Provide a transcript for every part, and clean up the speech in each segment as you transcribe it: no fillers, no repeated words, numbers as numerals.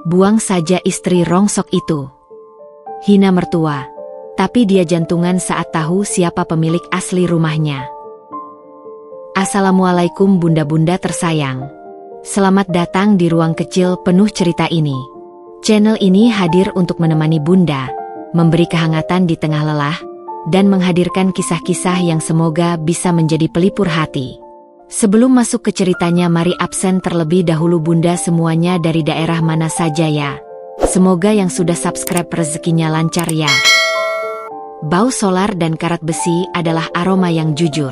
Buang saja istri rongsok itu. Hina mertua. Tapi dia jantungan saat tahu siapa pemilik asli rumahnya. Assalamualaikum bunda-bunda tersayang. Selamat datang di ruang kecil penuh cerita ini. Channel ini hadir untuk menemani bunda, memberi kehangatan di tengah lelah, dan menghadirkan kisah-kisah yang semoga bisa menjadi pelipur hati. Sebelum masuk ke ceritanya, mari absen terlebih dahulu bunda semuanya dari daerah mana saja ya. Semoga yang sudah subscribe rezekinya lancar ya. Bau solar dan karat besi adalah aroma yang jujur.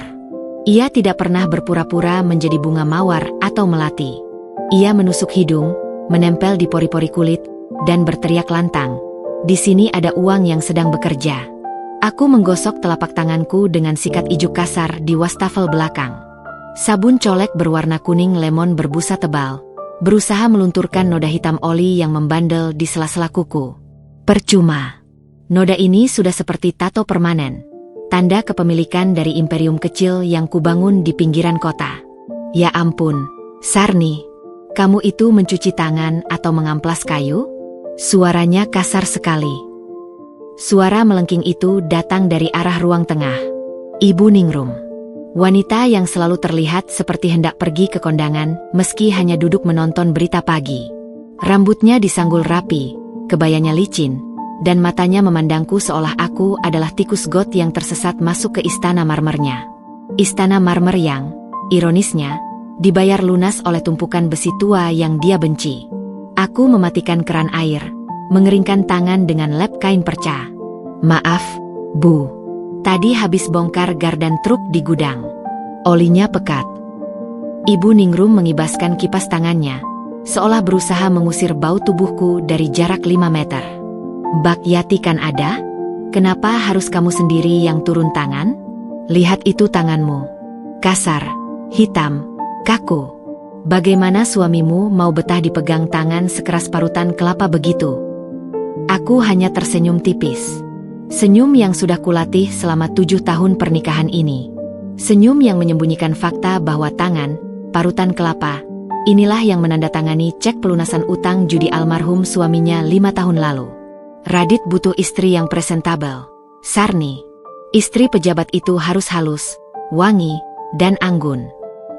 Ia tidak pernah berpura-pura menjadi bunga mawar atau melati. Ia menusuk hidung, menempel di pori-pori kulit, dan berteriak lantang. Di sini ada uang yang sedang bekerja. Aku menggosok telapak tanganku dengan sikat ijuk kasar di wastafel belakang. Sabun colek berwarna kuning lemon berbusa tebal, berusaha melunturkan noda hitam oli yang membandel di sela-sela kuku. Percuma. Noda ini sudah seperti tato permanen, tanda kepemilikan dari imperium kecil yang kubangun di pinggiran kota. Ya ampun, Sarni, kamu itu mencuci tangan atau mengamplas kayu? Suaranya kasar sekali. Suara melengking itu datang dari arah ruang tengah. Ibu Ningrum. Wanita yang selalu terlihat seperti hendak pergi ke kondangan meski hanya duduk menonton berita pagi. Rambutnya disanggul rapi, kebayanya licin, dan matanya memandangku seolah aku adalah tikus got yang tersesat masuk ke istana marmernya. Istana marmer yang, ironisnya, dibayar lunas oleh tumpukan besi tua yang dia benci. Aku mematikan keran air, mengeringkan tangan dengan lap kain perca. Maaf, Bu. Tadi habis bongkar gardan truk di gudang. Olinya pekat. Ibu Ningrum mengibaskan kipas tangannya, seolah berusaha mengusir bau tubuhku dari jarak 5 meter. Bak Yati kan ada? Kenapa harus kamu sendiri yang turun tangan? Lihat itu tanganmu. Kasar, hitam, kaku. Bagaimana suamimu mau betah dipegang tangan sekeras parutan kelapa begitu? Aku hanya tersenyum tipis. Senyum yang sudah kulatih selama 7 tahun pernikahan ini. Senyum yang menyembunyikan fakta bahwa tangan, parutan kelapa, inilah yang menandatangani cek pelunasan utang judi almarhum suaminya 5 tahun lalu. Radit butuh istri yang presentabel. Sarni. Istri pejabat itu harus halus, wangi, dan anggun.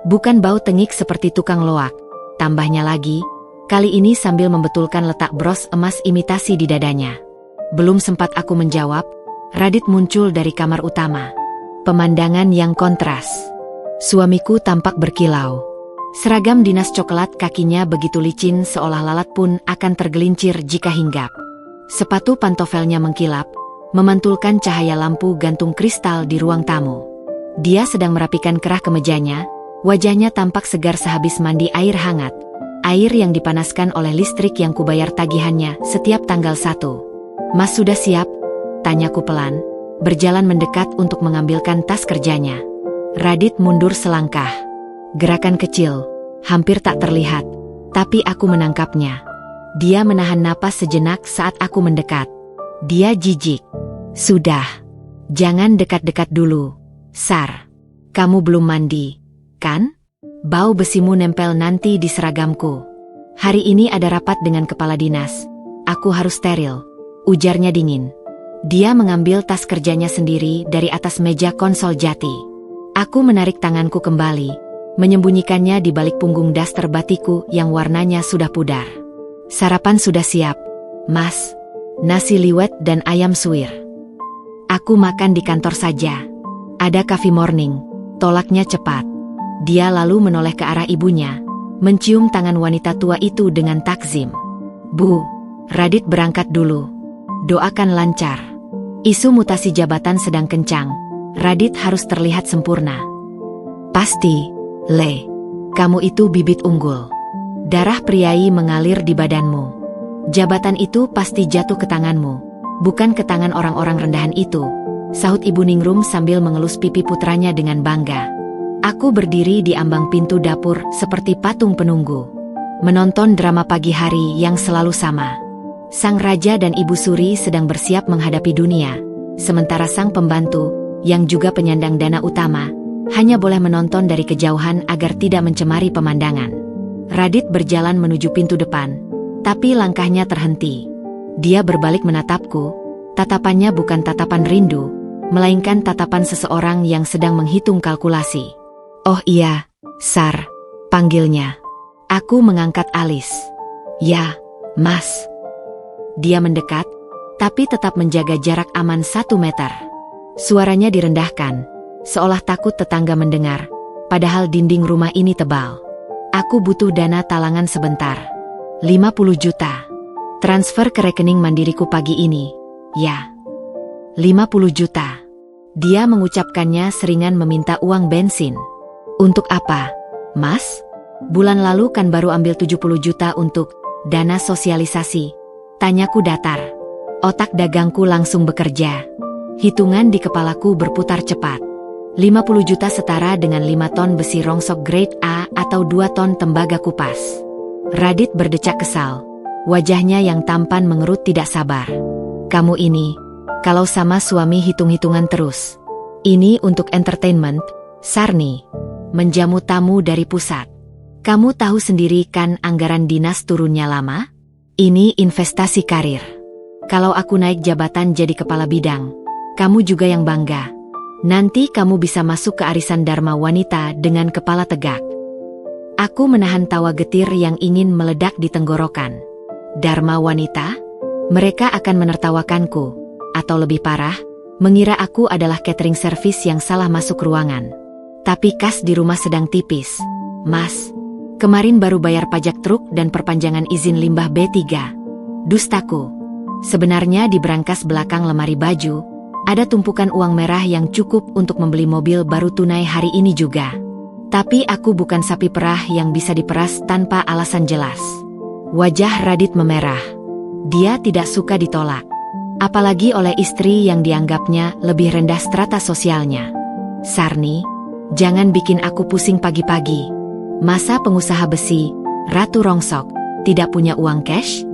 Bukan bau tengik seperti tukang loak. Tambahnya lagi, kali ini sambil membetulkan letak bros emas imitasi di dadanya. Belum sempat aku menjawab, Radit muncul dari kamar utama. Pemandangan yang kontras. Suamiku tampak berkilau. Seragam dinas coklat kakinya begitu licin seolah lalat pun akan tergelincir jika hinggap. Sepatu pantofelnya mengkilap, memantulkan cahaya lampu gantung kristal di ruang tamu. Dia sedang merapikan kerah kemejanya, wajahnya tampak segar sehabis mandi air hangat. Air yang dipanaskan oleh listrik yang kubayar tagihannya setiap tanggal 1. Mas sudah siap? Tanyaku pelan, berjalan mendekat untuk mengambilkan tas kerjanya. Radit mundur selangkah. Gerakan kecil, hampir tak terlihat, tapi aku menangkapnya. Dia menahan napas sejenak saat aku mendekat. Dia jijik. Sudah. Jangan dekat-dekat dulu, Sar. Kamu belum mandi, kan? Bau besimu nempel nanti di seragamku. Hari ini ada rapat dengan kepala dinas. Aku harus steril, ujarnya dingin. Dia mengambil tas kerjanya sendiri dari atas meja konsol jati. Aku menarik tanganku kembali, menyembunyikannya di balik punggung daster batiku yang warnanya sudah pudar. Sarapan sudah siap, Mas. Nasi liwet dan ayam suwir. Aku makan di kantor saja. Ada coffee morning, tolaknya cepat. Dia lalu menoleh ke arah ibunya, mencium tangan wanita tua itu dengan takzim. Bu, Radit berangkat dulu. Doakan lancar. Isu mutasi jabatan sedang kencang. Radit harus terlihat sempurna. Pasti, Le. Kamu itu bibit unggul. Darah priai mengalir di badanmu. Jabatan itu pasti jatuh ke tanganmu, bukan ke tangan orang-orang rendahan itu, sahut Ibu Ningrum sambil mengelus pipi putranya dengan bangga. Aku berdiri di ambang pintu dapur seperti patung penunggu, menonton drama pagi hari yang selalu sama. Sang Raja dan Ibu Suri sedang bersiap menghadapi dunia, sementara sang pembantu, yang juga penyandang dana utama, hanya boleh menonton dari kejauhan agar tidak mencemari pemandangan. Radit berjalan menuju pintu depan, Tapi langkahnya terhenti. Dia berbalik menatapku. Tatapannya bukan tatapan rindu, melainkan tatapan seseorang yang sedang menghitung kalkulasi. "Oh iya, Sar," panggilnya. Aku mengangkat alis. "Ya, Mas." Dia mendekat, tapi tetap menjaga jarak aman 1 meter. Suaranya direndahkan, seolah takut tetangga mendengar, padahal dinding rumah ini tebal. "Aku butuh dana talangan sebentar. 50 juta. Transfer ke rekening mandiriku pagi ini." "Ya." 50 juta. Dia mengucapkannya seringan meminta uang bensin. "Untuk apa, Mas?" "Bulan lalu kan baru ambil 70 juta untuk dana sosialisasi," tanyaku datar. Otak dagangku langsung bekerja. Hitungan di kepalaku berputar cepat. 50 juta setara dengan 5 ton besi rongsok grade A atau 2 ton tembaga kupas. Radit berdecak kesal. Wajahnya yang tampan mengerut tidak sabar. "Kamu ini, kalau sama suami hitung-hitungan terus. Ini untuk entertainment, Sarni. Menjamu tamu dari pusat. Kamu tahu sendiri kan anggaran dinas turunnya lama? Ini investasi karir. Kalau aku naik jabatan jadi kepala bidang, kamu juga yang bangga. Nanti kamu bisa masuk ke arisan Dharma Wanita dengan kepala tegak." Aku menahan tawa getir yang ingin meledak di tenggorokan. Dharma Wanita? Mereka akan menertawakanku, atau lebih parah, mengira aku adalah catering service yang salah masuk ruangan. Tapi kas di rumah sedang tipis. "Mas, kemarin baru bayar pajak truk dan perpanjangan izin limbah B3. Dustaku. Sebenarnya di brankas belakang lemari baju, ada tumpukan uang merah yang cukup untuk membeli mobil baru tunai hari ini juga. Tapi aku bukan sapi perah yang bisa diperas tanpa alasan jelas." Wajah Radit memerah. Dia tidak suka ditolak. Apalagi oleh istri yang dianggapnya lebih rendah strata sosialnya. "Sarni, jangan bikin aku pusing pagi-pagi. Masa pengusaha besi, ratu rongsok, tidak punya uang cash?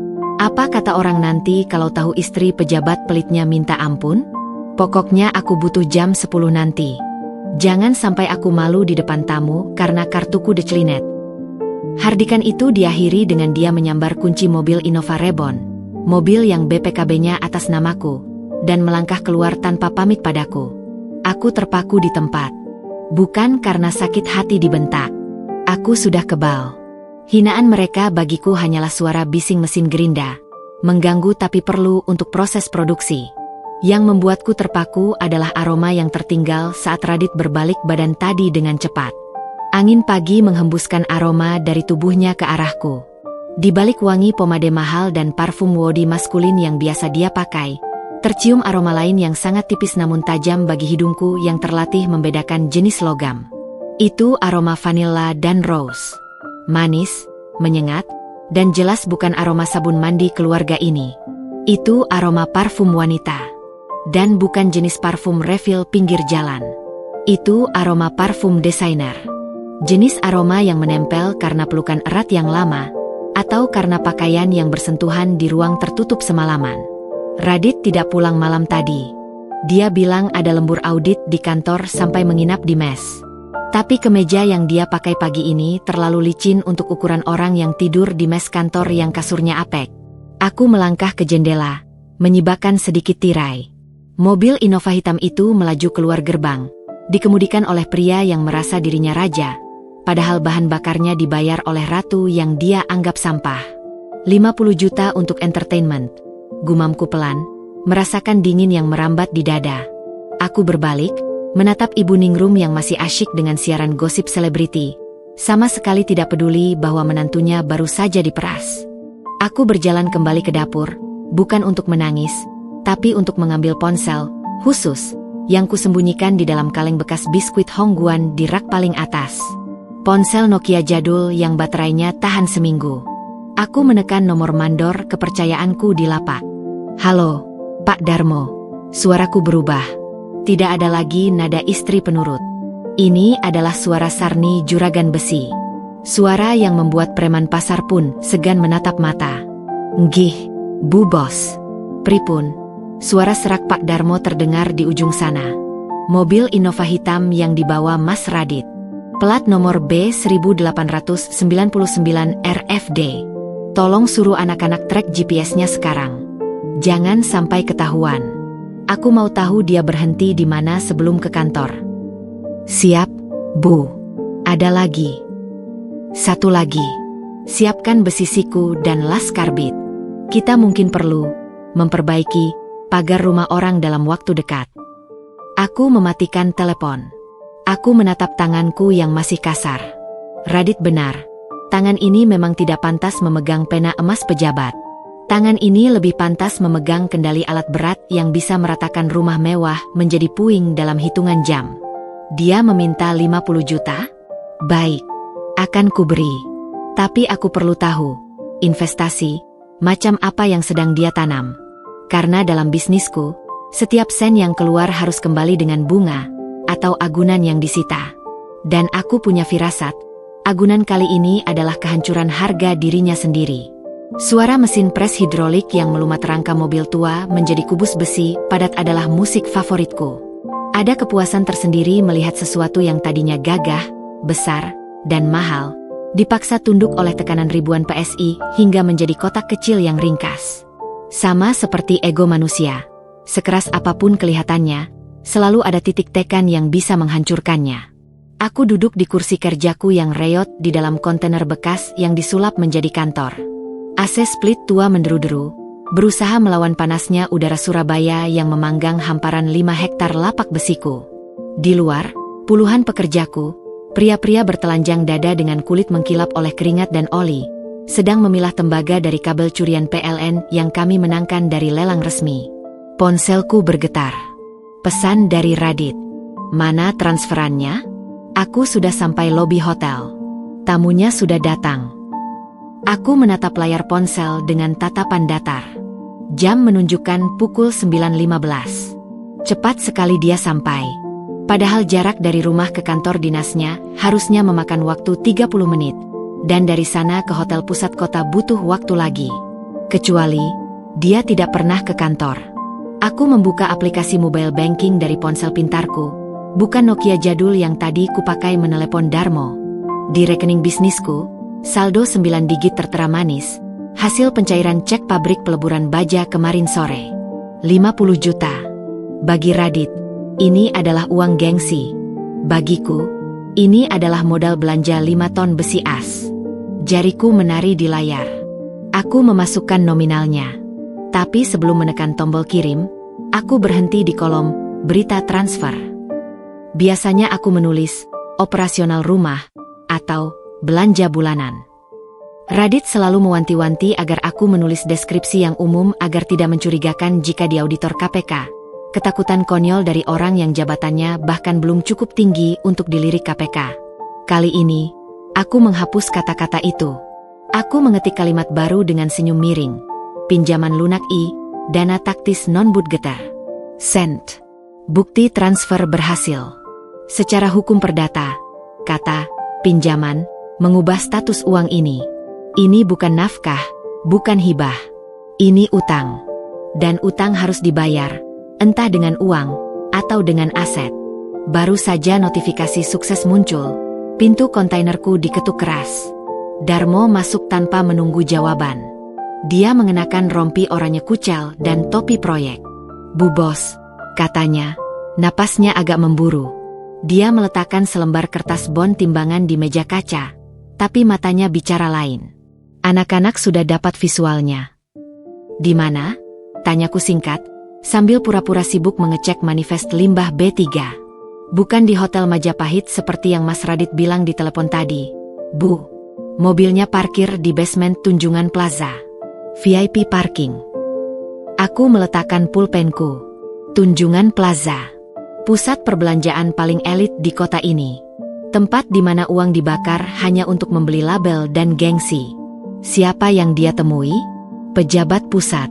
Apa kata orang nanti kalau tahu istri pejabat pelitnya minta ampun? Pokoknya aku butuh jam 10 nanti. Jangan sampai aku malu di depan tamu karena kartuku declinet." Hardikan itu diakhiri dengan dia menyambar kunci mobil Innova Reborn, mobil yang BPKB-nya atas namaku, dan melangkah keluar tanpa pamit padaku. Aku terpaku di tempat. Bukan karena sakit hati dibentak. Aku sudah kebal. Hinaan mereka bagiku hanyalah suara bising mesin gerinda, mengganggu tapi perlu untuk proses produksi. Yang membuatku terpaku adalah aroma yang tertinggal saat Radit berbalik badan tadi dengan cepat. Angin pagi menghembuskan aroma dari tubuhnya ke arahku. Di balik wangi pomade mahal dan parfum body maskulin yang biasa dia pakai, tercium aroma lain yang sangat tipis namun tajam bagi hidungku yang terlatih membedakan jenis logam. Itu aroma vanilla dan rose. Manis, menyengat, dan jelas bukan aroma sabun mandi keluarga ini. Itu aroma parfum wanita. Dan bukan jenis parfum refill pinggir jalan. Itu aroma parfum desainer. Jenis aroma yang menempel karena pelukan erat yang lama, atau karena pakaian yang bersentuhan di ruang tertutup semalaman. Radit tidak pulang malam tadi. Dia bilang ada lembur audit di kantor sampai menginap di mes. Tapi kemeja yang dia pakai pagi ini terlalu licin untuk ukuran orang yang tidur di mes kantor yang kasurnya apek. Aku melangkah ke jendela, menyibakkan sedikit tirai. Mobil Innova hitam itu melaju keluar gerbang, dikemudikan oleh pria yang merasa dirinya raja, padahal bahan bakarnya dibayar oleh ratu yang dia anggap sampah. 50 juta untuk entertainment. Gumamku pelan, merasakan dingin yang merambat di dada. Aku berbalik, menatap Ibu Ningrum yang masih asyik dengan siaran gosip selebriti, sama sekali tidak peduli bahwa menantunya baru saja diperas. Aku berjalan kembali ke dapur, bukan untuk menangis, tapi untuk mengambil ponsel, khusus, yang kusembunyikan di dalam kaleng bekas biskuit Hongguan di rak paling atas. Ponsel Nokia jadul yang baterainya tahan seminggu. Aku menekan nomor mandor kepercayaanku di lapak. "Halo, Pak Darmo." Suaraku berubah. Tidak ada lagi nada istri penurut. Ini adalah suara Sarni juragan besi. Suara yang membuat preman pasar pun segan menatap mata. "Nggih, Bu Bos." "Pripun?" Suara serak Pak Darmo terdengar di ujung sana. Mobil Innova hitam yang dibawa Mas Radit. Plat nomor B1899 RFD. Tolong suruh anak-anak track GPS-nya sekarang. Jangan sampai ketahuan. Aku mau tahu dia berhenti di mana sebelum ke kantor. Siap, Bu. Ada lagi. Satu lagi. Siapkan besi siku dan las karbit. Kita mungkin perlu memperbaiki pagar rumah orang dalam waktu dekat. Aku mematikan telepon. Aku menatap tanganku yang masih kasar. Radit benar. Tangan ini memang tidak pantas memegang pena emas pejabat. Tangan ini lebih pantas memegang kendali alat berat yang bisa meratakan rumah mewah menjadi puing dalam hitungan jam. Dia meminta 50 juta? Baik, akan kuberi. Tapi aku perlu tahu, investasi, macam apa yang sedang dia tanam. Karena dalam bisnisku, setiap sen yang keluar harus kembali dengan bunga, atau agunan yang disita. Dan aku punya firasat, agunan kali ini adalah kehancuran harga dirinya sendiri. Suara mesin pres hidrolik yang melumat rangka mobil tua menjadi kubus besi padat adalah musik favoritku. Ada kepuasan tersendiri melihat sesuatu yang tadinya gagah, besar, dan mahal, dipaksa tunduk oleh tekanan ribuan PSI hingga menjadi kotak kecil yang ringkas. Sama seperti ego manusia, sekeras apapun kelihatannya, selalu ada titik tekan yang bisa menghancurkannya. Aku duduk di kursi kerjaku yang reot di dalam kontainer bekas yang disulap menjadi kantor. AC split tua menderu-deru, berusaha melawan panasnya udara Surabaya yang memanggang hamparan 5 hektar lapak besiku. Di luar, puluhan pekerjaku, pria-pria bertelanjang dada dengan kulit mengkilap oleh keringat dan oli, sedang memilah tembaga dari kabel curian PLN yang kami menangkan dari lelang resmi. Ponselku bergetar. Pesan dari Radit. Mana transferannya? Aku sudah sampai lobi hotel. Tamunya sudah datang. Aku menatap layar ponsel dengan tatapan datar. Jam menunjukkan pukul 9.15. Cepat sekali dia sampai. Padahal jarak dari rumah ke kantor dinasnya harusnya memakan waktu 30 menit. Dan dari sana ke hotel pusat kota butuh waktu lagi. Kecuali, dia tidak pernah ke kantor. Aku membuka aplikasi mobile banking dari ponsel pintarku. Bukan Nokia jadul yang tadi kupakai menelepon Darmo. Di rekening bisnisku, saldo 9 digit tertera manis, hasil pencairan cek pabrik peleburan baja kemarin sore. 50 juta. Bagi Radit, ini adalah uang gengsi. Bagiku, ini adalah modal belanja 5 ton besi as. Jariku menari di layar. Aku memasukkan nominalnya. Tapi sebelum menekan tombol kirim, aku berhenti di kolom berita transfer. Biasanya aku menulis operasional rumah atau belanja bulanan. Radit selalu mewanti-wanti agar aku menulis deskripsi yang umum agar tidak mencurigakan jika di auditor KPK. Ketakutan konyol dari orang yang jabatannya bahkan belum cukup tinggi untuk dilirik KPK. Kali ini, aku menghapus kata-kata itu. Aku mengetik kalimat baru dengan senyum miring. Pinjaman lunak dana taktis non-budgeter. Sent. Bukti transfer berhasil. Secara hukum perdata, kata pinjaman mengubah status uang ini. Ini bukan nafkah, bukan hibah. Ini utang. Dan utang harus dibayar, entah dengan uang atau dengan aset. Baru saja notifikasi sukses muncul, pintu kontainerku diketuk keras. Darmo masuk tanpa menunggu jawaban. Dia mengenakan rompi oranye kucel dan topi proyek. Bu bos, katanya, napasnya agak memburu. Dia meletakkan selembar kertas bon timbangan di meja kaca, tapi matanya bicara lain. Anak-anak sudah dapat visualnya. Di mana? Tanyaku singkat, sambil pura-pura sibuk mengecek manifest limbah B3. Bukan di Hotel Majapahit seperti yang Mas Radit bilang di telepon tadi. Bu, mobilnya parkir di basement Tunjungan Plaza. VIP parking. Aku meletakkan pulpenku. Tunjungan Plaza. Pusat perbelanjaan paling elit di kota ini. Tempat di mana uang dibakar hanya untuk membeli label dan gengsi. Siapa yang dia temui? Pejabat pusat.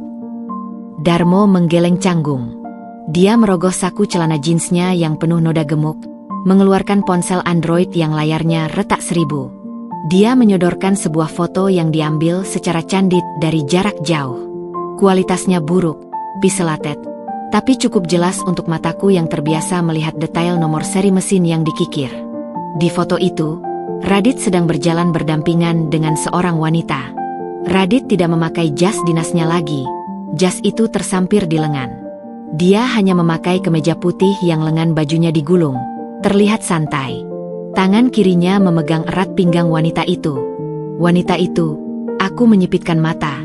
Darmo menggeleng canggung. Dia merogoh saku celana jeansnya yang penuh noda gemuk, mengeluarkan ponsel Android yang layarnya retak 1000. Dia menyodorkan sebuah foto yang diambil secara candid dari jarak jauh. Kualitasnya buruk, pixelated, tapi cukup jelas untuk mataku yang terbiasa melihat detail nomor seri mesin yang dikikir. Di foto itu, Radit sedang berjalan berdampingan dengan seorang wanita. Radit tidak memakai jas dinasnya lagi. Jas itu tersampir di lengan. Dia hanya memakai kemeja putih yang lengan bajunya digulung, terlihat santai. Tangan kirinya memegang erat pinggang wanita itu. Wanita itu, aku menyipitkan mata.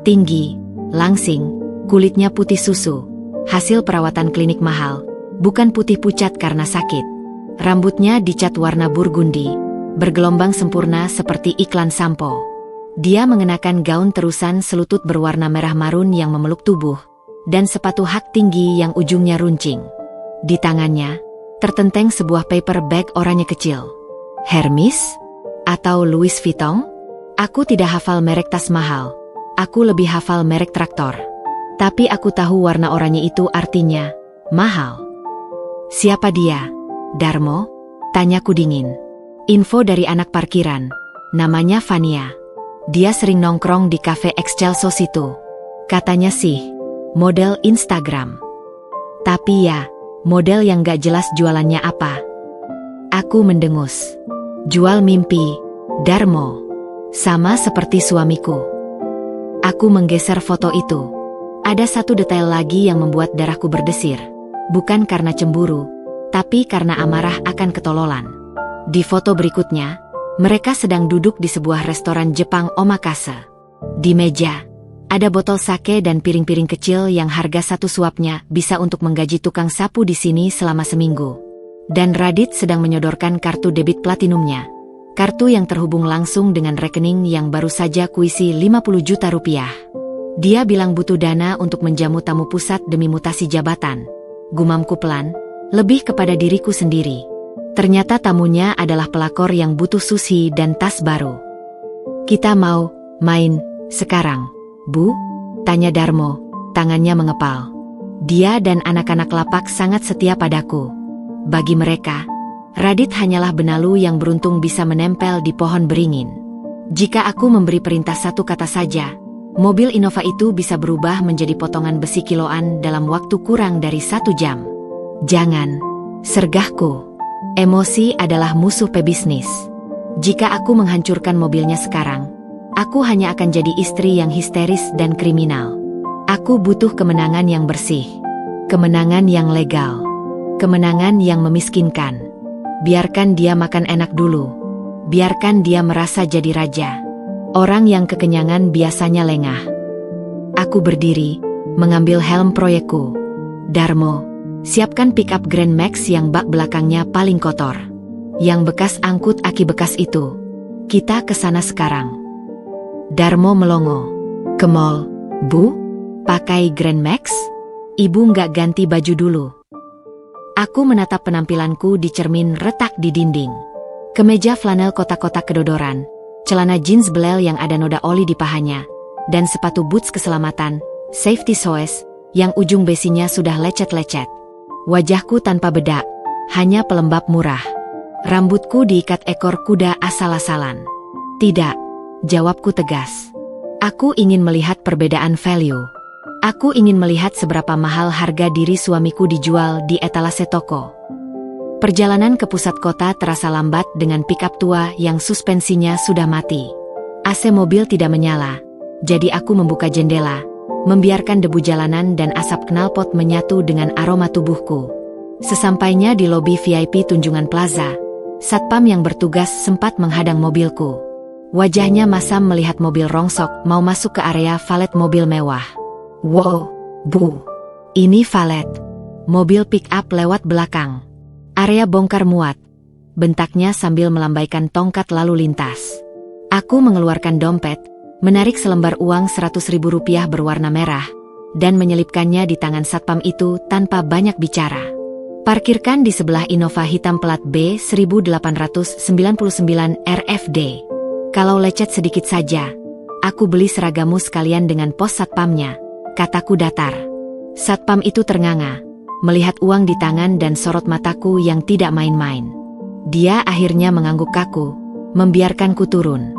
Tinggi, langsing, kulitnya putih susu. Hasil perawatan klinik mahal, bukan putih pucat karena sakit. Rambutnya dicat warna burgundi, bergelombang sempurna seperti iklan sampo. Dia mengenakan gaun terusan selutut berwarna merah marun yang memeluk tubuh, dan sepatu hak tinggi yang ujungnya runcing. Di tangannya, tertenteng sebuah paper bag oranye kecil. Hermes? Atau Louis Vuitton? Aku tidak hafal merek tas mahal. Aku lebih hafal merek traktor. Tapi aku tahu warna oranye itu artinya mahal. Siapa dia? Darmo? Tanyaku dingin. Info dari anak parkiran. Namanya Vania. Dia sering nongkrong di cafe Excelso situ. Katanya sih, model Instagram. Tapi ya, model yang gak jelas jualannya apa. Aku mendengus. Jual mimpi, Darmo. Sama seperti suamiku. Aku menggeser foto itu. Ada satu detail lagi yang membuat darahku berdesir. Bukan karena cemburu, tapi karena amarah akan ketololan. Di foto berikutnya, mereka sedang duduk di sebuah restoran Jepang omakase. Di meja, ada botol sake dan piring-piring kecil yang harga satu suapnya bisa untuk menggaji tukang sapu di sini selama seminggu. Dan Radit sedang menyodorkan kartu debit platinumnya. Kartu yang terhubung langsung dengan rekening yang baru saja kuisi 50 juta rupiah. Dia bilang butuh dana untuk menjamu tamu pusat demi mutasi jabatan. Gumamku pelan, lebih kepada diriku sendiri. Ternyata tamunya adalah pelakor yang butuh sushi dan tas baru. Kita mau main sekarang, Bu? Tanya Darmo, tangannya mengepal. Dia dan anak-anak lapak sangat setia padaku. Bagi mereka, Radit hanyalah benalu yang beruntung bisa menempel di pohon beringin. Jika aku memberi perintah satu kata saja, mobil Innova itu bisa berubah menjadi potongan besi kiloan dalam waktu kurang dari 1 jam. Jangan, sergahku. Emosi adalah musuh pebisnis. Jika aku menghancurkan mobilnya sekarang, aku hanya akan jadi istri yang histeris dan kriminal. Aku butuh kemenangan yang bersih. Kemenangan yang legal. Kemenangan yang memiskinkan. Biarkan dia makan enak dulu. Biarkan dia merasa jadi raja. Orang yang kekenyangan biasanya lengah. Aku berdiri, mengambil helm proyekku. Darmo, siapkan pickup Grand Max yang bak belakangnya paling kotor. Yang bekas angkut aki bekas itu. Kita ke sana sekarang. Darmo melongo. Ke mall, Bu? Pakai Grand Max? Ibu nggak ganti baju dulu. Aku menatap penampilanku di cermin retak di dinding. Kemeja flanel kotak-kotak kedodoran, celana jeans belel yang ada noda oli di pahanya, dan sepatu boots keselamatan, safety shoes, yang ujung besinya sudah lecet-lecet. Wajahku tanpa bedak, hanya pelembab murah. Rambutku diikat ekor kuda asal-asalan. Tidak, jawabku tegas. Aku ingin melihat perbedaan value. Aku ingin melihat seberapa mahal harga diri suamiku dijual di etalase toko. Perjalanan ke pusat kota terasa lambat dengan pickup tua yang suspensinya sudah mati. AC mobil tidak menyala, jadi aku membuka jendela, membiarkan debu jalanan dan asap knalpot menyatu dengan aroma tubuhku. Sesampainya di lobi VIP Tunjungan Plaza, satpam yang bertugas sempat menghadang mobilku. Wajahnya masam melihat mobil rongsok mau masuk ke area valet mobil mewah. Wow, Bu, ini valet. Mobil pick-up lewat belakang. Area bongkar muat. Bentaknya sambil melambaikan tongkat lalu lintas. Aku mengeluarkan dompet, menarik selembar uang 100.000 rupiah berwarna merah, dan menyelipkannya di tangan satpam itu tanpa banyak bicara. Parkirkan di sebelah Innova hitam plat B 1899 RFD. Kalau lecet sedikit saja, aku beli seragamu sekalian dengan pos satpamnya. Kataku datar. Satpam itu ternganga, melihat uang di tangan dan sorot mataku yang tidak main-main. Dia akhirnya mengangguk kaku, membiarkanku turun.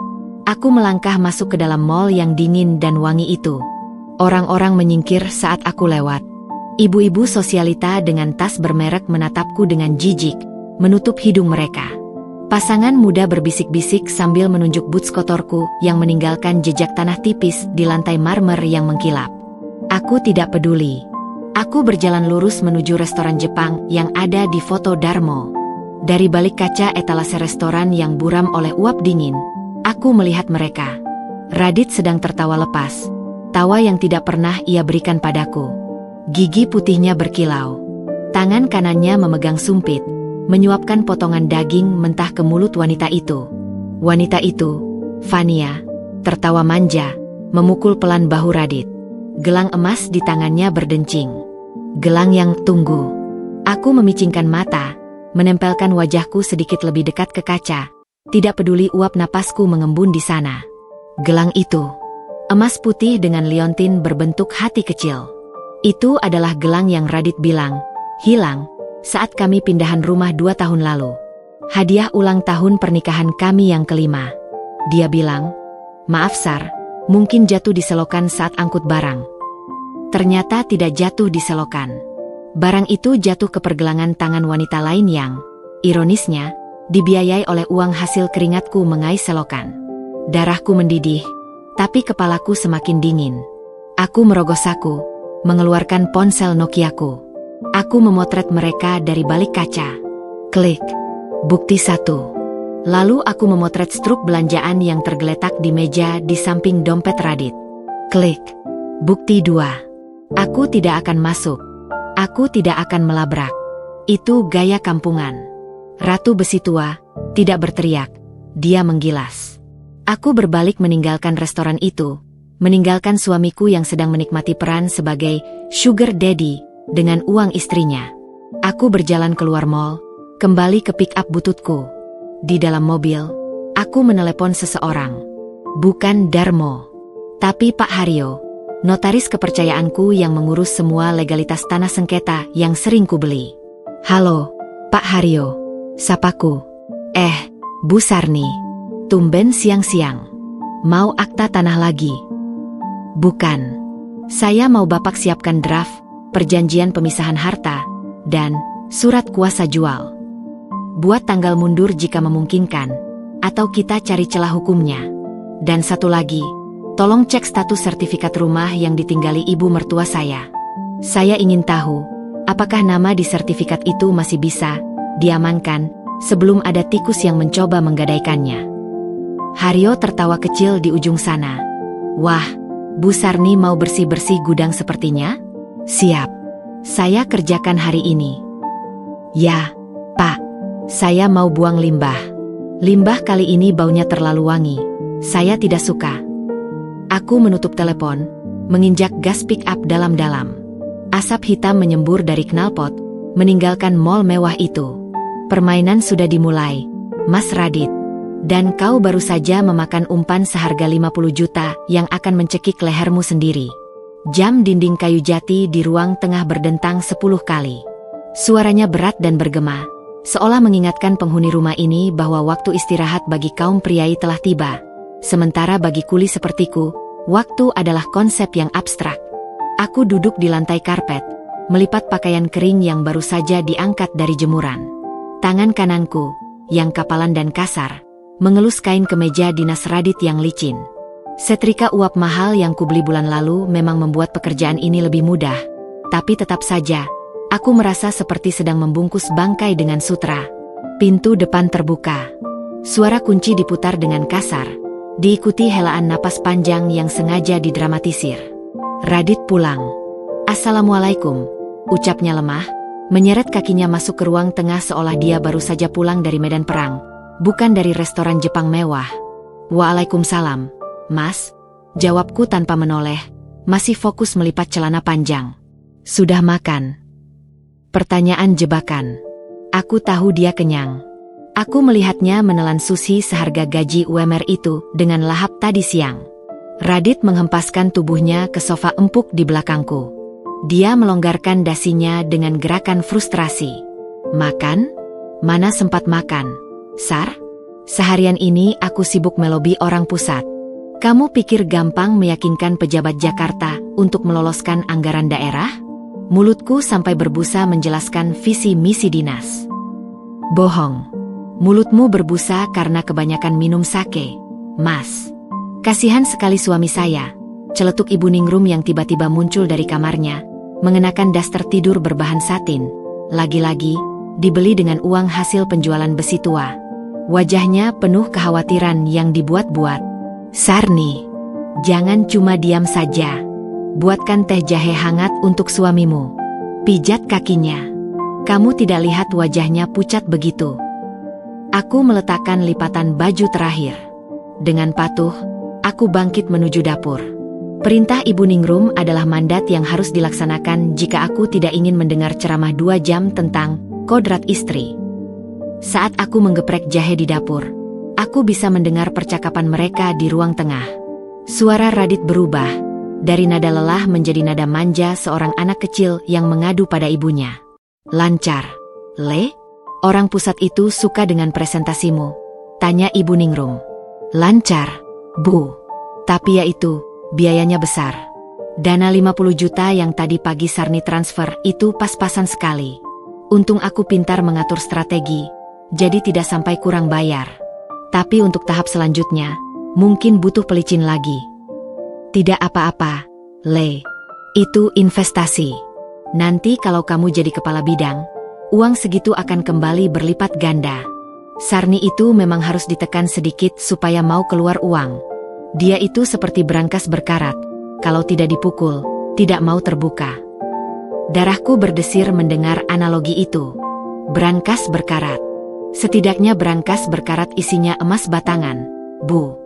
Aku melangkah masuk ke dalam mall yang dingin dan wangi itu. Orang-orang menyingkir saat aku lewat. Ibu-ibu sosialita dengan tas bermerek menatapku dengan jijik, menutup hidung mereka. Pasangan muda berbisik-bisik sambil menunjuk boots kotorku yang meninggalkan jejak tanah tipis di lantai marmer yang mengkilap. Aku tidak peduli. Aku berjalan lurus menuju restoran Jepang yang ada di foto Darmo. Dari balik kaca etalase restoran yang buram oleh uap dingin, aku melihat mereka. Radit sedang tertawa lepas, tawa yang tidak pernah ia berikan padaku. Gigi putihnya berkilau. Tangan kanannya memegang sumpit, menyuapkan potongan daging mentah ke mulut wanita itu. Wanita itu, Vania, tertawa manja, memukul pelan bahu Radit. Gelang emas di tangannya berdencing. Gelang yang tunggu. Aku memicingkan mata, menempelkan wajahku sedikit lebih dekat ke kaca, tidak peduli uap napasku mengembun di sana. Gelang itu, emas putih dengan liontin berbentuk hati kecil. Itu adalah gelang yang Radit bilang hilang saat kami pindahan rumah 2 tahun lalu. Hadiah ulang tahun pernikahan kami yang kelima. Dia bilang, "Maaf Sar, mungkin jatuh di selokan saat angkut barang." Ternyata tidak jatuh di selokan. Barang itu jatuh ke pergelangan tangan wanita lain yang, ironisnya, dibiayai oleh uang hasil keringatku mengais selokan. Darahku mendidih, tapi kepalaku semakin dingin. Aku merogoh saku, mengeluarkan ponsel Nokiaku. Aku memotret mereka dari balik kaca. Klik. Bukti 1. Lalu aku memotret struk belanjaan yang tergeletak di meja di samping dompet Radit. Klik. Bukti 2. Aku tidak akan masuk. Aku tidak akan melabrak. Itu gaya kampungan. Ratu besi tua, tidak berteriak. Dia menggilas. Aku berbalik meninggalkan restoran itu, meninggalkan suamiku yang sedang menikmati peran sebagai sugar daddy dengan uang istrinya. Aku berjalan keluar mall, kembali ke pick up bututku. Di dalam mobil, aku menelepon seseorang. Bukan Darmo, tapi Pak Haryo, notaris kepercayaanku yang mengurus semua legalitas tanah sengketa yang sering kubeli. "Halo, Pak Haryo," sapaku. Bu Sarni, tumben siang-siang. Mau akta tanah lagi?" "Bukan. Saya mau Bapak siapkan draft perjanjian pemisahan harta, dan surat kuasa jual. Buat tanggal mundur jika memungkinkan, atau kita cari celah hukumnya. Dan satu lagi, tolong cek status sertifikat rumah yang ditinggali ibu mertua saya. Saya ingin tahu, apakah nama di sertifikat itu masih bisa diamankan sebelum ada tikus yang mencoba menggadaikannya." Haryo tertawa kecil di ujung sana. "Wah, Bu Sarni mau bersih-bersih gudang sepertinya? Siap. Saya kerjakan hari ini." "Ya, Pak. Saya mau buang limbah. Limbah kali ini baunya terlalu wangi. Saya tidak suka." Aku menutup telepon, menginjak gas pick up dalam-dalam. Asap hitam menyembur dari knalpot, meninggalkan mall mewah itu. Permainan sudah dimulai, Mas Radit. Dan kau baru saja memakan umpan seharga 50 juta yang akan mencekik lehermu sendiri. Jam dinding kayu jati di ruang tengah berdentang 10 kali. Suaranya berat dan bergema, seolah mengingatkan penghuni rumah ini bahwa waktu istirahat bagi kaum priai telah tiba. Sementara bagi kuli sepertiku, waktu adalah konsep yang abstrak. Aku duduk di lantai karpet, melipat pakaian kering yang baru saja diangkat dari jemuran. Tangan kananku, yang kapalan dan kasar, mengelus kain kemeja dinas Radit yang licin. Setrika uap mahal yang kubeli bulan lalu memang membuat pekerjaan ini lebih mudah. Tapi tetap saja, aku merasa seperti sedang membungkus bangkai dengan sutra. Pintu depan terbuka. Suara kunci diputar dengan kasar, diikuti helaan napas panjang yang sengaja didramatisir. Radit pulang. "Assalamualaikum," ucapnya lemah, menyeret kakinya masuk ke ruang tengah seolah dia baru saja pulang dari medan perang, bukan dari restoran Jepang mewah. "Waalaikumsalam, Mas," jawabku tanpa menoleh, masih fokus melipat celana panjang. "Sudah makan?" Pertanyaan jebakan. Aku tahu dia kenyang. Aku melihatnya menelan sushi seharga gaji UMR itu dengan lahap tadi siang. Radit menghempaskan tubuhnya ke sofa empuk di belakangku. Dia melonggarkan dasinya dengan gerakan frustrasi. "Makan? Mana sempat makan, Sar? Seharian ini aku sibuk melobi orang pusat. Kamu pikir gampang meyakinkan pejabat Jakarta untuk meloloskan anggaran daerah?" Mulutku sampai berbusa menjelaskan visi misi dinas. "Bohong. Mulutmu berbusa karena kebanyakan minum sake, Mas. Kasihan sekali suami saya, celetuk Ibu Ningrum yang tiba-tiba muncul dari kamarnya, mengenakan daster tidur berbahan satin. Lagi-lagi, dibeli dengan uang hasil penjualan besi tua. Wajahnya penuh kekhawatiran yang dibuat-buat. Sarni, jangan cuma diam saja. Buatkan teh jahe hangat untuk suamimu. Pijat kakinya. Kamu tidak lihat wajahnya pucat begitu. Aku meletakkan lipatan baju terakhir. Dengan patuh, aku bangkit menuju dapur. Perintah Ibu Ningrum adalah mandat yang harus dilaksanakan jika aku tidak ingin mendengar ceramah 2 jam tentang kodrat istri. Saat aku menggeprek jahe di dapur, aku bisa mendengar percakapan mereka di ruang tengah. Suara Radit berubah, dari nada lelah menjadi nada manja seorang anak kecil yang mengadu pada ibunya. Lancar, Le? Orang pusat itu suka dengan presentasimu, tanya Ibu Ningrum. Lancar, Bu. Tapi ya itu, biayanya besar. Dana 50 juta yang tadi pagi Sarni transfer itu pas-pasan sekali. Untung aku pintar mengatur strategi, jadi tidak sampai kurang bayar. Tapi untuk tahap selanjutnya, mungkin butuh pelicin lagi. Tidak apa-apa, Le. Itu investasi. Nanti kalau kamu jadi kepala bidang, uang segitu akan kembali berlipat ganda. Sarni itu memang harus ditekan sedikit supaya mau keluar uang. Dia itu seperti brankas berkarat, kalau tidak dipukul, tidak mau terbuka. Darahku berdesir mendengar analogi itu. Brankas berkarat. Setidaknya brankas berkarat isinya emas batangan, Bu.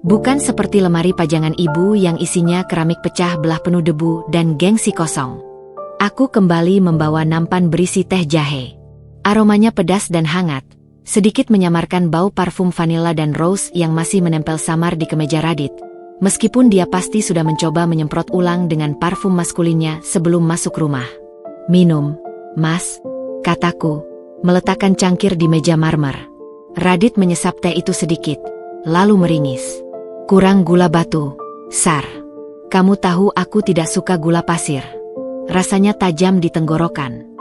Bukan seperti lemari pajangan ibu yang isinya keramik pecah belah penuh debu dan gengsi kosong. Aku kembali membawa nampan berisi teh jahe. Aromanya pedas dan hangat, sedikit menyamarkan bau parfum vanila dan rose yang masih menempel samar di kemeja Radit. Meskipun dia pasti sudah mencoba menyemprot ulang dengan parfum maskulinnya sebelum masuk rumah. Minum, Mas, kataku, meletakkan cangkir di meja marmer. Radit menyesap teh itu sedikit, lalu meringis. Kurang gula batu, Sar. Kamu tahu aku tidak suka gula pasir. Rasanya tajam di tenggorokan.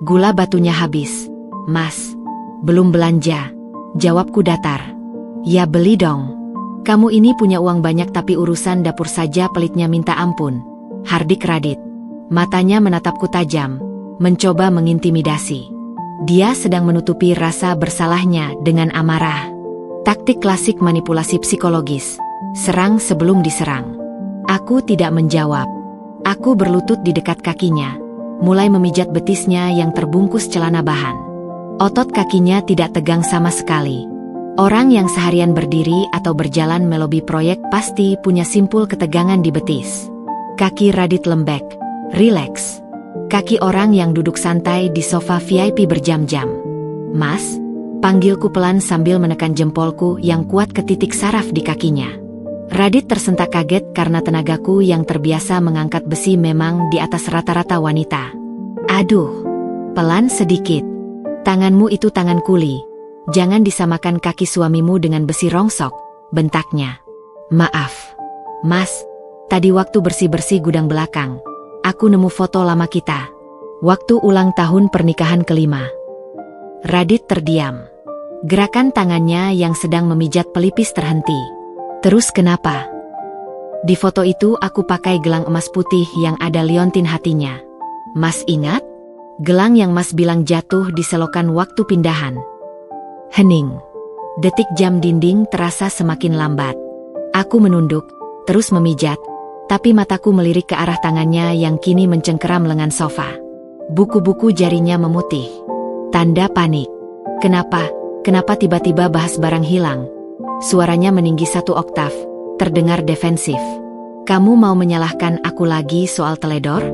Gula batunya habis, Mas. Belum belanja, jawabku datar. Ya beli dong. Kamu ini punya uang banyak tapi urusan dapur saja pelitnya minta ampun. Hardik Radit. Matanya menatapku tajam, mencoba mengintimidasi. Dia sedang menutupi rasa bersalahnya dengan amarah. Taktik klasik manipulasi psikologis. Serang sebelum diserang. Aku tidak menjawab. Aku berlutut di dekat kakinya, mulai memijat betisnya yang terbungkus celana bahan. Otot kakinya tidak tegang sama sekali. Orang yang seharian berdiri atau berjalan melobi proyek pasti punya simpul ketegangan di betis. Kaki Radit lembek, rileks. Kaki orang yang duduk santai di sofa VIP berjam-jam. Mas, panggilku pelan sambil menekan jempolku yang kuat ke titik saraf di kakinya. Radit tersentak kaget karena tenagaku yang terbiasa mengangkat besi memang di atas rata-rata wanita. Aduh, pelan sedikit. Tanganmu itu tangan kuli. Jangan disamakan kaki suamimu dengan besi rongsok, bentaknya. Maaf, Mas. Tadi waktu bersih-bersih gudang belakang, aku nemu foto lama kita. Waktu ulang tahun pernikahan kelima. Radit terdiam. Gerakan tangannya yang sedang memijat pelipis terhenti. Terus kenapa? Di foto itu aku pakai gelang emas putih yang ada liontin hatinya. Mas ingat? Gelang yang Mas bilang jatuh di selokan waktu pindahan. Hening. Detik jam dinding terasa semakin lambat. Aku menunduk, terus memijat, tapi mataku melirik ke arah tangannya yang kini mencengkeram lengan sofa. Buku-buku jarinya memutih. Tanda panik. Kenapa tiba-tiba bahas barang hilang? Suaranya meninggi 1 oktav, terdengar defensif. Kamu mau menyalahkan aku lagi soal teledor?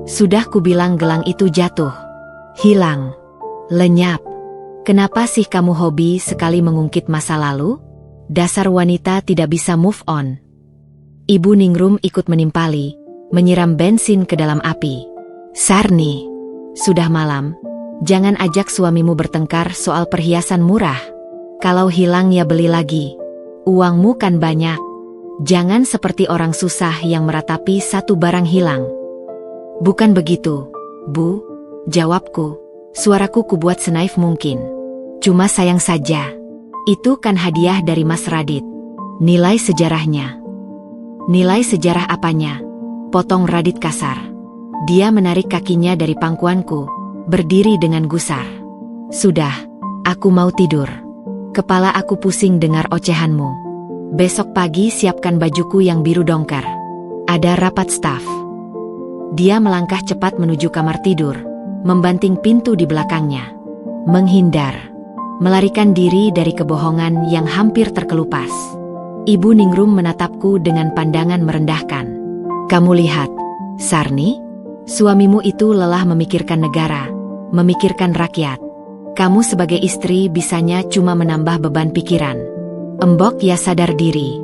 Sudah kubilang gelang itu jatuh. Hilang. Lenyap. Kenapa sih kamu hobi sekali mengungkit masa lalu? Dasar wanita tidak bisa move on. Ibu Ningrum ikut menimpali, menyiram bensin ke dalam api. Sarni, sudah malam. Jangan ajak suamimu bertengkar soal perhiasan murah. Kalau hilang ya beli lagi. Uangmu kan banyak. Jangan seperti orang susah yang meratapi satu barang hilang. Bukan begitu, Bu, jawabku. Suaraku kubuat senaif mungkin. Cuma sayang saja. Itu kan hadiah dari Mas Radit. Nilai sejarahnya. Nilai sejarah apanya? Potong Radit kasar. Dia menarik kakinya dari pangkuanku, berdiri dengan gusar. Sudah, aku mau tidur. Kepala aku pusing dengar ocehanmu. Besok pagi siapkan bajuku yang biru dongker. Ada rapat staf. Dia melangkah cepat menuju kamar tidur, membanting pintu di belakangnya. Menghindar. Melarikan diri dari kebohongan yang hampir terkelupas. Ibu Ningrum menatapku dengan pandangan merendahkan. Kamu lihat, Sarni? Suamimu itu lelah memikirkan negara, memikirkan rakyat. Kamu sebagai istri bisanya cuma menambah beban pikiran. Embok ya sadar diri.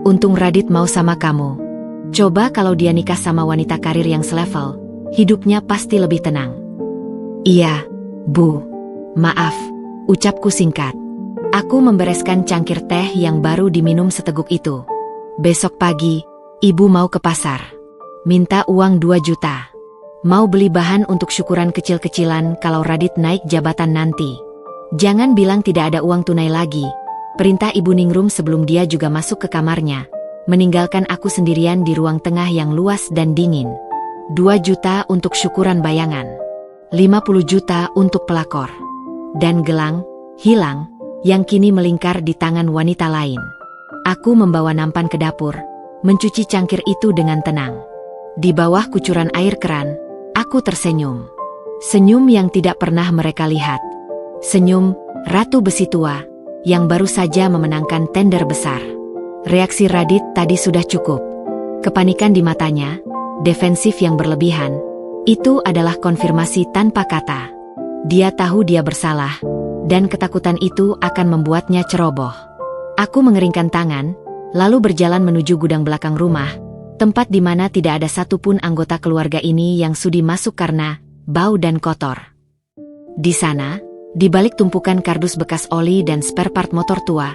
Untung Radit mau sama kamu. Coba kalau dia nikah sama wanita karir yang selevel, hidupnya pasti lebih tenang. Iya, Bu. Maaf, ucapku singkat. Aku membereskan cangkir teh yang baru diminum seteguk itu. Besok pagi, ibu mau ke pasar. Minta uang 2 juta. Mau beli bahan untuk syukuran kecil-kecilan kalau Radit naik jabatan nanti. Jangan bilang tidak ada uang tunai lagi. Perintah Ibu Ningrum sebelum dia juga masuk ke kamarnya, meninggalkan aku sendirian di ruang tengah yang luas dan dingin. 2 juta untuk syukuran bayangan. 50 juta untuk pelakor. Dan gelang, hilang, yang kini melingkar di tangan wanita lain. Aku membawa nampan ke dapur, mencuci cangkir itu dengan tenang. Di bawah kucuran air keran, aku tersenyum. Senyum yang tidak pernah mereka lihat. Senyum Ratu Besi Tua, yang baru saja memenangkan tender besar. Reaksi Radit tadi sudah cukup. Kepanikan di matanya, defensif yang berlebihan, itu adalah konfirmasi tanpa kata. Dia tahu dia bersalah, dan ketakutan itu akan membuatnya ceroboh. Aku mengeringkan tangan, lalu berjalan menuju gudang belakang rumah, tempat di mana tidak ada satupun anggota keluarga ini yang sudi masuk karena bau dan kotor. Di sana, di balik tumpukan kardus bekas oli dan spare part motor tua,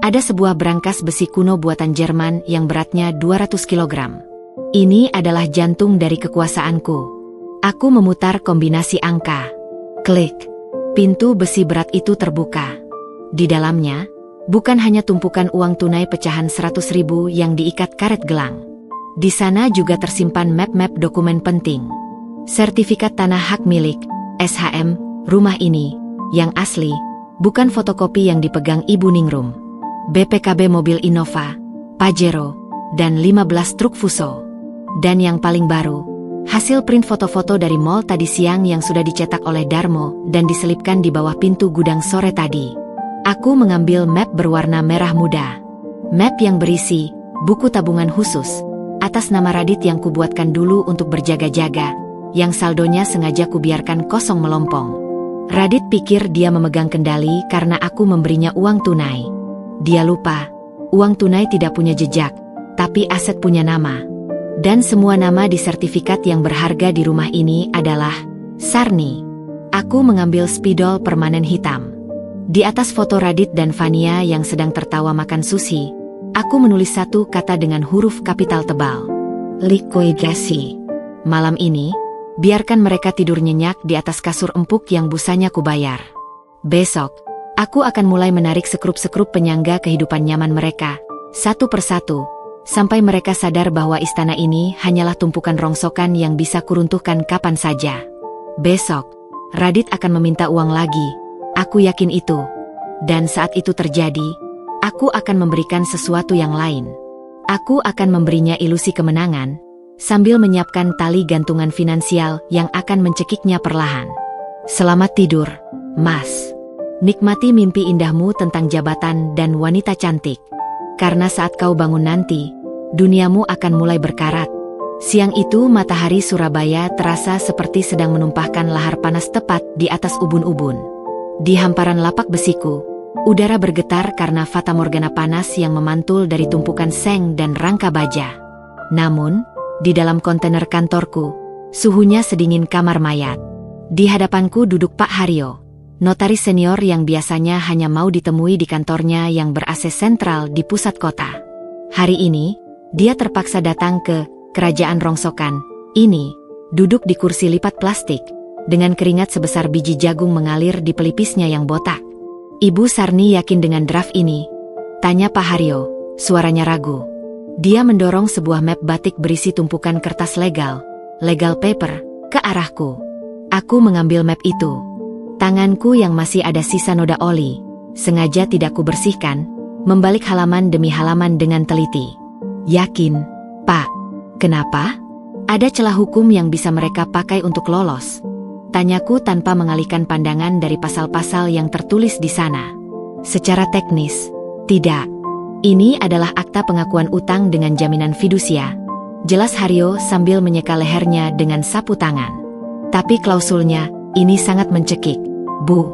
ada sebuah brankas besi kuno buatan Jerman yang beratnya 200 kg. Ini adalah jantung dari kekuasaanku. Aku memutar kombinasi angka. Klik. Pintu besi berat itu terbuka. Di dalamnya, bukan hanya tumpukan uang tunai pecahan 100.000 yang diikat karet gelang. Di sana juga tersimpan map-map dokumen penting. Sertifikat tanah hak milik, SHM, rumah ini, yang asli, bukan fotokopi yang dipegang Ibu Ningrum. BPKB mobil Innova, Pajero, dan 15 truk Fuso. Dan yang paling baru, hasil print foto-foto dari mall tadi siang yang sudah dicetak oleh Darmo dan diselipkan di bawah pintu gudang sore tadi. Aku mengambil map berwarna merah muda. Map yang berisi buku tabungan khusus atas nama Radit yang kubuatkan dulu untuk berjaga-jaga, yang saldonya sengaja kubiarkan kosong melompong. Radit pikir dia memegang kendali karena aku memberinya uang tunai. Dia lupa, uang tunai tidak punya jejak, tapi aset punya nama. Dan semua nama di sertifikat yang berharga di rumah ini adalah Sarni. Aku mengambil spidol permanen hitam. Di atas foto Radit dan Fania yang sedang tertawa makan sushi, aku menulis satu kata dengan huruf kapital tebal. Likuidasi. Malam ini, biarkan mereka tidur nyenyak di atas kasur empuk yang busanya kubayar. Besok, aku akan mulai menarik sekrup-sekrup penyangga kehidupan nyaman mereka, satu persatu, sampai mereka sadar bahwa istana ini hanyalah tumpukan rongsokan yang bisa kuruntuhkan kapan saja. Besok, Radit akan meminta uang lagi, aku yakin itu. Dan saat itu terjadi, aku akan memberikan sesuatu yang lain. Aku akan memberinya ilusi kemenangan, sambil menyiapkan tali gantungan finansial yang akan mencekiknya perlahan. Selamat tidur, Mas. Nikmati mimpi indahmu tentang jabatan dan wanita cantik. Karena saat kau bangun nanti, duniamu akan mulai berkarat. Siang itu matahari Surabaya terasa seperti sedang menumpahkan lahar panas tepat di atas ubun-ubun. Di hamparan lapak besiku, udara bergetar karena fatamorgana panas yang memantul dari tumpukan seng dan rangka baja. Namun, di dalam kontainer kantorku, suhunya sedingin kamar mayat. Di hadapanku duduk Pak Haryo, notaris senior yang biasanya hanya mau ditemui di kantornya yang ber-AC sentral di pusat kota. Hari ini, dia terpaksa datang ke kerajaan rongsokan ini, duduk di kursi lipat plastik, dengan keringat sebesar biji jagung mengalir di pelipisnya yang botak. Ibu Sarni yakin dengan draft ini? Tanya Pak Haryo, suaranya ragu. Dia mendorong sebuah map batik berisi tumpukan kertas legal paper, ke arahku. Aku mengambil map itu. Tanganku yang masih ada sisa noda oli, sengaja tidak kubersihkan, membalik halaman demi halaman dengan teliti. Yakin, Pak? Kenapa? Ada celah hukum yang bisa mereka pakai untuk lolos? Tanyaku tanpa mengalihkan pandangan dari pasal-pasal yang tertulis di sana. Secara teknis, tidak. Ini adalah akta pengakuan utang dengan jaminan fidusia. Jelas Haryo sambil menyeka lehernya dengan sapu tangan. Tapi klausulnya, ini sangat mencekik. Bu,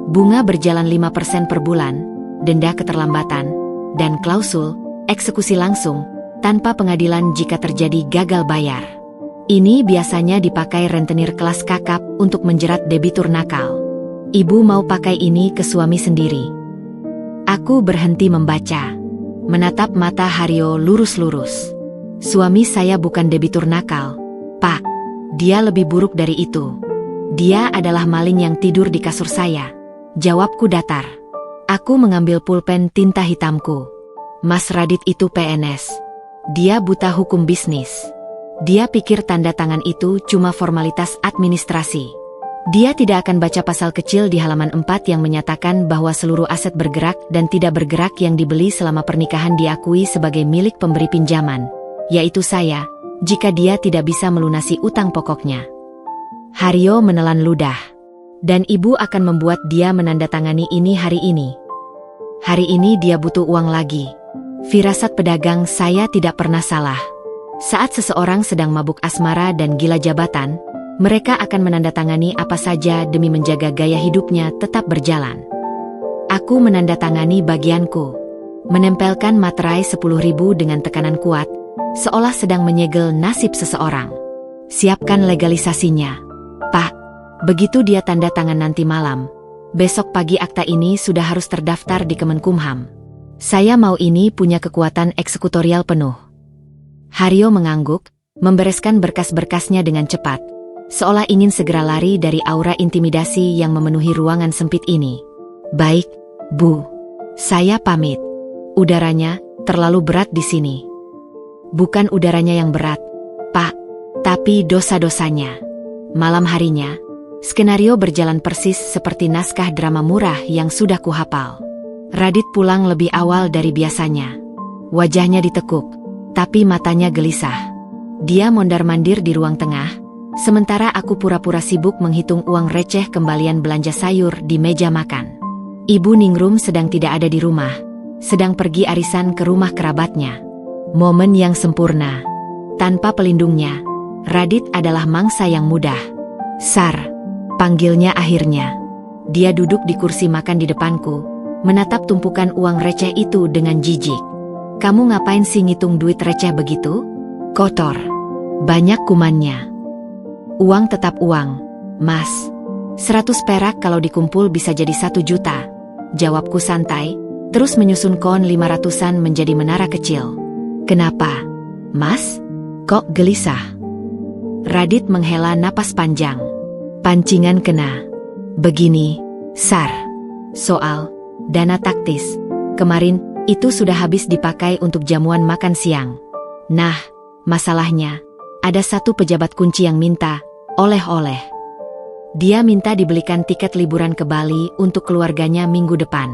bunga berjalan 5% per bulan, denda keterlambatan, dan klausul, eksekusi langsung, tanpa pengadilan jika terjadi gagal bayar. Ini biasanya dipakai rentenir kelas kakap untuk menjerat debitur nakal. Ibu mau pakai ini ke suami sendiri. Aku berhenti membaca. Menatap mata Haryo lurus-lurus. Suami saya bukan debitur nakal, Pak. Dia lebih buruk dari itu. Dia adalah maling yang tidur di kasur saya. Jawabku datar. Aku mengambil pulpen tinta hitamku. Mas Radit itu PNS. Dia buta hukum bisnis. Dia pikir tanda tangan itu cuma formalitas administrasi. Dia tidak akan baca pasal kecil di halaman 4 yang menyatakan bahwa seluruh aset bergerak dan tidak bergerak yang dibeli selama pernikahan diakui sebagai milik pemberi pinjaman, yaitu saya, jika dia tidak bisa melunasi utang pokoknya. Haryo menelan ludah. Dan ibu akan membuat dia menandatangani ini hari ini. Hari ini dia butuh uang lagi. Firasat pedagang saya tidak pernah salah. Saat seseorang sedang mabuk asmara dan gila jabatan, mereka akan menandatangani apa saja demi menjaga gaya hidupnya tetap berjalan. Aku menandatangani bagianku. Menempelkan materai 10.000 dengan tekanan kuat, seolah sedang menyegel nasib seseorang. Siapkan legalisasinya, Pak. Begitu dia tanda tangan nanti malam, besok pagi akta ini sudah harus terdaftar di Kemenkumham. Saya mau ini punya kekuatan eksekutorial penuh. Haryo mengangguk, membereskan berkas-berkasnya dengan cepat, seolah ingin segera lari dari aura intimidasi yang memenuhi ruangan sempit ini. Baik, Bu. Saya pamit. Udaranya terlalu berat di sini. Bukan udaranya yang berat, Pak, tapi dosa-dosanya. Malam harinya, skenario berjalan persis seperti naskah drama murah yang sudah kuhafal. Radit pulang lebih awal dari biasanya. Wajahnya ditekuk, tapi matanya gelisah. Dia mondar-mandir di ruang tengah, sementara aku pura-pura sibuk menghitung uang receh kembalian belanja sayur di meja makan. Ibu Ningrum sedang tidak ada di rumah, sedang pergi arisan ke rumah kerabatnya. Momen yang sempurna. Tanpa pelindungnya, Radit adalah mangsa yang mudah. Sar, panggilnya akhirnya. Dia duduk di kursi makan di depanku, menatap tumpukan uang receh itu dengan jijik. Kamu ngapain sih ngitung duit receh begitu? Kotor. Banyak kumannya. Uang tetap uang, Mas. 100 perak kalau dikumpul bisa jadi 1 juta. Jawabku santai, terus menyusun koin 500-an menjadi menara kecil. Kenapa, Mas? Kok gelisah? Radit menghela napas panjang. Pancingan kena. Begini, Sar. Soal dana taktis. Kemarin itu sudah habis dipakai untuk jamuan makan siang. Nah, masalahnya, ada satu pejabat kunci yang minta oleh-oleh. Dia minta dibelikan tiket liburan ke Bali untuk keluarganya minggu depan.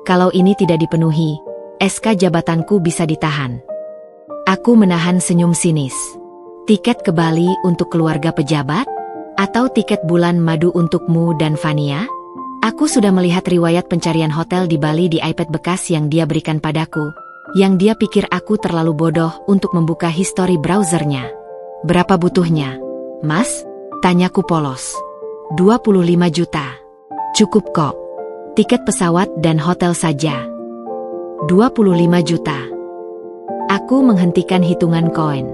Kalau ini tidak dipenuhi, SK jabatanku bisa ditahan. Aku menahan senyum sinis. Tiket ke Bali untuk keluarga pejabat? Atau tiket bulan madu untukmu dan Fania? Aku sudah melihat riwayat pencarian hotel di Bali di iPad bekas yang dia berikan padaku, yang dia pikir aku terlalu bodoh untuk membuka histori browsernya. Berapa butuhnya, Mas? Tanyaku polos. 25 juta. Cukup kok. Tiket pesawat dan hotel saja. 25 juta. Aku menghentikan hitungan koin.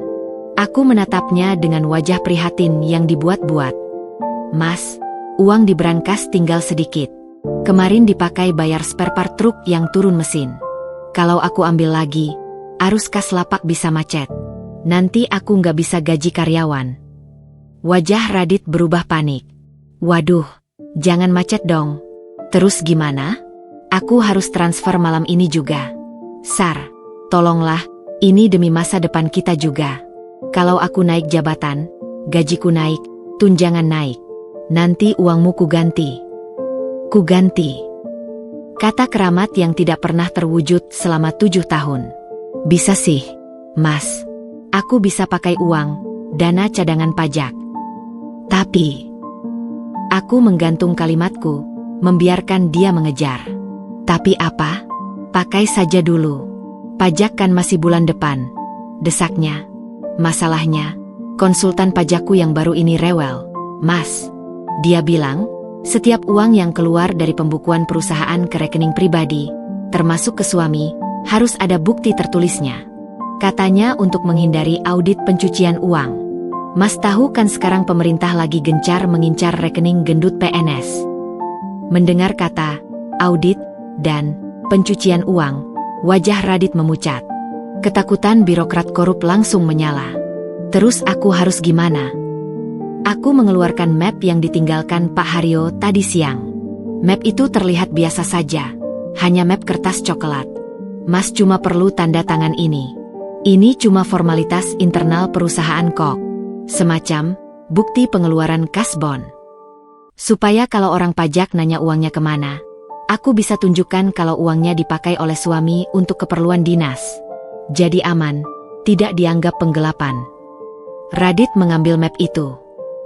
Aku menatapnya dengan wajah prihatin yang dibuat-buat. Mas, uang di brankas tinggal sedikit. Kemarin dipakai bayar spare part truk yang turun mesin. Kalau aku ambil lagi, arus kas lapak bisa macet. Nanti aku nggak bisa gaji karyawan. Wajah Radit berubah panik. Waduh, jangan macet dong. Terus gimana? Aku harus transfer malam ini juga. Sar, tolonglah, ini demi masa depan kita juga. Kalau aku naik jabatan, gajiku naik, tunjangan naik. Nanti uangmu kuganti. Kuganti. Kata keramat yang tidak pernah terwujud selama 7 tahun. Bisa sih, Mas. Aku bisa pakai uang, dana cadangan pajak. Tapi, aku menggantung kalimatku, membiarkan dia mengejar. Tapi apa? Pakai saja dulu. Pajak kan masih bulan depan. Desaknya. Masalahnya, konsultan pajakku yang baru ini rewel. Mas, dia bilang, setiap uang yang keluar dari pembukuan perusahaan ke rekening pribadi, termasuk ke suami, harus ada bukti tertulisnya. Katanya untuk menghindari audit pencucian uang. Mas tahu kan sekarang pemerintah lagi gencar mengincar rekening gendut PNS. Mendengar kata audit dan pencucian uang, wajah Radit memucat. Ketakutan birokrat korup langsung menyala. Terus aku harus gimana? Aku mengeluarkan map yang ditinggalkan Pak Haryo tadi siang. Map itu terlihat biasa saja, hanya map kertas coklat. Mas cuma perlu tanda tangan ini. Ini cuma formalitas internal perusahaan kok. Semacam bukti pengeluaran kasbon. Supaya kalau orang pajak nanya uangnya kemana, aku bisa tunjukkan kalau uangnya dipakai oleh suami untuk keperluan dinas. Jadi aman, tidak dianggap penggelapan. Radit mengambil map itu.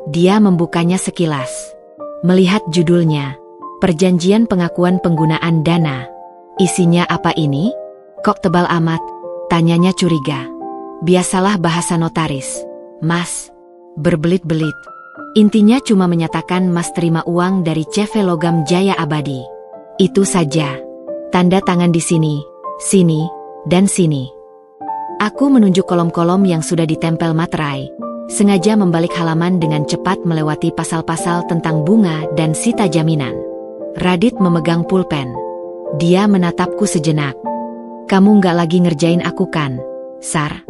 Dia membukanya sekilas. Melihat judulnya, Perjanjian Pengakuan Penggunaan Dana. Isinya apa ini? Kok tebal amat? Tanyanya curiga. Biasalah bahasa notaris. Mas, berbelit-belit. Intinya cuma menyatakan Mas terima uang dari CV Logam Jaya Abadi. Itu saja. Tanda tangan di sini, sini, dan sini. Aku menunjuk kolom-kolom yang sudah ditempel materai. Sengaja membalik halaman dengan cepat melewati pasal-pasal tentang bunga dan sita jaminan. Radit memegang pulpen. Dia menatapku sejenak. Kamu nggak lagi ngerjain aku kan, Sar?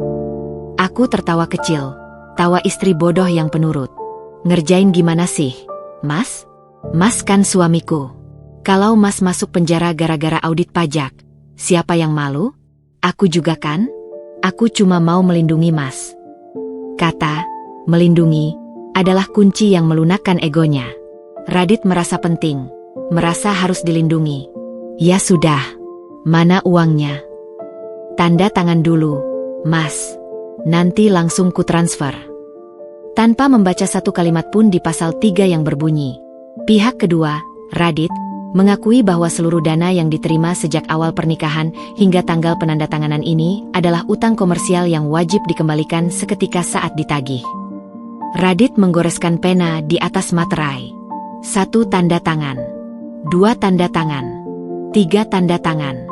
Aku tertawa kecil, tawa istri bodoh yang penurut. Ngerjain gimana sih, Mas? Mas kan suamiku. Kalau Mas masuk penjara gara-gara audit pajak, siapa yang malu? Aku juga kan? Aku cuma mau melindungi Mas. Kata, melindungi, adalah kunci yang melunakkan egonya. Radit merasa penting, merasa harus dilindungi. Ya sudah, mana uangnya? Tanda tangan dulu, Mas. Nanti langsung ku transfer. Tanpa membaca satu kalimat pun di pasal 3 yang berbunyi. Pihak kedua, Radit, mengakui bahwa seluruh dana yang diterima sejak awal pernikahan hingga tanggal penandatanganan ini adalah utang komersial yang wajib dikembalikan seketika saat ditagih. Radit menggoreskan pena di atas materai. 1 tanda tangan. 2 tanda tangan. 3 tanda tangan.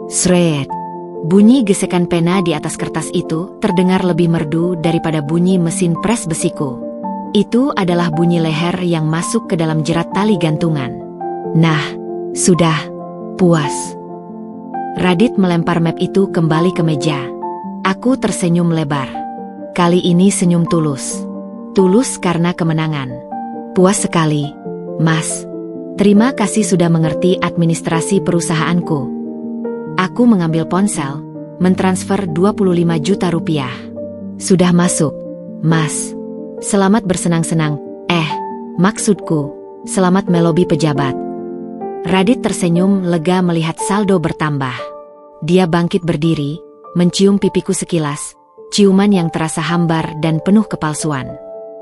Sret. Bunyi gesekan pena di atas kertas itu terdengar lebih merdu daripada bunyi mesin pres besiku. Itu adalah bunyi leher yang masuk ke dalam jerat tali gantungan. Nah, sudah, puas. Radit melempar map itu kembali ke meja. Aku tersenyum lebar. Kali ini senyum tulus. Tulus karena kemenangan. Puas sekali, Mas. Terima kasih sudah mengerti administrasi perusahaanku. Aku mengambil ponsel, mentransfer 25 juta rupiah. Sudah masuk, Mas. Selamat bersenang-senang. Maksudku, selamat melobi pejabat. Radit tersenyum lega melihat saldo bertambah. Dia bangkit berdiri, mencium pipiku sekilas, ciuman yang terasa hambar dan penuh kepalsuan.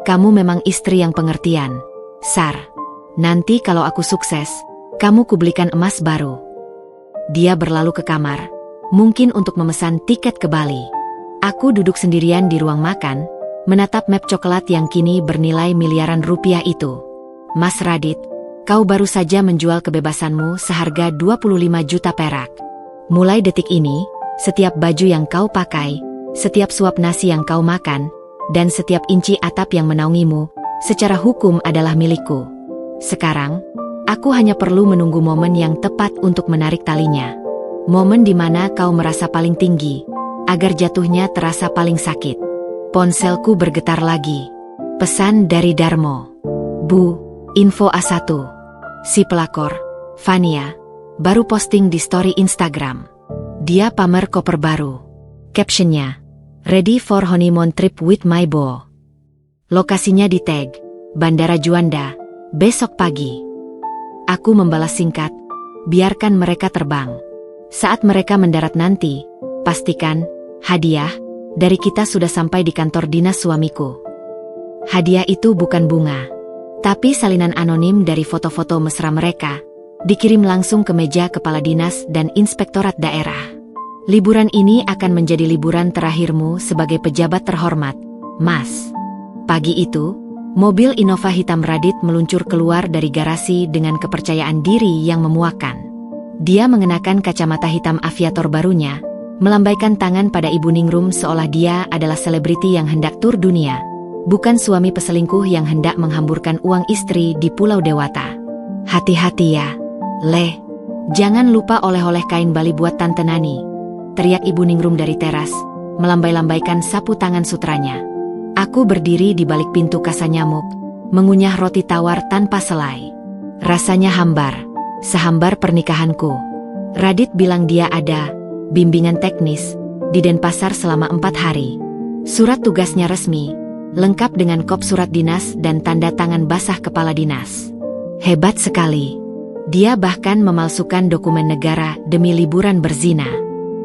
Kamu memang istri yang pengertian, Sar. Nanti kalau aku sukses, kamu kubelikan emas baru. Dia berlalu ke kamar, mungkin untuk memesan tiket ke Bali. Aku duduk sendirian di ruang makan, menatap map coklat yang kini bernilai miliaran rupiah itu. Mas Radit, kau baru saja menjual kebebasanmu seharga 25 juta perak. Mulai detik ini, setiap baju yang kau pakai, setiap suap nasi yang kau makan, dan setiap inci atap yang menaungimu, secara hukum adalah milikku. Sekarang, aku hanya perlu menunggu momen yang tepat untuk menarik talinya. Momen di mana kau merasa paling tinggi, agar jatuhnya terasa paling sakit. Ponselku bergetar lagi. Pesan dari Darmo. Bu, info A1. Si pelakor, Fania, baru posting di story Instagram. Dia pamer koper baru. Captionnya, "Ready for honeymoon trip with my beau." Lokasinya di tag, Bandara Juanda, besok pagi. Aku membalas singkat, "Biarkan mereka terbang. Saat mereka mendarat nanti, pastikan, hadiah dari kita sudah sampai di kantor dinas suamiku." Hadiah itu bukan bunga, tapi salinan anonim dari foto-foto mesra mereka, dikirim langsung ke meja kepala dinas dan inspektorat daerah. "Liburan ini akan menjadi liburan terakhirmu sebagai pejabat terhormat, Mas." Pagi itu, mobil Innova hitam Radit meluncur keluar dari garasi dengan kepercayaan diri yang memuakkan. Dia mengenakan kacamata hitam aviator barunya, melambaikan tangan pada Ibu Ningrum seolah dia adalah selebriti yang hendak tur dunia, bukan suami peselingkuh yang hendak menghamburkan uang istri di Pulau Dewata. "Hati-hati ya, Le. Jangan lupa oleh-oleh kain Bali buat Tante Nani," teriak Ibu Ningrum dari teras, melambai-lambaikan sapu tangan sutranya. Aku berdiri di balik pintu kasa nyamuk, mengunyah roti tawar tanpa selai. Rasanya hambar, sehambar pernikahanku. Radit bilang dia ada bimbingan teknis di Denpasar selama 4 hari. Surat tugasnya resmi, lengkap dengan kop surat dinas dan tanda tangan basah kepala dinas. Hebat sekali. Dia bahkan memalsukan dokumen negara demi liburan berzina.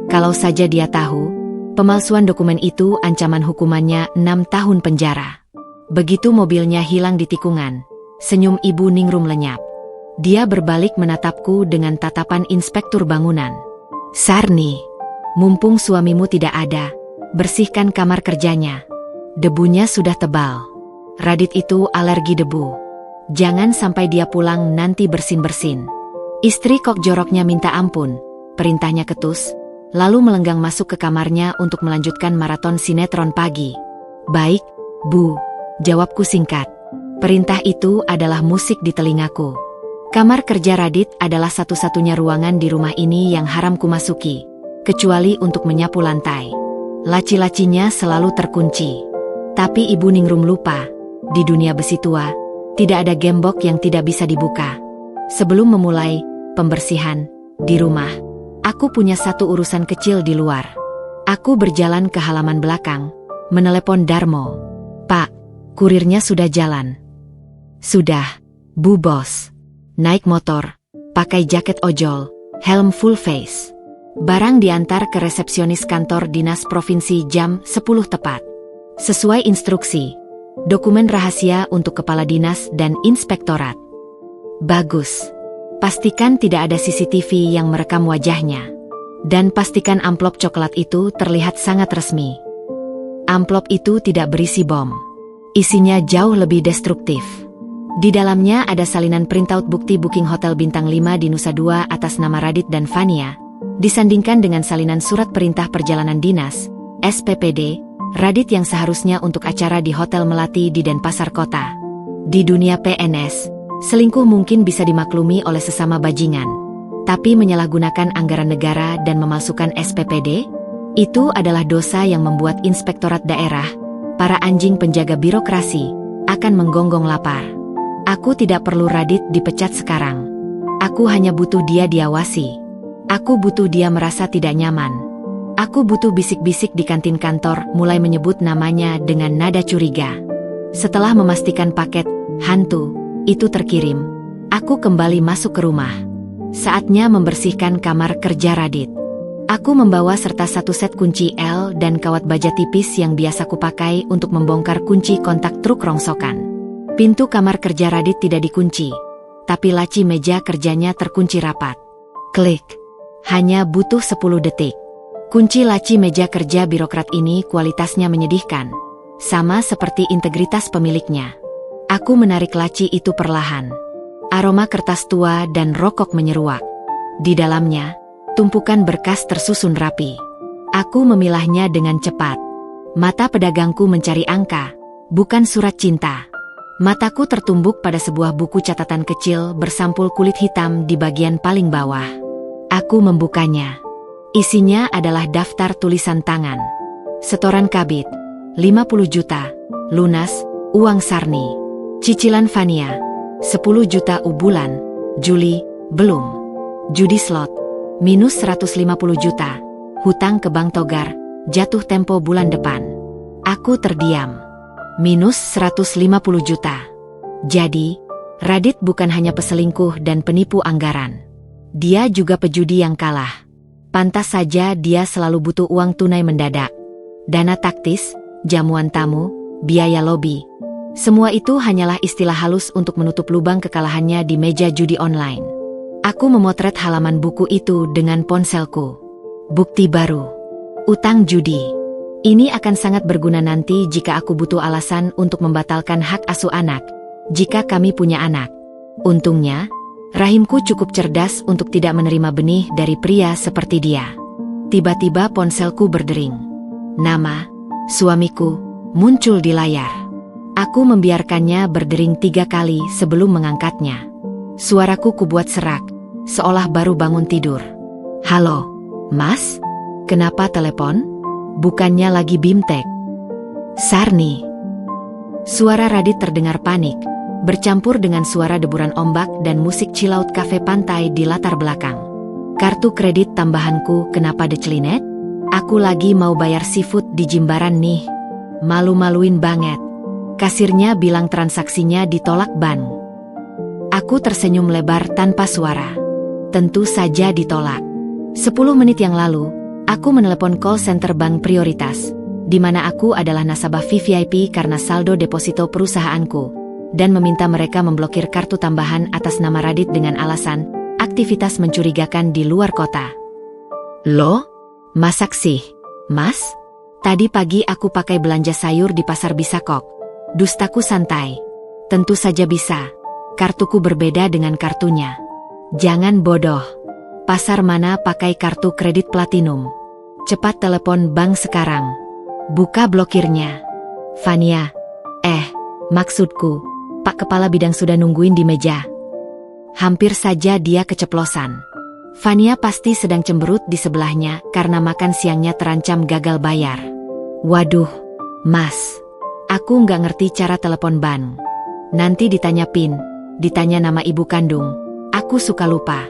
Kalau saja dia tahu, pemalsuan dokumen itu ancaman hukumannya 6 tahun penjara. Begitu mobilnya hilang di tikungan, senyum Ibu Ningrum lenyap. Dia berbalik menatapku dengan tatapan inspektur bangunan. "Sarni, mumpung suamimu tidak ada, bersihkan kamar kerjanya. Debunya sudah tebal. Radit itu alergi debu. Jangan sampai dia pulang nanti bersin-bersin." Istri kok joroknya minta ampun, perintahnya ketus, lalu melenggang masuk ke kamarnya untuk melanjutkan maraton sinetron pagi. "Baik, Bu," jawabku singkat. Perintah itu adalah musik di telingaku. Kamar kerja Radit adalah satu-satunya ruangan di rumah ini yang haram kumasuki, kecuali untuk menyapu lantai. Laci-lacinya selalu terkunci. Tapi Ibu Ningrum lupa, di dunia besi tua, tidak ada gembok yang tidak bisa dibuka. Sebelum memulai pembersihan di rumah, aku punya satu urusan kecil di luar. Aku berjalan ke halaman belakang, menelepon Darmo. "Pak, kurirnya sudah jalan." "Sudah, Bu Bos." Naik motor, pakai jaket ojol, helm full face. Barang diantar ke resepsionis kantor dinas provinsi jam 10 tepat. Sesuai instruksi, dokumen rahasia untuk kepala dinas dan inspektorat. Bagus. Pastikan tidak ada CCTV yang merekam wajahnya. Dan pastikan amplop coklat itu terlihat sangat resmi. Amplop itu tidak berisi bom. Isinya jauh lebih destruktif. Di dalamnya ada salinan printout bukti booking hotel bintang 5 di Nusa Dua atas nama Radit dan Fania, disandingkan dengan salinan surat perintah perjalanan dinas, SPPD, Radit yang seharusnya untuk acara di Hotel Melati di Denpasar Kota. Di dunia PNS, selingkuh mungkin bisa dimaklumi oleh sesama bajingan. Tapi menyalahgunakan anggaran negara dan memalsukan SPPD? Itu adalah dosa yang membuat inspektorat daerah, para anjing penjaga birokrasi, akan menggonggong lapar. Aku tidak perlu Radit dipecat sekarang. Aku hanya butuh dia diawasi. Aku butuh dia merasa tidak nyaman. Aku butuh bisik-bisik di kantin kantor mulai menyebut namanya dengan nada curiga. Setelah memastikan paket hantu itu terkirim, aku kembali masuk ke rumah. Saatnya membersihkan kamar kerja Radit. Aku membawa serta satu set kunci L dan kawat baja tipis yang biasa kupakai untuk membongkar kunci kontak truk rongsokan. Pintu kamar kerja Radit tidak dikunci, tapi laci meja kerjanya terkunci rapat. Klik. Hanya butuh 10 detik. Kunci laci meja kerja birokrat ini kualitasnya menyedihkan, sama seperti integritas pemiliknya. Aku menarik laci itu perlahan. Aroma kertas tua dan rokok menyeruak. Di dalamnya, tumpukan berkas tersusun rapi. Aku memilahnya dengan cepat. Mata pedagangku mencari angka, bukan surat cinta. Mataku tertumbuk pada sebuah buku catatan kecil bersampul kulit hitam di bagian paling bawah. Aku membukanya. Isinya adalah daftar tulisan tangan. Setoran kabit, 50 juta, lunas, uang Sarni. Cicilan Fania, 10 juta bulan, Juli, belum. Judi slot, minus 150 juta. Hutang ke Bank Togar, jatuh tempo bulan depan. Aku terdiam. Minus 150 juta. Jadi, Radit bukan hanya peselingkuh dan penipu anggaran. Dia juga pejudi yang kalah. Pantas saja dia selalu butuh uang tunai mendadak. Dana taktis, jamuan tamu, biaya lobi. Semua itu hanyalah istilah halus untuk menutup lubang kekalahannya di meja judi online. Aku memotret halaman buku itu dengan ponselku. Bukti baru. Utang judi. Ini akan sangat berguna nanti jika aku butuh alasan untuk membatalkan hak asuh anak, jika kami punya anak. Untungnya, rahimku cukup cerdas untuk tidak menerima benih dari pria seperti dia. Tiba-tiba ponselku berdering. Nama, suamiku, muncul di layar. Aku membiarkannya berdering 3 kali sebelum mengangkatnya. Suaraku kubuat serak, seolah baru bangun tidur. Halo, Mas? Kenapa telepon? Bukannya lagi bimtek. Sarni. Suara Radit terdengar panik, bercampur dengan suara deburan ombak dan musik chillout kafe pantai di latar belakang. Kartu kredit tambahanku kenapa decelinet? Aku lagi mau bayar seafood di Jimbaran nih. Malu-maluin banget. Kasirnya bilang transaksinya ditolak bank. Aku tersenyum lebar tanpa suara. Tentu saja ditolak. 10 menit yang lalu, aku menelepon call center bank prioritas, di mana aku adalah nasabah VVIP karena saldo deposito perusahaanku, dan meminta mereka memblokir kartu tambahan atas nama Radit dengan alasan aktivitas mencurigakan di luar kota. Loh? Masak sih, Mas? Tadi pagi aku pakai belanja sayur di pasar Bisakok. Dustaku santai. Tentu saja bisa. Kartuku berbeda dengan kartunya. Jangan bodoh. Pasar mana pakai kartu kredit platinum? Cepat telepon bank sekarang. Buka blokirnya. Fania. Maksudku, Pak Kepala Bidang sudah nungguin di meja. Hampir saja dia keceplosan. Fania pasti sedang cemberut di sebelahnya karena makan siangnya terancam gagal bayar. Waduh, Mas. Aku nggak ngerti cara telepon bank. Nanti ditanya PIN, ditanya nama ibu kandung. Aku suka lupa.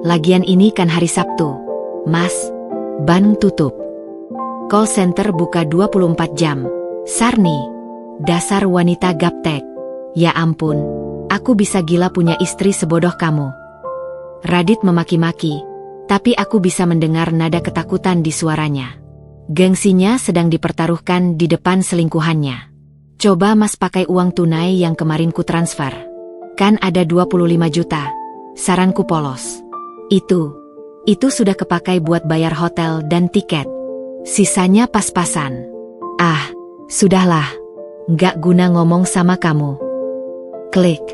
Lagian ini kan hari Sabtu. Mas, bank tutup. Call center buka 24 jam. Sarni. Dasar wanita gaptek. Ya ampun, aku bisa gila punya istri sebodoh kamu. Radit memaki-maki, tapi aku bisa mendengar nada ketakutan di suaranya. Gengsinya sedang dipertaruhkan di depan selingkuhannya. Coba Mas pakai uang tunai yang kemarin ku transfer. Kan ada 25 juta. Saranku polos. Itu sudah kepakai buat bayar hotel dan tiket. Sisanya pas-pasan. Ah, sudahlah. Nggak guna ngomong sama kamu. Klik.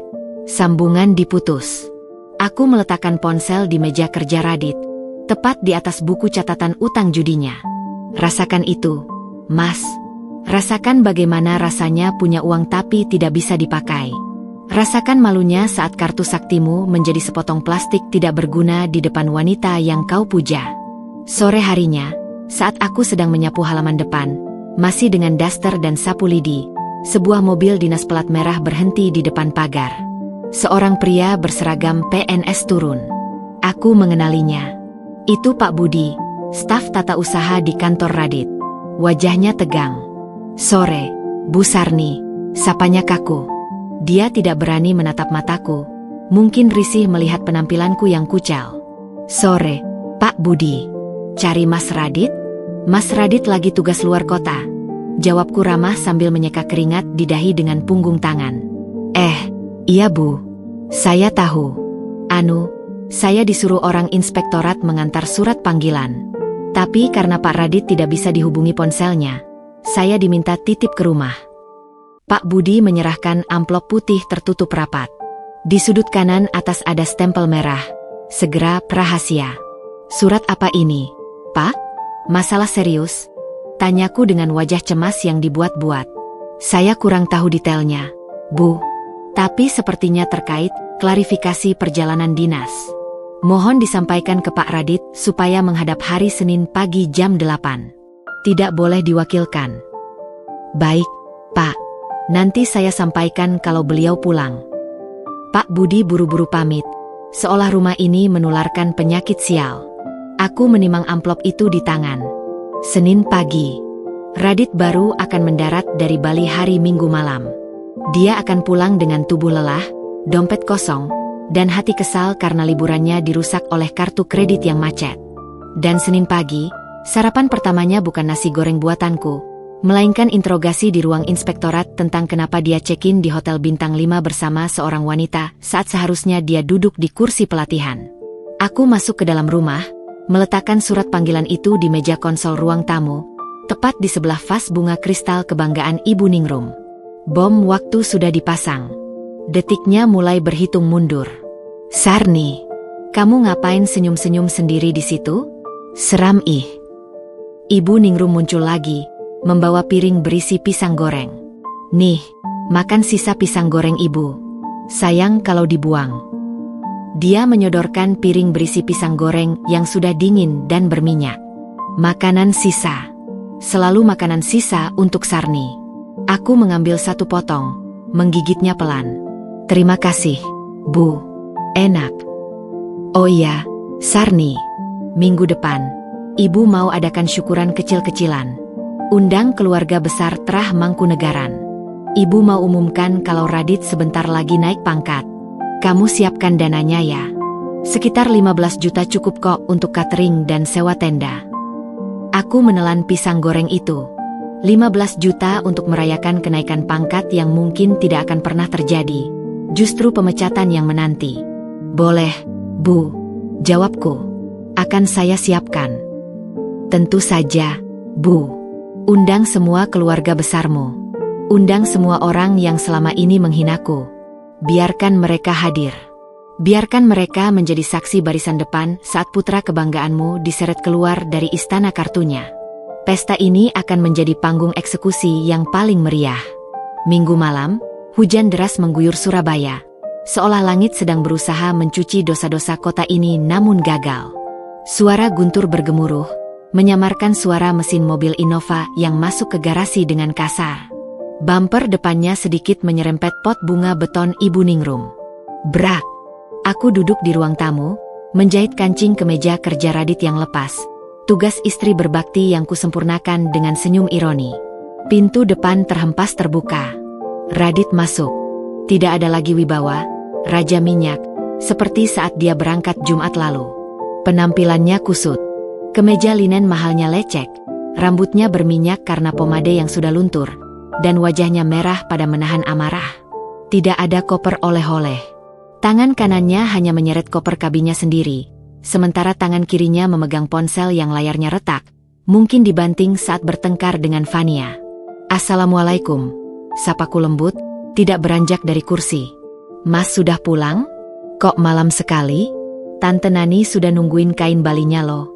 Sambungan diputus. Aku meletakkan ponsel di meja kerja Radit, tepat di atas buku catatan utang judinya. Rasakan itu, Mas. Rasakan bagaimana rasanya punya uang tapi tidak bisa dipakai. Rasakan malunya saat kartu saktimu menjadi sepotong plastik tidak berguna di depan wanita yang kau puja. Sore harinya, saat aku sedang menyapu halaman depan, masih dengan daster dan sapu lidi, sebuah mobil dinas pelat merah berhenti di depan pagar. Seorang pria berseragam PNS turun. Aku mengenalinya. Itu Pak Budi, staf tata usaha di kantor Radit. Wajahnya tegang. Sore, Bu Sarni, sapanya kaku. Dia tidak berani menatap mataku. Mungkin risih melihat penampilanku yang kucel. Sore, Pak Budi. Cari Mas Radit? Mas Radit lagi tugas luar kota. Jawabku ramah sambil menyeka keringat di dahi dengan punggung tangan. Iya Bu. Saya tahu. Saya disuruh orang inspektorat mengantar surat panggilan. Tapi karena Pak Radit tidak bisa dihubungi ponselnya, saya diminta titip ke rumah. Pak Budi menyerahkan amplop putih tertutup rapat. Di sudut kanan atas ada stempel merah. Segera rahasia. Surat apa ini, Pak? Masalah serius? Tanyaku dengan wajah cemas yang dibuat-buat. Saya kurang tahu detailnya, Bu. Tapi sepertinya terkait klarifikasi perjalanan dinas. Mohon disampaikan ke Pak Radit supaya menghadap hari Senin pagi jam 8. Tidak boleh diwakilkan. Baik, Pak. Nanti saya sampaikan kalau beliau pulang. Pak Budi buru-buru pamit. seolah rumah ini menularkan penyakit sial. Aku menimang amplop itu di tangan. Senin pagi. Radit baru akan mendarat dari Bali hari Minggu malam. Dia akan pulang dengan tubuh lelah, dompet kosong, dan hati kesal karena liburannya dirusak oleh kartu kredit yang macet. Dan Senin pagi, sarapan pertamanya bukan nasi goreng buatanku, melainkan interogasi di ruang inspektorat tentang kenapa dia check-in di Hotel Bintang 5 bersama seorang wanita saat seharusnya dia duduk di kursi pelatihan. Aku masuk ke dalam rumah, meletakkan surat panggilan itu di meja konsol ruang tamu, tepat di sebelah vas bunga kristal kebanggaan Ibu Ningrum. Bom waktu sudah dipasang. Detiknya mulai berhitung mundur. Sarni, kamu ngapain senyum-senyum sendiri di situ? Seram ih. Ibu Ningrum muncul lagi, membawa piring berisi pisang goreng. Nih, makan sisa pisang goreng ibu. Sayang kalau dibuang. Dia menyodorkan piring berisi pisang goreng yang sudah dingin dan berminyak. Makanan sisa. Selalu makanan sisa untuk Sarni. Aku mengambil satu potong, menggigitnya pelan. Terima kasih, Bu. Enak. Oh iya, Sarni. Minggu depan, Ibu mau adakan syukuran kecil-kecilan. Undang keluarga besar Trah Mangkunegaran. Ibu mau umumkan kalau Radit sebentar lagi naik pangkat. Kamu siapkan dananya ya. Sekitar 15 juta cukup kok untuk catering dan sewa tenda. Aku menelan pisang goreng itu. 15 juta untuk merayakan kenaikan pangkat yang mungkin tidak akan pernah terjadi. Justru pemecatan yang menanti. Boleh, Bu. Jawabku. Akan saya siapkan. Tentu saja, Bu. Undang semua keluarga besarmu. Undang semua orang yang selama ini menghinaku. Biarkan mereka hadir. Biarkan mereka menjadi saksi barisan depan saat putra kebanggaanmu diseret keluar dari istana kartunya. Pesta ini akan menjadi panggung eksekusi yang paling meriah. Minggu malam, hujan deras mengguyur Surabaya. Seolah langit sedang berusaha mencuci dosa-dosa kota ini namun gagal. Suara guntur bergemuruh, menyamarkan suara mesin mobil Innova yang masuk ke garasi dengan kasar. Bumper depannya sedikit menyerempet pot bunga beton Ibu Ningrum. Brak! Aku duduk di ruang tamu, menjahit kancing kemeja kerja Radit yang lepas. Tugas istri berbakti yang kusempurnakan dengan senyum ironi. Pintu depan terhempas terbuka. Radit masuk. Tidak ada lagi wibawa, raja minyak, seperti saat dia berangkat Jumat lalu. Penampilannya kusut. Kemeja linen mahalnya lecek, rambutnya berminyak karena pomade yang sudah luntur, dan wajahnya merah pada menahan amarah. Tidak ada koper oleh-oleh. Tangan kanannya hanya menyeret koper kabinnya sendiri, sementara tangan kirinya memegang ponsel yang layarnya retak, mungkin dibanting saat bertengkar dengan Fania. Assalamualaikum. Sapaku lembut, tidak beranjak dari kursi. Mas sudah pulang? Kok malam sekali? Tante Nani sudah nungguin kain balinya loh.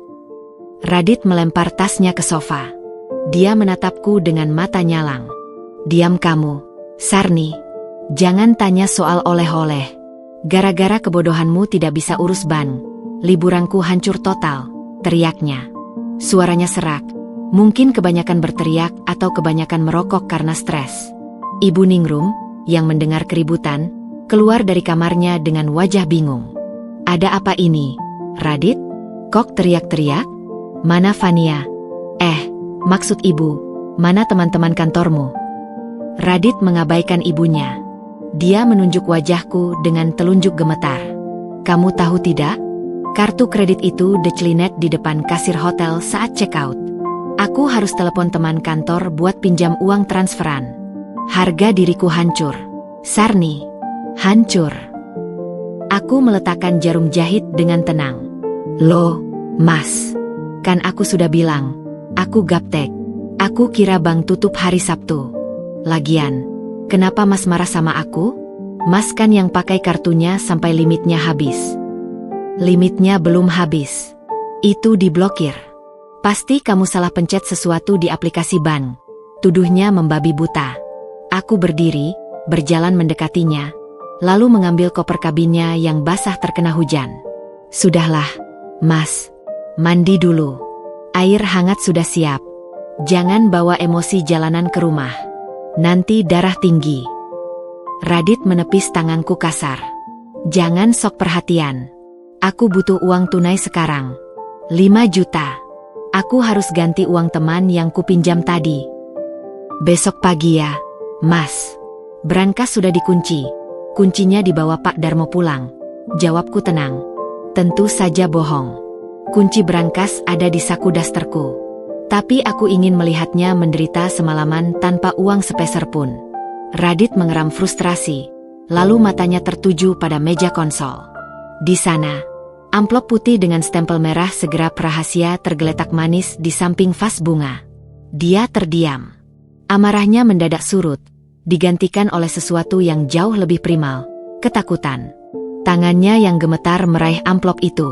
Radit melempar tasnya ke sofa. Dia menatapku dengan mata nyalang. Diam kamu, Sarni. Jangan tanya soal oleh-oleh. Gara-gara kebodohanmu tidak bisa urus ban. Liburanku hancur total, teriaknya. Suaranya serak. Mungkin kebanyakan berteriak atau kebanyakan merokok karena stres. Ibu Ningrum, yang mendengar keributan, keluar dari kamarnya dengan wajah bingung. Ada apa ini, Radit? Kok teriak-teriak? Mana Fania? Maksud ibu, mana teman-teman kantormu? Radit mengabaikan ibunya. Dia menunjuk wajahku dengan telunjuk gemetar. Kamu tahu tidak? Kartu kredit itu declinet di depan kasir hotel saat check out. Aku harus telepon teman kantor buat pinjam uang transferan. Harga diriku hancur. Sarni, hancur. Aku meletakkan jarum jahit dengan tenang. Loh, Mas. Kan aku sudah bilang, aku gaptek. Aku kira bank tutup hari Sabtu. Lagian, kenapa Mas marah sama aku? Mas kan yang pakai kartunya sampai limitnya habis. Limitnya belum habis. Itu diblokir. Pasti kamu salah pencet sesuatu di aplikasi bank. Tuduhnya membabi buta. Aku berdiri, berjalan mendekatinya, lalu mengambil koper kabinnya yang basah terkena hujan. Sudahlah, Mas. Mandi dulu. Air hangat sudah siap. Jangan bawa emosi jalanan ke rumah. Nanti darah tinggi. Radit menepis tanganku kasar. Jangan sok perhatian. Aku butuh uang tunai sekarang. 5 juta. Aku harus ganti uang teman yang kupinjam tadi. Besok pagi ya, Mas. Brankas sudah dikunci. Kuncinya dibawa Pak Darmo pulang. Jawabku tenang. Tentu saja bohong. Kunci brankas ada di saku dasterku. Tapi aku ingin melihatnya menderita semalaman tanpa uang sepeser pun. Radit mengeram frustrasi. Lalu matanya tertuju pada meja konsol. Di sana, amplop putih dengan stempel merah segerap rahasia tergeletak manis di samping vas bunga. Dia terdiam. Amarahnya mendadak surut, digantikan oleh sesuatu yang jauh lebih primal, ketakutan. Tangannya yang gemetar meraih amplop itu.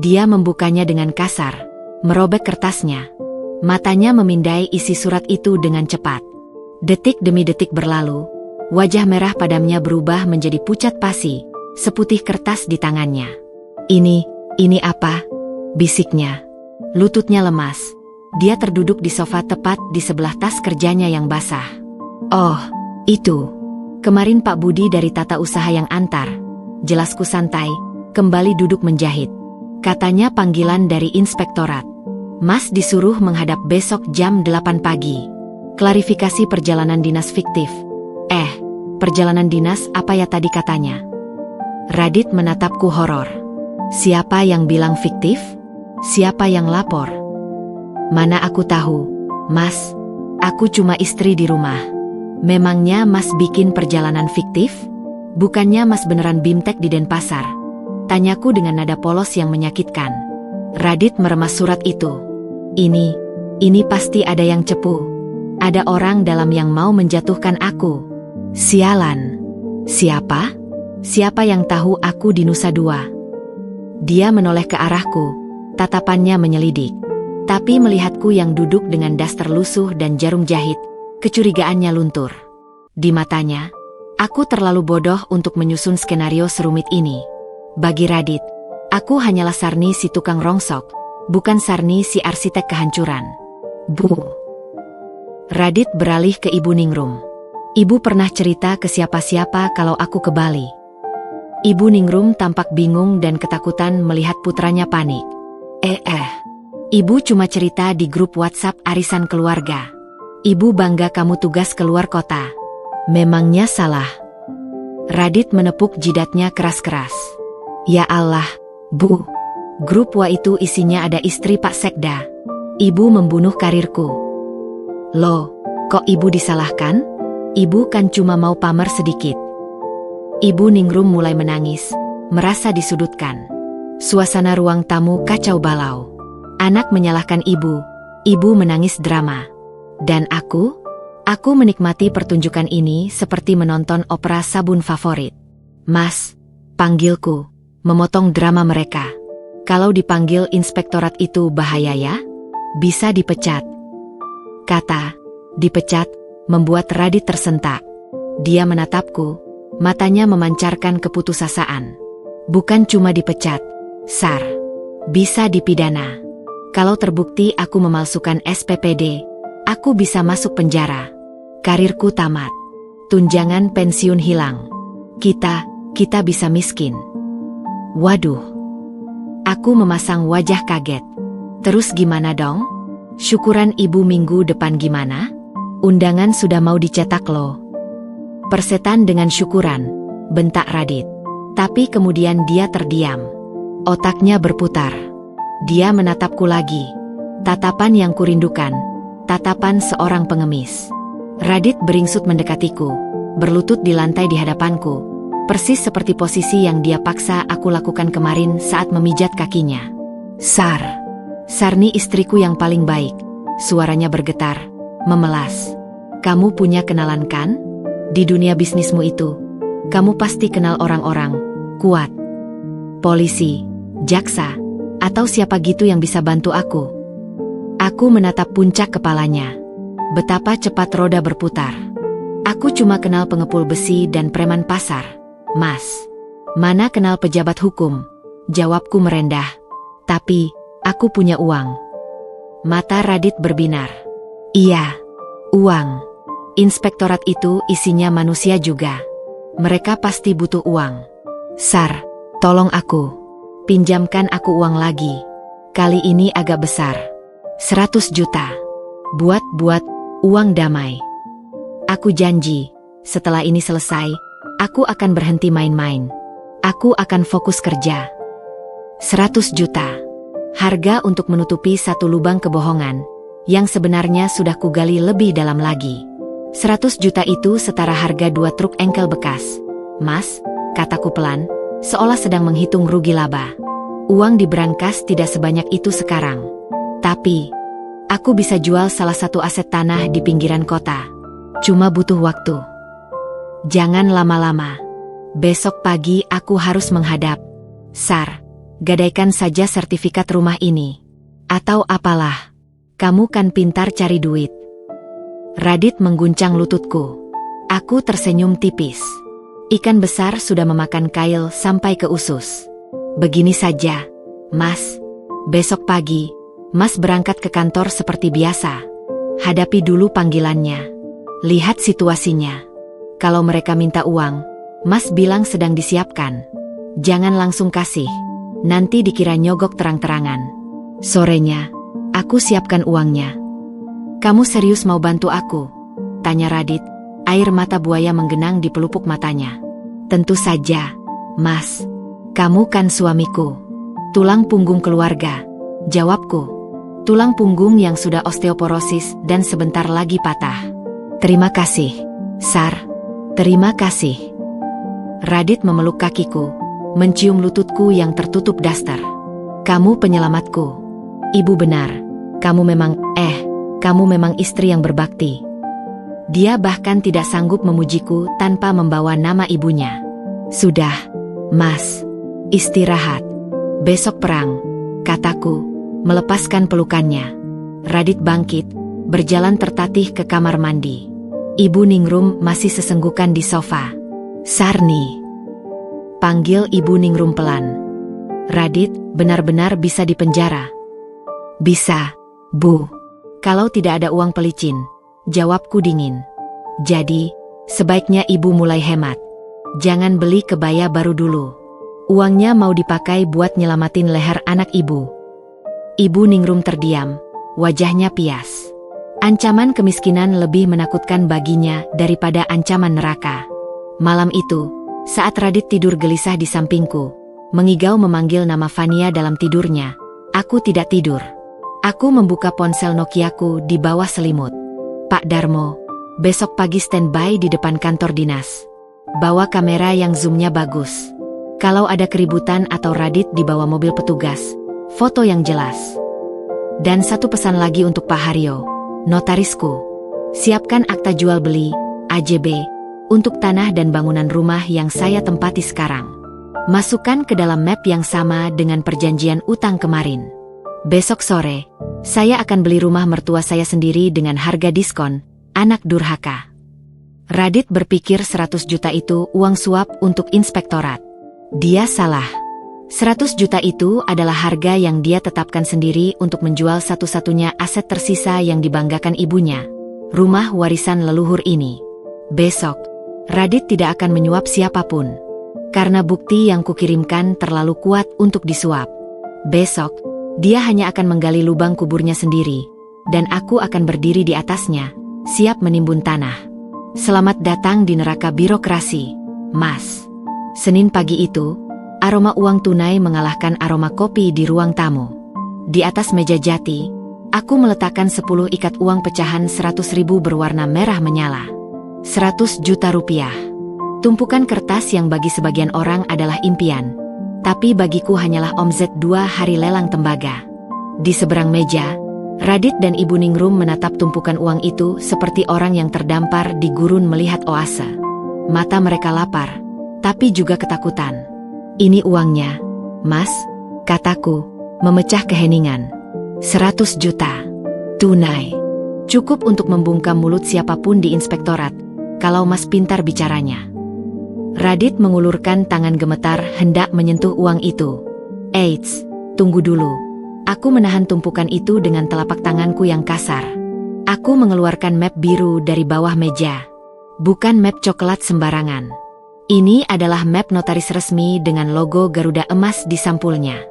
Dia membukanya dengan kasar, merobek kertasnya. Matanya memindai isi surat itu dengan cepat. Detik demi detik berlalu, wajah merah padamnya berubah menjadi pucat pasi, seputih kertas di tangannya. Ini apa? Bisiknya. Lututnya lemas. Dia terduduk di sofa tepat di sebelah tas kerjanya yang basah. Oh, itu. Kemarin Pak Budi dari tata usaha yang antar. Jelasku santai, kembali duduk menjahit. Katanya panggilan dari inspektorat. Mas disuruh menghadap besok jam 8 pagi. Klarifikasi perjalanan dinas fiktif. Perjalanan dinas apa ya tadi katanya? Radit menatapku horor. Siapa yang bilang fiktif? Siapa yang lapor? Mana aku tahu, Mas. Aku cuma istri di rumah. Memangnya Mas bikin perjalanan fiktif? Bukannya Mas beneran bimtek di Denpasar? Tanyaku dengan nada polos yang menyakitkan. Radit meremas surat itu. Ini pasti ada yang cepu. Ada orang dalam yang mau menjatuhkan aku. Sialan. Siapa? Siapa yang tahu aku di Nusa Dua? Dia menoleh ke arahku, tatapannya menyelidik. Tapi melihatku yang duduk dengan daster lusuh dan jarum jahit, kecurigaannya luntur. Di matanya, aku terlalu bodoh untuk menyusun skenario serumit ini. Bagi Radit, aku hanyalah Sarni si tukang rongsok, bukan Sarni si arsitek kehancuran. Bu. Radit beralih ke Ibu Ningrum. Ibu pernah cerita ke siapa-siapa kalau aku ke Bali. Ibu Ningrum tampak bingung dan ketakutan melihat putranya panik. Ibu cuma cerita di grup WhatsApp arisan keluarga. Ibu bangga kamu tugas keluar kota. Memangnya salah? Radit menepuk jidatnya keras-keras. Ya Allah, Bu. Grup WA itu isinya ada istri Pak Sekda. Ibu membunuh karirku. Loh, kok ibu disalahkan? Ibu kan cuma mau pamer sedikit. Ibu Ningrum mulai menangis, merasa disudutkan. Suasana ruang tamu kacau balau. Anak menyalahkan ibu, ibu menangis drama. Dan aku menikmati pertunjukan ini seperti menonton opera sabun favorit. Mas, panggilku, memotong drama mereka. Kalau dipanggil inspektorat itu bahaya ya? Bisa dipecat. Kata, dipecat, membuat Radit tersentak. Dia menatapku, matanya memancarkan keputusasaan. Bukan cuma dipecat, Sar. Bisa dipidana. Kalau terbukti aku memalsukan SPPD, aku bisa masuk penjara. Karirku tamat. Tunjangan pensiun hilang. Kita bisa miskin. Waduh. Aku memasang wajah kaget. Terus gimana dong? Syukuran ibu minggu depan gimana? Undangan sudah mau dicetak loh. Persetan dengan syukuran, bentak Radit. Tapi kemudian dia terdiam. Otaknya berputar. Dia menatapku lagi. Tatapan yang kurindukan. Tatapan seorang pengemis. Radit beringsut mendekatiku, berlutut di lantai di hadapanku. Persis seperti posisi yang dia paksa aku lakukan kemarin saat memijat kakinya. Sarni istriku yang paling baik. Suaranya bergetar, memelas. Kamu punya kenalan kan? Di dunia bisnismu itu, kamu pasti kenal orang-orang kuat. Polisi, jaksa, atau siapa gitu yang bisa bantu aku. Aku menatap puncak kepalanya. Betapa cepat roda berputar. Aku cuma kenal pengepul besi dan preman pasar. Mas, mana kenal pejabat hukum? Jawabku merendah. Tapi, aku punya uang. Mata Radit berbinar. Iya, uang. Inspektorat itu isinya manusia juga. Mereka pasti butuh uang. Sar, tolong aku. Pinjamkan aku uang lagi. Kali ini agak besar. 100 juta. Buat uang damai. Aku janji, setelah ini selesai, aku akan berhenti main-main. Aku akan fokus kerja. 100 juta. Harga untuk menutupi satu lubang kebohongan, yang sebenarnya sudah kugali lebih dalam lagi. 100 juta itu setara harga 2 truk engkel bekas. Mas, kataku pelan, seolah sedang menghitung rugi laba. Uang di brankas tidak sebanyak itu sekarang. Tapi, aku bisa jual salah satu aset tanah di pinggiran kota. Cuma butuh waktu. Jangan lama-lama. Besok pagi aku harus menghadap. Sar, gadaikan saja sertifikat rumah ini. Atau apalah. Kamu kan pintar cari duit. Radit mengguncang lututku. Aku tersenyum tipis. Ikan besar sudah memakan kail sampai ke usus. Begini saja, Mas. Besok pagi, Mas berangkat ke kantor seperti biasa. Hadapi dulu panggilannya. Lihat situasinya. Kalau mereka minta uang, Mas bilang sedang disiapkan. Jangan langsung kasih. Nanti dikira nyogok terang-terangan. Sorenya, aku siapkan uangnya. Kamu serius mau bantu aku? Tanya Radit. Air mata buaya menggenang di pelupuk matanya. Tentu saja, Mas. Kamu kan suamiku. Tulang punggung keluarga. Jawabku. Tulang punggung yang sudah osteoporosis dan sebentar lagi patah. Terima kasih, Sar. Terima kasih. Radit memeluk kakiku, mencium lututku yang tertutup daster. Kamu penyelamatku. Ibu benar. Kamu memang istri yang berbakti. Dia bahkan tidak sanggup memujiku tanpa membawa nama ibunya. Sudah, Mas. Istirahat. Besok perang, kataku, melepaskan pelukannya. Radit bangkit, berjalan tertatih ke kamar mandi. Ibu Ningrum masih sesenggukan di sofa. Sarni. Panggil Ibu Ningrum pelan. Radit, benar-benar bisa dipenjara? Bisa, Bu. Kalau tidak ada uang pelicin, jawabku dingin. Jadi, sebaiknya Ibu mulai hemat. Jangan beli kebaya baru dulu. Uangnya mau dipakai buat nyelamatin leher anak Ibu. Ibu Ningrum terdiam, wajahnya pias. Ancaman kemiskinan lebih menakutkan baginya daripada ancaman neraka. Malam itu, saat Radit tidur gelisah di sampingku, mengigau memanggil nama Fania dalam tidurnya, aku tidak tidur. Aku membuka ponsel Nokiaku di bawah selimut. Pak Darmo, besok pagi standby di depan kantor dinas. Bawa kamera yang zoomnya bagus. Kalau ada keributan atau Radit dibawa mobil petugas, foto yang jelas. Dan satu pesan lagi untuk Pak Haryo, notarisku. Siapkan akta jual beli, AJB, untuk tanah dan bangunan rumah yang saya tempati sekarang. Masukkan ke dalam map yang sama dengan perjanjian utang kemarin. Besok sore, saya akan beli rumah mertua saya sendiri dengan harga diskon, anak durhaka. Radit berpikir 100 juta itu uang suap untuk inspektorat. Dia salah. 100 juta itu adalah harga yang dia tetapkan sendiri untuk menjual satu-satunya aset tersisa yang dibanggakan ibunya. Rumah warisan leluhur ini. Besok, Radit tidak akan menyuap siapapun. Karena bukti yang kukirimkan terlalu kuat untuk disuap. Besok, dia hanya akan menggali lubang kuburnya sendiri. Dan aku akan berdiri di atasnya, siap menimbun tanah. Selamat datang di neraka birokrasi, Mas. Senin pagi itu, aroma uang tunai mengalahkan aroma kopi di ruang tamu. Di atas meja jati, aku meletakkan 10 ikat uang pecahan 100.000 berwarna merah menyala. 100 juta rupiah. Tumpukan kertas yang bagi sebagian orang adalah impian. Tapi bagiku hanyalah omzet 2 hari lelang tembaga. Di seberang meja, Radit dan Ibu Ningrum menatap tumpukan uang itu seperti orang yang terdampar di gurun melihat oase. Mata mereka lapar, tapi juga ketakutan. Ini uangnya, Mas, kataku, memecah keheningan. 100 juta. Tunai. Cukup untuk membungkam mulut siapapun di inspektorat, kalau Mas pintar bicaranya. Radit mengulurkan tangan gemetar hendak menyentuh uang itu. Eits, tunggu dulu. Aku menahan tumpukan itu dengan telapak tanganku yang kasar. Aku mengeluarkan map biru dari bawah meja. Bukan map coklat sembarangan. Ini adalah map notaris resmi dengan logo Garuda emas di sampulnya.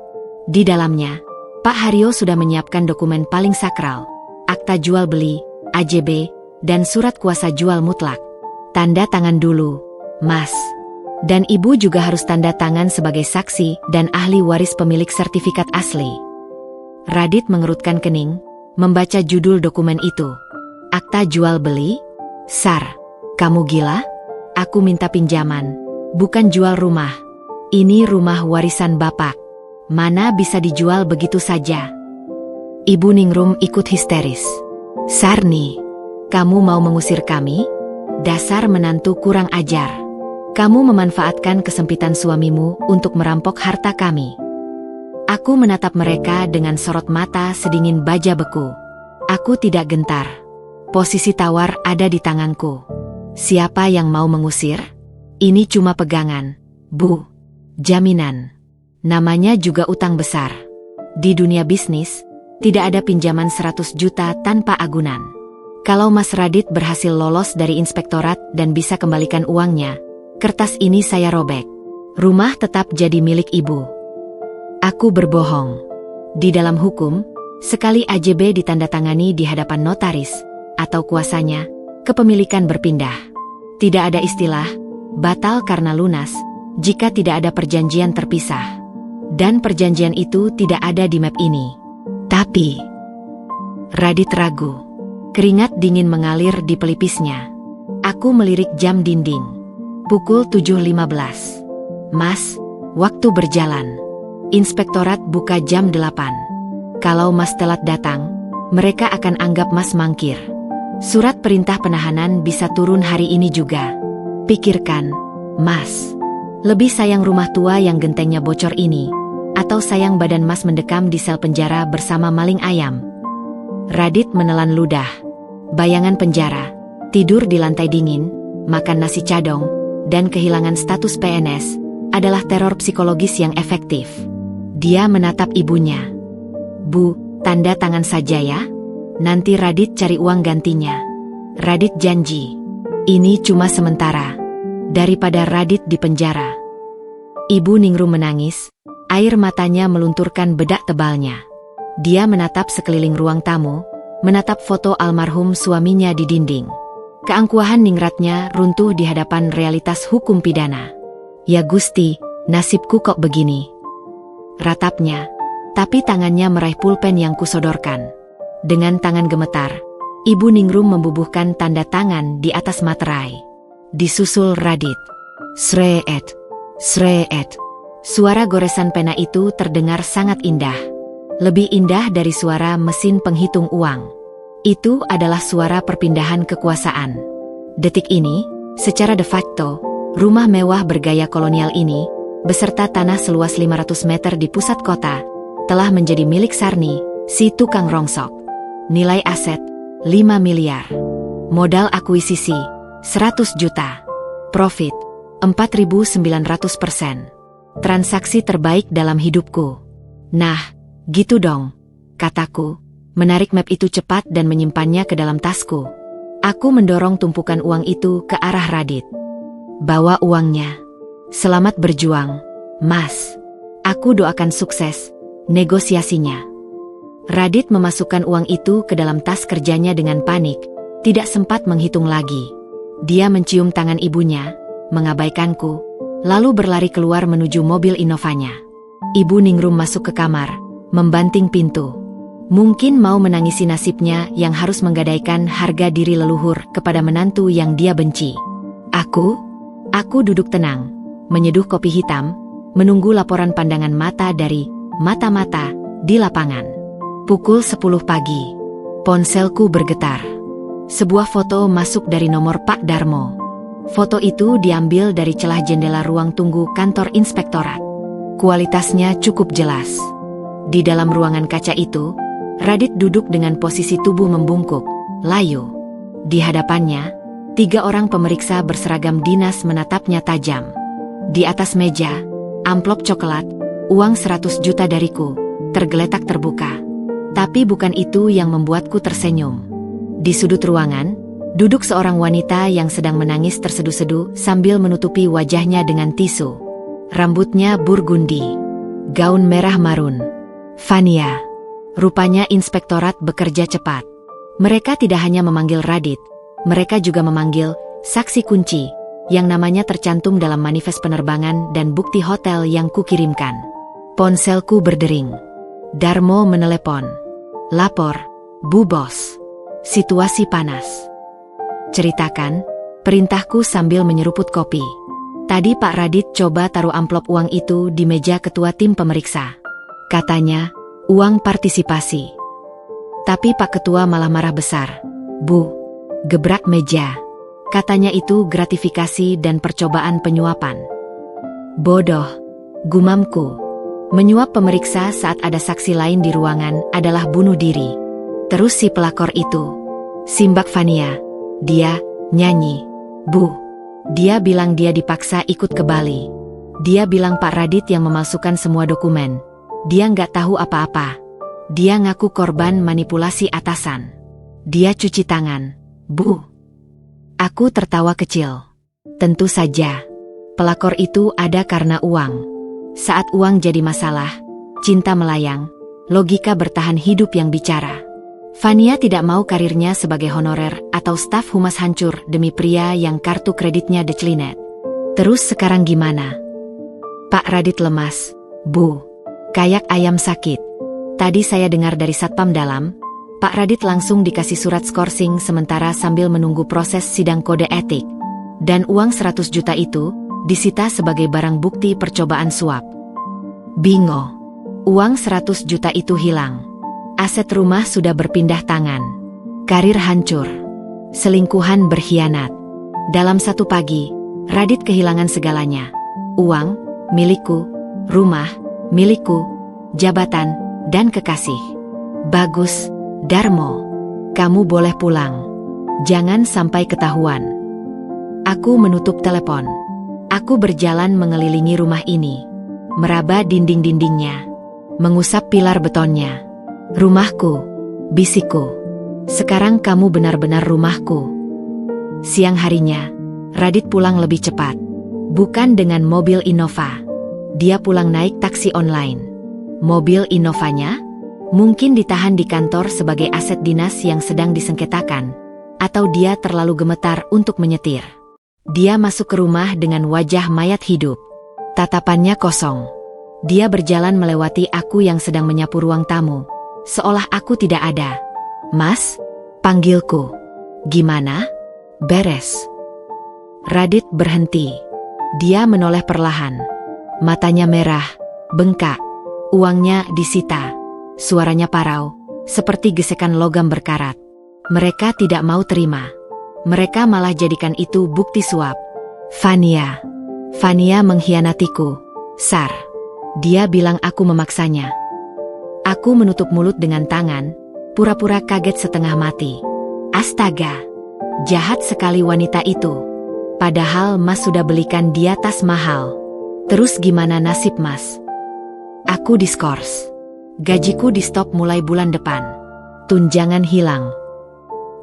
Di dalamnya, Pak Haryo sudah menyiapkan dokumen paling sakral, akta jual beli, AJB, dan surat kuasa jual mutlak. Tanda tangan dulu, Mas. Dan Ibu juga harus tanda tangan sebagai saksi dan ahli waris pemilik sertifikat asli. Radit mengerutkan kening, membaca judul dokumen itu. Akta jual beli? Sar, kamu gila? Aku minta pinjaman, bukan jual rumah. Ini rumah warisan Bapak. Mana bisa dijual begitu saja? Ibu Ningrum ikut histeris. Sarni, kamu mau mengusir kami? Dasar menantu kurang ajar. Kamu memanfaatkan kesempitan suamimu untuk merampok harta kami. Aku menatap mereka dengan sorot mata sedingin baja beku. Aku tidak gentar. Posisi tawar ada di tanganku. Siapa yang mau mengusir? Ini cuma pegangan, Bu. Jaminan. Namanya juga utang besar. Di dunia bisnis, tidak ada pinjaman 100 juta tanpa agunan. Kalau Mas Radit berhasil lolos dari inspektorat dan bisa kembalikan uangnya, kertas ini saya robek. Rumah tetap jadi milik Ibu. Aku berbohong. Di dalam hukum, sekali AJB ditandatangani di hadapan notaris atau kuasanya, kepemilikan berpindah. Tidak ada istilah batal karena lunas jika tidak ada perjanjian terpisah. Dan perjanjian itu tidak ada di map ini. Tapi Radit ragu. Keringat dingin mengalir di pelipisnya. Aku melirik jam dinding. Pukul 7.15. Mas, waktu berjalan. Inspektorat buka jam 8. Kalau Mas telat datang, mereka akan anggap Mas mangkir. Surat perintah penahanan bisa turun hari ini juga. Pikirkan, Mas. Lebih sayang rumah tua yang gentengnya bocor ini, atau sayang badan Mas mendekam di sel penjara bersama maling ayam? Radit menelan ludah. Bayangan penjara, tidur di lantai dingin, makan nasi cadong, dan kehilangan status PNS adalah teror psikologis yang efektif. Dia menatap ibunya. Bu, tanda tangan saja ya. Nanti Radit cari uang gantinya. Radit janji. Ini cuma sementara. Daripada Radit di penjara. Ibu Ningrum menangis. Air matanya melunturkan bedak tebalnya. Dia menatap sekeliling ruang tamu, menatap foto almarhum suaminya di dinding. Keangkuhan ningratnya runtuh di hadapan realitas hukum pidana. Ya Gusti, nasibku kok begini. Ratapnya, tapi tangannya meraih pulpen yang kusodorkan. Dengan tangan gemetar, Ibu Ningrum membubuhkan tanda tangan di atas materai. Disusul Radit. Sreet, sreet. Suara goresan pena itu terdengar sangat indah. Lebih indah dari suara mesin penghitung uang. Itu adalah suara perpindahan kekuasaan. Detik ini, secara de facto, rumah mewah bergaya kolonial ini, beserta tanah seluas 500 meter di pusat kota, telah menjadi milik Sarni, si tukang rongsok. Nilai aset, 5 miliar. Modal akuisisi, 100 juta. Profit, 4.900%. Transaksi terbaik dalam hidupku. Nah, gitu dong, kataku, menarik map itu cepat dan menyimpannya ke dalam tasku. Aku mendorong tumpukan uang itu ke arah Radit. Bawa uangnya. Selamat berjuang, Mas. Aku doakan sukses negosiasinya. Radit memasukkan uang itu ke dalam tas kerjanya dengan panik, tidak sempat menghitung lagi. Dia mencium tangan ibunya, mengabaikanku, lalu berlari keluar menuju mobil Innovanya. Ibu Ningrum masuk ke kamar, membanting pintu. Mungkin mau menangisi nasibnya yang harus menggadaikan harga diri leluhur kepada menantu yang dia benci. Aku duduk tenang, menyeduh kopi hitam, menunggu laporan pandangan mata dari mata-mata di lapangan. Pukul 10 pagi. Ponselku bergetar. Sebuah foto masuk dari nomor Pak Darmo. Foto itu diambil dari celah jendela ruang tunggu kantor inspektorat. Kualitasnya cukup jelas. Di dalam ruangan kaca itu, Radit duduk dengan posisi tubuh membungkuk, layu. Di hadapannya, 3 orang pemeriksa berseragam dinas menatapnya tajam. Di atas meja, amplop coklat, uang 100 juta dariku, tergeletak terbuka. Tapi bukan itu yang membuatku tersenyum. Di sudut ruangan, Duduk seorang wanita yang sedang menangis terseduh-seduh sambil menutupi wajahnya dengan tisu. Rambutnya burgundi. Gaun merah marun. Fania. Rupanya inspektorat bekerja cepat. Mereka tidak hanya memanggil Radit, mereka juga memanggil saksi kunci, yang namanya tercantum dalam manifest penerbangan dan bukti hotel yang kukirimkan. Ponselku berdering. Darmo menelepon. Lapor, Bu Bos. Situasi panas. Ceritakan, perintahku sambil menyeruput kopi. Tadi Pak Radit coba taruh amplop uang itu di meja ketua tim pemeriksa. Katanya, uang partisipasi. Tapi Pak Ketua malah marah besar. Bu, gebrak meja. Katanya itu gratifikasi dan percobaan penyuapan. Bodoh, gumamku. Menyuap pemeriksa saat ada saksi lain di ruangan adalah bunuh diri. Terus si pelakor itu, simbak Fania, dia nyanyi. Bu, dia bilang dia dipaksa ikut ke Bali. Dia bilang Pak Radit yang memalsukan semua dokumen. Dia nggak tahu apa-apa. Dia ngaku korban manipulasi atasan. Dia cuci tangan. Bu. Aku tertawa kecil. Tentu saja. Pelakor itu ada karena uang. Saat uang jadi masalah, cinta melayang, logika bertahan hidup yang bicara. Fania tidak mau karirnya sebagai honorer atau staf humas hancur demi pria yang kartu kreditnya declinet. Terus sekarang gimana? Pak Radit lemas. Bu, kayak ayam sakit. Tadi saya dengar dari Satpam Dalam, Pak Radit langsung dikasih surat skorsing sementara sambil menunggu proses sidang kode etik. Dan uang 100 juta itu disita sebagai barang bukti percobaan suap. Bingo. Uang 100 juta itu hilang. Aset rumah sudah berpindah tangan. Karir hancur. Selingkuhan berkhianat. Dalam satu pagi, Radit kehilangan segalanya. Uang, milikku, rumah, milikku, jabatan, dan kekasih. Bagus, Darmo. Kamu boleh pulang. Jangan sampai ketahuan. Aku menutup telepon. Aku berjalan mengelilingi rumah ini. Meraba dinding-dindingnya. Mengusap pilar betonnya. Rumahku, bisikku. Sekarang kamu benar-benar rumahku. Siang harinya, Radit pulang lebih cepat. Bukan dengan mobil Innova. Dia pulang naik taksi online. Mobil Innovanya mungkin ditahan di kantor sebagai aset dinas yang sedang disengketakan, atau dia terlalu gemetar untuk menyetir. Dia masuk ke rumah dengan wajah mayat hidup. Tatapannya kosong. Dia berjalan melewati aku yang sedang menyapu ruang tamu, seolah aku tidak ada. Mas, panggilku. Gimana? Beres. Radit berhenti. Dia menoleh perlahan. Matanya merah, bengkak. Uangnya disita. Suaranya parau, seperti gesekan logam berkarat. Mereka tidak mau terima. Mereka malah jadikan itu bukti suap. Fania. Fania mengkhianatiku. Sar. Dia bilang aku memaksanya. Aku menutup mulut dengan tangan, pura-pura kaget setengah mati. Astaga. Jahat sekali wanita itu. Padahal Mas sudah belikan dia tas mahal. Terus gimana nasib Mas? Aku diskors. Gajiku di stop mulai bulan depan. Tunjangan hilang.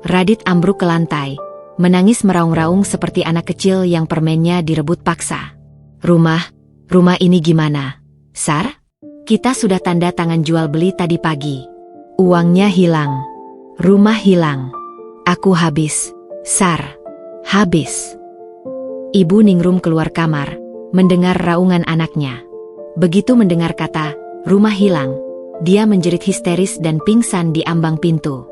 Radit ambruk ke lantai, menangis meraung-raung seperti anak kecil yang permennya direbut paksa. Rumah ini gimana? Sar? Kita sudah tanda tangan jual beli tadi pagi. Uangnya hilang. Rumah hilang. Aku habis. Sar. Habis. Ibu Ningrum keluar kamar, mendengar raungan anaknya. Begitu mendengar kata, rumah hilang, dia menjerit histeris dan pingsan di ambang pintu.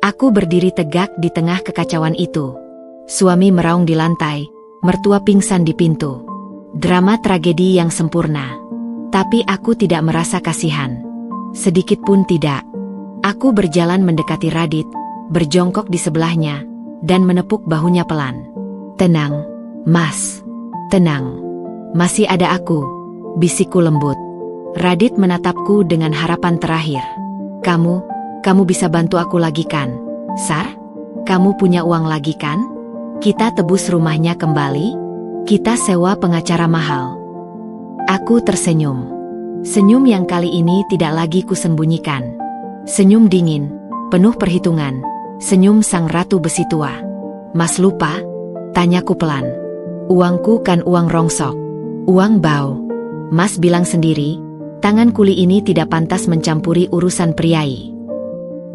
Aku berdiri tegak di tengah kekacauan itu. Suami meraung di lantai, mertua pingsan di pintu. Drama tragedi yang sempurna. Tapi aku tidak merasa kasihan. Sedikit pun tidak. Aku berjalan mendekati Radit, berjongkok di sebelahnya, dan menepuk bahunya pelan. Tenang, Mas. Tenang. Masih ada aku, bisikku lembut. Radit menatapku dengan harapan terakhir. Kamu bisa bantu aku lagi kan? Sar? Kamu punya uang lagi kan? Kita tebus rumahnya kembali? Kita sewa pengacara mahal. Aku tersenyum. Senyum yang kali ini tidak lagi kusembunyikan. Senyum dingin, penuh perhitungan. Senyum sang ratu besi tua. Mas lupa? Tanyaku pelan. Uangku kan uang rongsok. Uang bau. Mas bilang sendiri, tangan kuli ini tidak pantas mencampuri urusan priai.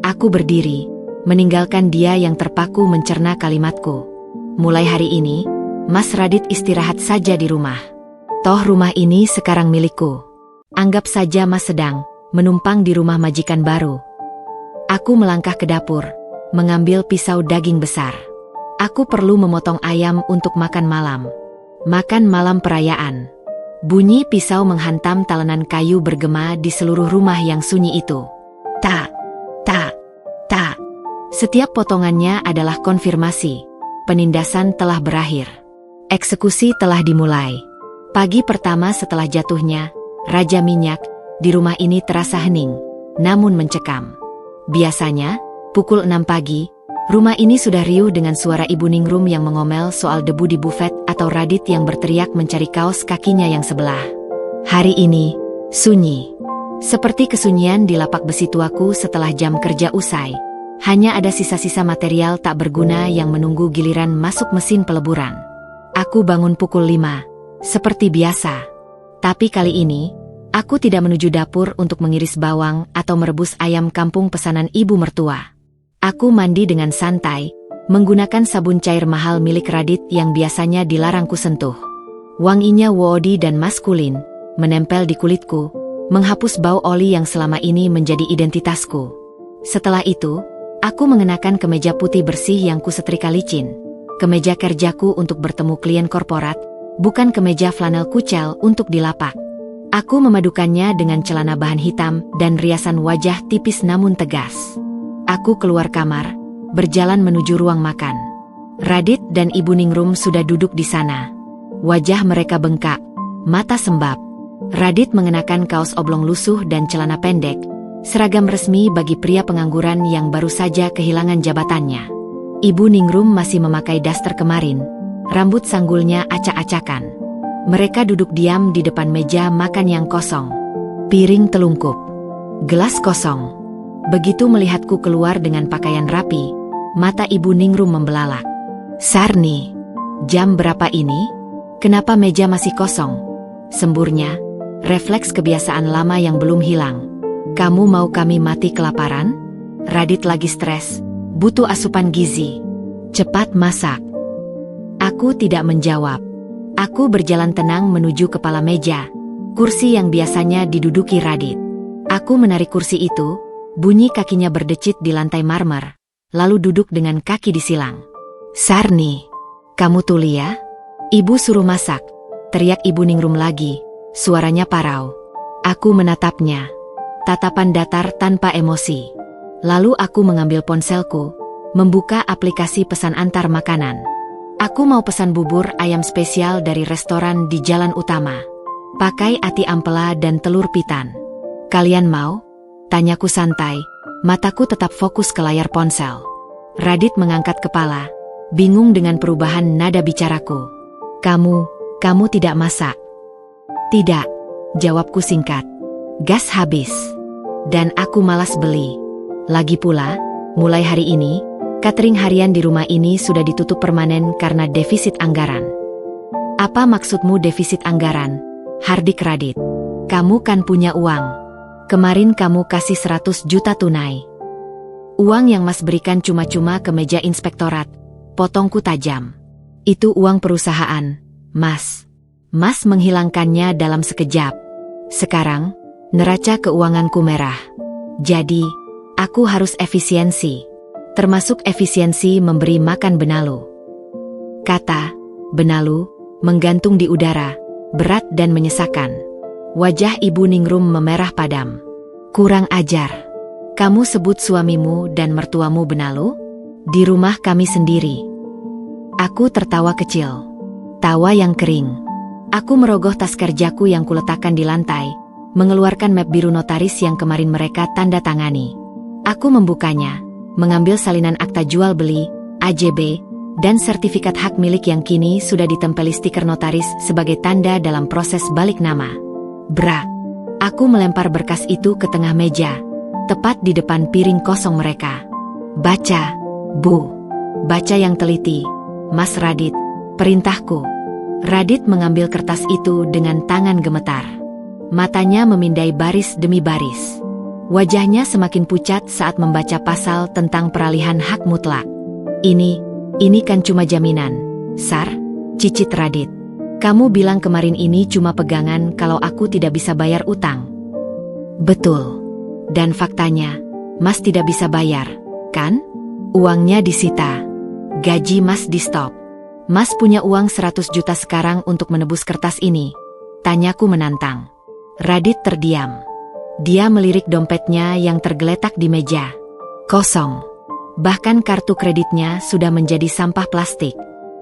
Aku berdiri, meninggalkan dia yang terpaku mencerna kalimatku. Mulai hari ini, Mas Radit istirahat saja di rumah. Toh rumah ini sekarang milikku. Anggap saja Mas sedang menumpang di rumah majikan baru. Aku melangkah ke dapur, mengambil pisau daging besar. Aku perlu memotong ayam untuk makan malam. Makan malam perayaan. Bunyi pisau menghantam talenan kayu bergema di seluruh rumah yang sunyi itu. Tak, tak, tak. Setiap potongannya adalah konfirmasi. Penindasan telah berakhir. Eksekusi telah dimulai. Pagi pertama setelah jatuhnya Raja Minyak, di rumah ini terasa hening, namun mencekam. Biasanya, pukul 6 pagi, rumah ini sudah riuh dengan suara Ibu Ningrum yang mengomel soal debu di bufet atau Radit yang berteriak mencari kaos kakinya yang sebelah. Hari ini, sunyi. Seperti kesunyian di lapak besi tuaku setelah jam kerja usai. Hanya ada sisa-sisa material tak berguna yang menunggu giliran masuk mesin peleburan. Aku bangun pukul 5, seperti biasa. Tapi kali ini, aku tidak menuju dapur untuk mengiris bawang atau merebus ayam kampung pesanan ibu mertua. Aku mandi dengan santai, menggunakan sabun cair mahal milik Radit yang biasanya dilarangku sentuh. Wanginya woody dan maskulin, menempel di kulitku, menghapus bau oli yang selama ini menjadi identitasku. Setelah itu, aku mengenakan kemeja putih bersih yang kusetrika licin. Kemeja kerjaku untuk bertemu klien korporat, bukan kemeja flanel kucel untuk di lapak. Aku memadukannya dengan celana bahan hitam dan riasan wajah tipis namun tegas. Aku keluar kamar, berjalan menuju ruang makan. Radit dan Ibu Ningrum sudah duduk di sana. Wajah mereka bengkak, mata sembab. Radit mengenakan kaos oblong lusuh dan celana pendek, seragam resmi bagi pria pengangguran yang baru saja kehilangan jabatannya. Ibu Ningrum masih memakai daster kemarin, rambut sanggulnya acak-acakan. Mereka duduk diam di depan meja makan yang kosong. Piring telungkup. Gelas kosong. Begitu melihatku keluar dengan pakaian rapi, mata Ibu Ningrum membelalak. Sarni, jam berapa ini? Kenapa meja masih kosong? Semburnya, refleks kebiasaan lama yang belum hilang. Kamu mau kami mati kelaparan? Radit lagi stres, butuh asupan gizi. Cepat masak. Aku tidak menjawab. Aku berjalan tenang menuju kepala meja, kursi yang biasanya diduduki Radit. Aku menarik kursi itu, bunyi kakinya berdecit di lantai marmer, lalu duduk dengan kaki disilang. Sarni, kamu tuli ya? Ibu suruh masak, teriak Ibu Ningrum lagi, suaranya parau. Aku menatapnya, tatapan datar tanpa emosi. Lalu aku mengambil ponselku, membuka aplikasi pesan antar makanan. Aku mau pesan bubur ayam spesial dari restoran di jalan utama. Pakai ati ampela dan telur pitan. Kalian mau? Tanyaku santai, mataku tetap fokus ke layar ponsel. Radit mengangkat kepala, bingung dengan perubahan nada bicaraku. Kamu tidak masak? Tidak, jawabku singkat. Gas habis. Dan aku malas beli. Lagi pula, mulai hari ini, catering harian di rumah ini sudah ditutup permanen karena defisit anggaran. Apa maksudmu defisit anggaran? Hardik Radit. Kamu kan punya uang. Kemarin kamu kasih 100 juta tunai. Uang yang Mas berikan cuma-cuma ke meja inspektorat. Potongku tajam. Itu uang perusahaan, Mas. Mas menghilangkannya dalam sekejap. Sekarang, neraca keuanganku merah. Jadi, aku harus efisiensi. Termasuk efisiensi memberi makan benalu. Kata benalu menggantung di udara, berat dan menyesakan. Wajah Ibu Ningrum memerah padam. Kurang ajar. Kamu sebut suamimu dan mertuamu benalu? Di rumah kami sendiri. Aku tertawa kecil. Tawa yang kering. Aku merogoh tas kerjaku yang kuletakkan di lantai, mengeluarkan map biru notaris yang kemarin mereka tanda tangani. Aku membukanya, mengambil salinan akta jual beli, AJB, dan sertifikat hak milik yang kini sudah ditempeli stiker notaris sebagai tanda dalam proses balik nama. Brak! Aku melempar berkas itu ke tengah meja, tepat di depan piring kosong mereka. Baca, Bu. Baca yang teliti, Mas Radit, perintahku. Radit mengambil kertas itu dengan tangan gemetar. Matanya memindai baris demi baris. Wajahnya semakin pucat saat membaca pasal tentang peralihan hak mutlak. Ini kan cuma jaminan, Sar, cicit Radit. Kamu bilang kemarin ini cuma pegangan kalau aku tidak bisa bayar utang. Betul. Dan faktanya, Mas tidak bisa bayar, kan? Uangnya disita. Gaji Mas di stop. Mas punya uang 100 juta sekarang untuk menebus kertas ini. Tanyaku menantang. Radit terdiam. Dia melirik dompetnya yang tergeletak di meja. Kosong. Bahkan kartu kreditnya sudah menjadi sampah plastik.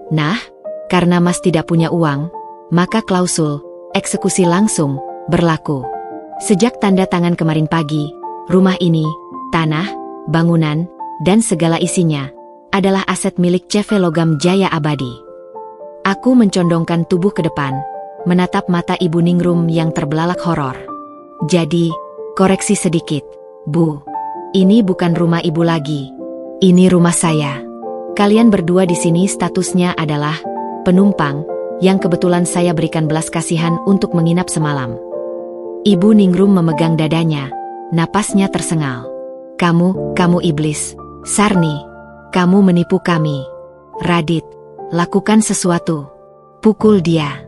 Nah, karena Mas tidak punya uang, maka klausul eksekusi langsung berlaku. Sejak tanda tangan kemarin pagi, rumah ini, tanah, bangunan, dan segala isinya adalah aset milik CV Logam Jaya Abadi. Aku mencondongkan tubuh ke depan, menatap mata Ibu Ningrum yang terbelalak horor. Jadi, koreksi sedikit, Bu. Ini bukan rumah Ibu lagi. Ini rumah saya. Kalian berdua di sini statusnya adalah penumpang yang kebetulan saya berikan belas kasihan untuk menginap semalam. Ibu Ningrum memegang dadanya, napasnya tersengal. Kamu iblis, Sarni. Kamu menipu kami. Radit, lakukan sesuatu. Pukul dia.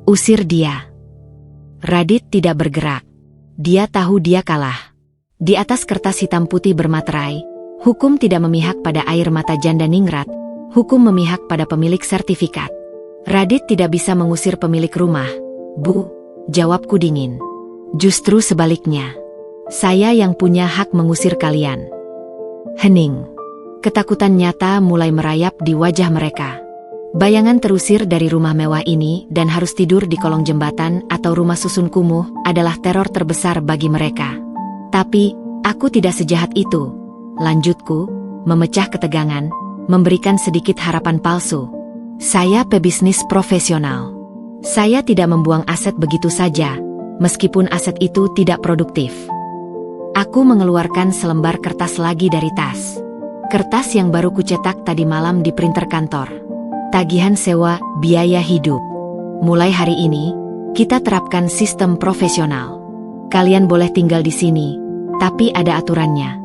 Usir dia. Radit tidak bergerak. Dia tahu dia kalah. Di atas kertas hitam putih bermaterai, hukum tidak memihak pada air mata janda ningrat, hukum memihak pada pemilik sertifikat. Radit tidak bisa mengusir pemilik rumah. Bu, jawabku dingin. Justru sebaliknya. Saya yang punya hak mengusir kalian. Hening. Ketakutan nyata mulai merayap di wajah mereka. Bayangan terusir dari rumah mewah ini dan harus tidur di kolong jembatan atau rumah susun kumuh adalah teror terbesar bagi mereka. Tapi, aku tidak sejahat itu. Lanjutku, memecah ketegangan, memberikan sedikit harapan palsu. Saya pebisnis profesional. Saya tidak membuang aset begitu saja, meskipun aset itu tidak produktif. Aku mengeluarkan selembar kertas lagi dari tas. Kertas yang baru kucetak tadi malam di printer kantor. Tagihan sewa, biaya hidup. Mulai hari ini, kita terapkan sistem profesional. Kalian boleh tinggal di sini, tapi ada aturannya.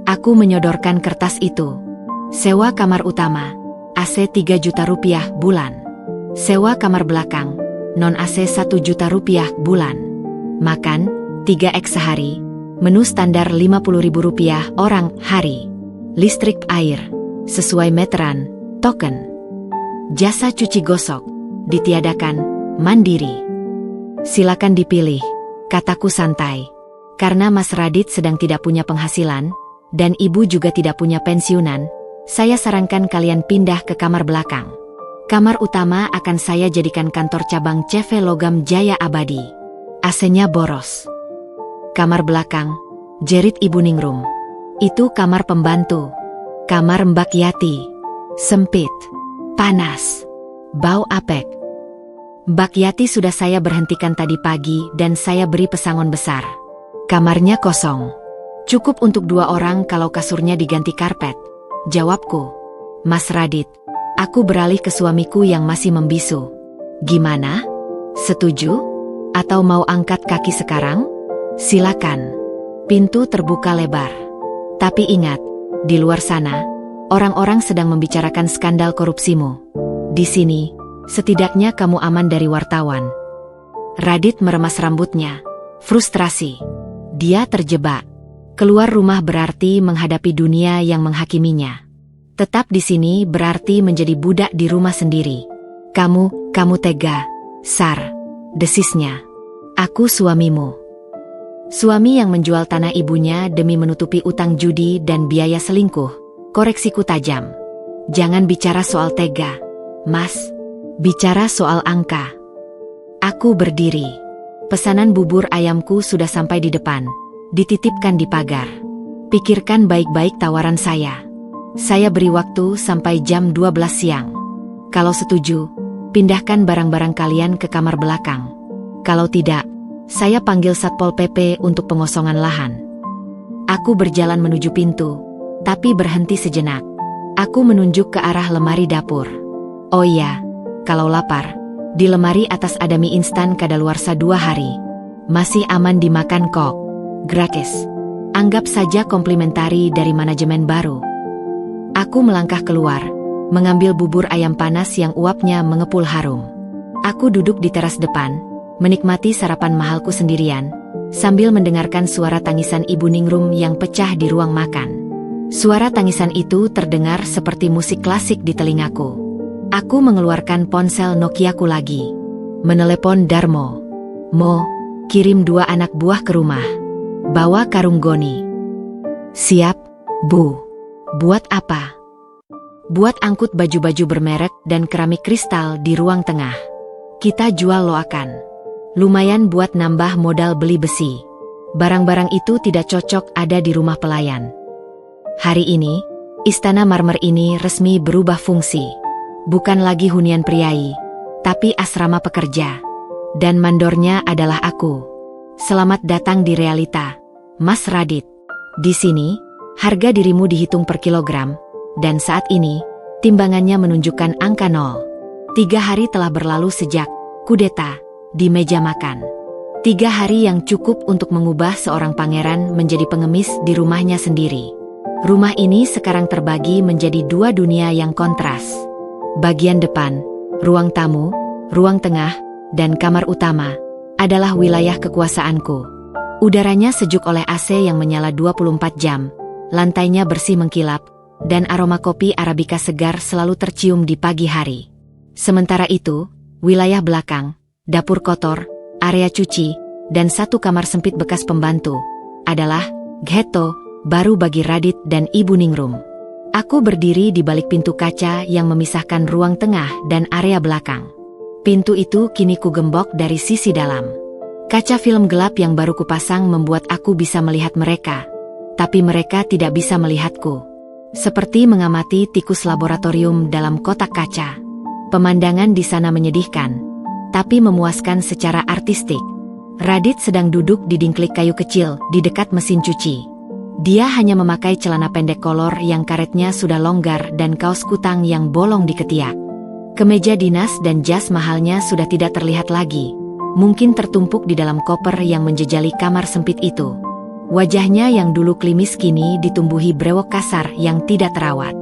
Aku menyodorkan kertas itu. Sewa kamar utama, AC 3 juta rupiah bulan. Sewa kamar belakang, non AC 1 juta rupiah bulan. Makan, 3x sehari. Menu standar 50.000 rupiah orang hari. Listrik air, sesuai meteran, token. Jasa cuci gosok, ditiadakan, mandiri. Silakan dipilih, kataku santai. Karena Mas Radit sedang tidak punya penghasilan, dan Ibu juga tidak punya pensiunan, saya sarankan kalian pindah ke kamar belakang. Kamar utama akan saya jadikan kantor cabang CV Logam Jaya Abadi. AC-nya boros. Kamar belakang, jerit Ibu Ningrum. Itu kamar pembantu. Kamar Mbak Yati. Sempit. Panas. Bau apek. Mbak Yati sudah saya berhentikan tadi pagi dan saya beri pesangon besar. Kamarnya kosong. Cukup untuk 2 orang kalau kasurnya diganti karpet. Jawabku. Mas Radit, aku beralih ke suamiku yang masih membisu. Gimana? Setuju? Atau mau angkat kaki sekarang? Silakan. Pintu terbuka lebar. Tapi ingat, di luar sana, orang-orang sedang membicarakan skandal korupsimu. Di sini, setidaknya kamu aman dari wartawan. Radit meremas rambutnya. Frustrasi. Dia terjebak. Keluar rumah berarti menghadapi dunia yang menghakiminya. Tetap di sini berarti menjadi budak di rumah sendiri. Kamu tega, Sar. Desisnya. Aku suamimu. Suami yang menjual tanah ibunya demi menutupi utang judi dan biaya selingkuh. Koreksiku tajam. Jangan bicara soal tega, Mas. Bicara soal angka. Aku berdiri. Pesanan bubur ayamku sudah sampai di depan. Dititipkan di pagar. Pikirkan baik-baik tawaran saya. Saya beri waktu sampai jam 12 siang. Kalau setuju, pindahkan barang-barang kalian ke kamar belakang. Kalau tidak, saya panggil Satpol PP untuk pengosongan lahan. Aku berjalan menuju pintu, tapi berhenti sejenak. Aku menunjuk ke arah lemari dapur. Oh iya, kalau lapar, di lemari atas ada mie instan kadaluarsa 2 hari. Masih aman dimakan kok. Gratis. Anggap saja komplimentari dari manajemen baru. Aku melangkah keluar, mengambil bubur ayam panas yang uapnya mengepul harum. Aku duduk di teras depan, menikmati sarapan mahalku sendirian, sambil mendengarkan suara tangisan Ibu Ningrum yang pecah di ruang makan. Suara tangisan itu terdengar seperti musik klasik di telingaku. Aku mengeluarkan ponsel Nokiaku lagi. Menelepon Darmo. Mo, kirim 2 anak buah ke rumah. Bawa karung goni. Siap, Bu. Buat apa? Buat angkut baju-baju bermerek dan keramik kristal di ruang tengah. Kita jual loakan. Lumayan buat nambah modal beli besi. Barang-barang itu tidak cocok ada di rumah pelayan. Hari ini, istana marmer ini resmi berubah fungsi. Bukan lagi hunian priai, tapi asrama pekerja. Dan mandornya adalah aku. Selamat datang di realita, Mas Radit. Di sini, harga dirimu dihitung per kilogram, dan saat ini, timbangannya menunjukkan angka 0. 3 hari telah berlalu sejak kudeta di meja makan. 3 hari yang cukup untuk mengubah seorang pangeran menjadi pengemis di rumahnya sendiri. Rumah ini sekarang terbagi menjadi 2 dunia yang kontras. Bagian depan, ruang tamu, ruang tengah, dan kamar utama adalah wilayah kekuasaanku. Udaranya sejuk oleh AC yang menyala 24 jam, lantainya bersih mengkilap, dan aroma kopi Arabica segar selalu tercium di pagi hari. Sementara itu, wilayah belakang, dapur kotor, area cuci, dan 1 kamar sempit bekas pembantu adalah ghetto baru bagi Radit dan Ibu Ningrum. Aku berdiri di balik pintu kaca yang memisahkan ruang tengah dan area belakang. Pintu itu kini kugembok dari sisi dalam. Kaca film gelap yang baru kupasang membuat aku bisa melihat mereka, tapi mereka tidak bisa melihatku. Seperti mengamati tikus laboratorium dalam kotak kaca. Pemandangan di sana menyedihkan, tapi memuaskan secara artistik. Radit sedang duduk di dingklik kayu kecil di dekat mesin cuci. Dia hanya memakai celana pendek kolor yang karetnya sudah longgar dan kaos kutang yang bolong di ketiak. Kemeja dinas dan jas mahalnya sudah tidak terlihat lagi, mungkin tertumpuk di dalam koper yang menjejali kamar sempit itu. Wajahnya yang dulu klimis kini ditumbuhi brewok kasar yang tidak terawat.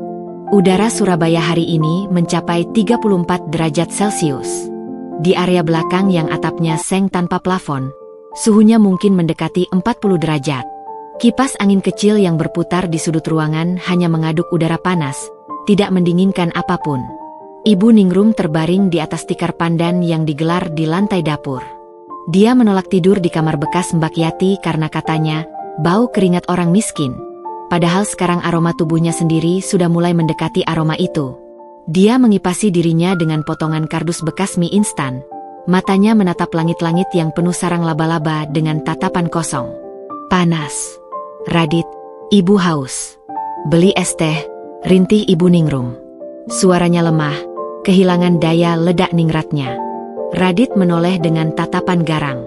Udara Surabaya hari ini mencapai 34 derajat Celcius. Di area belakang yang atapnya seng tanpa plafon, suhunya mungkin mendekati 40 derajat. Kipas angin kecil yang berputar di sudut ruangan hanya mengaduk udara panas, tidak mendinginkan apapun. Ibu Ningrum terbaring di atas tikar pandan yang digelar di lantai dapur. Dia menolak tidur di kamar bekas Mbak Yati karena katanya, bau keringat orang miskin. Padahal sekarang aroma tubuhnya sendiri sudah mulai mendekati aroma itu. Dia mengipasi dirinya dengan potongan kardus bekas mie instan. Matanya menatap langit-langit yang penuh sarang laba-laba dengan tatapan kosong. Panas. Radit, Ibu haus. Beli es teh, rintih Ibu Ningrum. Suaranya lemah, kehilangan daya ledak ningratnya. Radit menoleh dengan tatapan garang.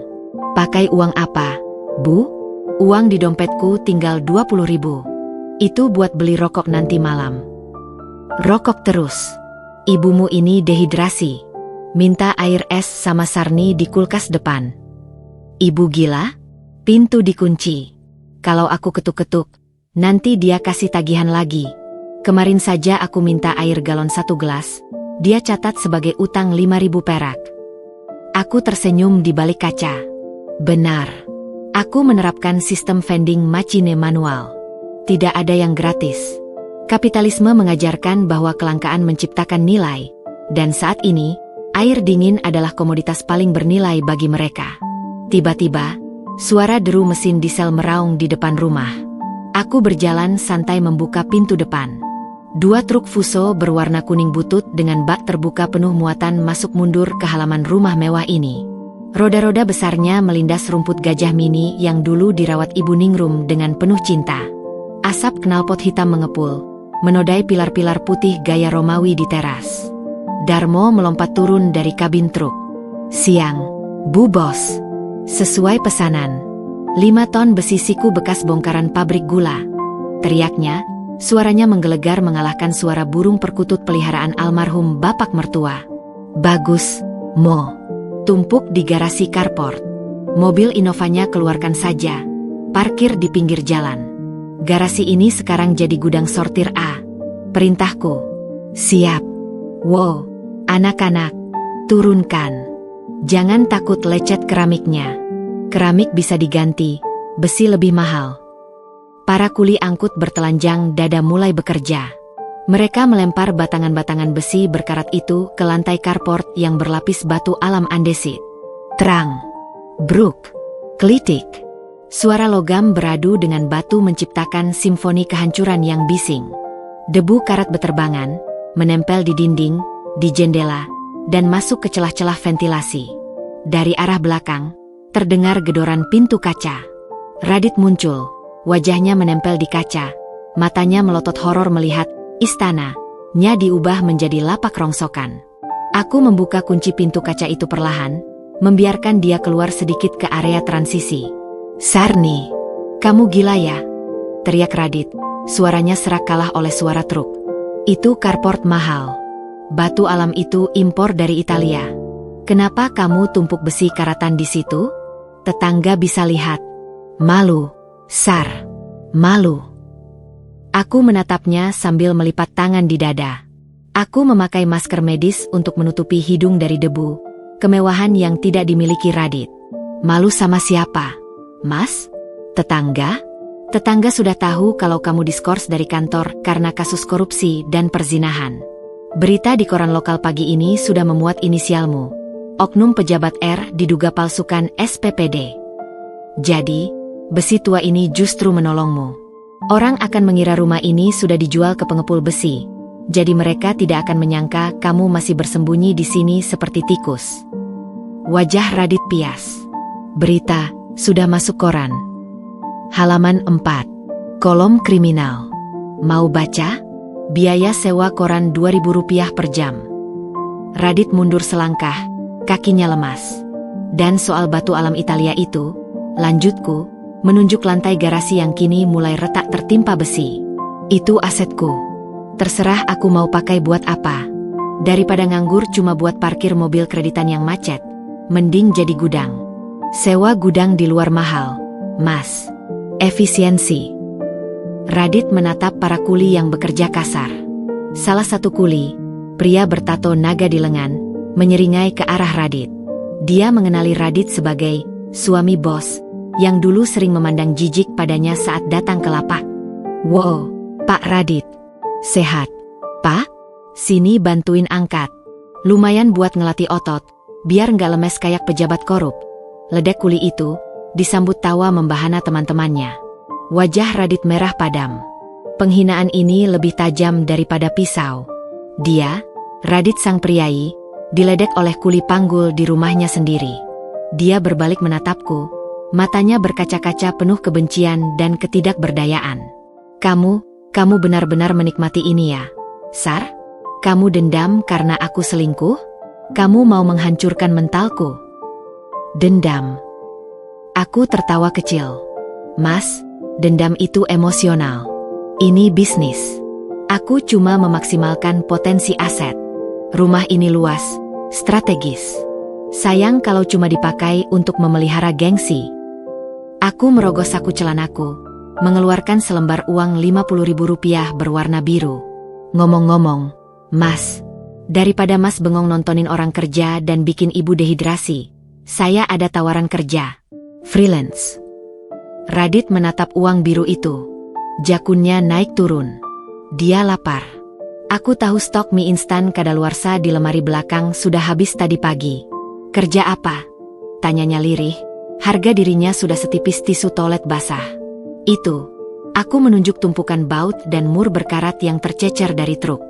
Pakai uang apa, Bu? Uang di dompetku tinggal 20.000. Itu buat beli rokok nanti malam. Rokok terus. Ibumu ini dehidrasi. Minta air es sama Sarni di kulkas depan. Ibu gila? Pintu dikunci. Kalau aku ketuk-ketuk, nanti dia kasih tagihan lagi. Kemarin saja aku minta air galon 1 gelas, dia catat sebagai utang 5.000 perak. Aku tersenyum di balik kaca. Benar. Aku menerapkan sistem vending machine manual. Tidak ada yang gratis. Kapitalisme mengajarkan bahwa kelangkaan menciptakan nilai, dan saat ini, air dingin adalah komoditas paling bernilai bagi mereka. Tiba-tiba, suara deru mesin diesel meraung di depan rumah. Aku berjalan santai membuka pintu depan. 2 truk Fuso berwarna kuning butut dengan bak terbuka penuh muatan masuk mundur ke halaman rumah mewah ini. Roda-roda besarnya melindas rumput gajah mini yang dulu dirawat Ibu Ningrum dengan penuh cinta. Asap knalpot hitam mengepul, menodai pilar-pilar putih gaya Romawi di teras. Darmo melompat turun dari kabin truk. Siang, Bu Bos. Sesuai pesanan. 5 ton besi siku bekas bongkaran pabrik gula. Teriaknya, Suaranya menggelegar mengalahkan suara burung perkutut peliharaan almarhum bapak mertua. Bagus, Mo. Tumpuk di garasi carport. Mobil Innovanya keluarkan saja. Parkir di pinggir jalan. Garasi ini sekarang jadi gudang sortir A. Perintahku. Siap. Wow, anak-anak, turunkan. Jangan takut lecet keramiknya. Keramik bisa diganti, besi lebih mahal. Para kuli angkut bertelanjang dada mulai bekerja. Mereka melempar batangan-batangan besi berkarat itu ke lantai carport yang berlapis batu alam andesit. Terang. Bruk. Kelitik. Suara logam beradu dengan batu menciptakan simfoni kehancuran yang bising. Debu karat beterbangan, menempel di dinding, di jendela, dan masuk ke celah-celah ventilasi. Dari arah belakang, terdengar gedoran pintu kaca. Radit muncul, wajahnya menempel di kaca, matanya melotot horor melihat istananya diubah menjadi lapak rongsokan. Aku membuka kunci pintu kaca itu perlahan, membiarkan dia keluar sedikit ke area transisi. Sarni, kamu gila ya? Teriak Radit, suaranya serak kalah oleh suara truk. Itu carport mahal. Batu alam itu impor dari Italia. Kenapa kamu tumpuk besi karatan di situ? Tetangga bisa lihat. Malu, Sar. Malu. Aku menatapnya sambil melipat tangan di dada. Aku memakai masker medis untuk menutupi hidung dari debu, kemewahan yang tidak dimiliki Radit. Malu sama siapa? Mas? Tetangga? Tetangga sudah tahu kalau kamu diskors dari kantor karena kasus korupsi dan perzinahan. Berita di koran lokal pagi ini sudah memuat inisialmu. Oknum pejabat R diduga palsukan SPPD. Jadi, besi tua ini justru menolongmu. Orang akan mengira rumah ini sudah dijual ke pengepul besi. Jadi mereka tidak akan menyangka kamu masih bersembunyi di sini seperti tikus. Wajah Radit pias. Berita sudah masuk koran. Halaman 4. Kolom kriminal. Mau baca? Biaya sewa koran Rp2.000 per jam. Radit mundur selangkah, kakinya lemas. Dan soal batu alam Italia itu, lanjutku, menunjuk lantai garasi yang kini mulai retak tertimpa besi. Itu asetku. Terserah aku mau pakai buat apa. Daripada nganggur cuma buat parkir mobil kreditan yang macet, mending jadi gudang. Sewa gudang di luar mahal, Mas. Efisiensi. Radit menatap para kuli yang bekerja kasar. Salah satu kuli, pria bertato naga di lengan, menyeringai ke arah Radit. Dia mengenali Radit sebagai suami bos, yang dulu sering memandang jijik padanya saat datang ke lapak. Wow, Pak Radit. Sehat, Pak? Sini bantuin angkat. Lumayan buat ngelatih otot, biar nggak lemes kayak pejabat korup. Ledek kuli itu, disambut tawa membahana teman-temannya. Wajah Radit merah padam. Penghinaan ini lebih tajam daripada pisau. Dia, Radit sang priai, diledek oleh kuli panggul di rumahnya sendiri. Dia berbalik menatapku, matanya berkaca-kaca penuh kebencian dan ketidakberdayaan. Kamu benar-benar menikmati ini ya, Sar? Kamu dendam karena aku selingkuh? Kamu mau menghancurkan mentalku? Dendam. Aku tertawa kecil. Mas, dendam itu emosional. Ini bisnis. Aku cuma memaksimalkan potensi aset. Rumah ini luas, strategis. Sayang kalau cuma dipakai untuk memelihara gengsi. Aku merogoh saku celanaku, mengeluarkan selembar uang Rp50.000 berwarna biru. Ngomong-ngomong, Mas, daripada Mas bengong nontonin orang kerja dan bikin ibu dehidrasi, saya ada tawaran kerja. Freelance. Radit menatap uang biru itu. Jakunnya naik turun. Dia lapar. Aku tahu stok mie instan kadaluarsa di lemari belakang sudah habis tadi pagi. Kerja apa? Tanyanya lirih. Harga dirinya sudah setipis tisu toilet basah. Itu. Aku menunjuk tumpukan baut dan mur berkarat yang tercecer dari truk.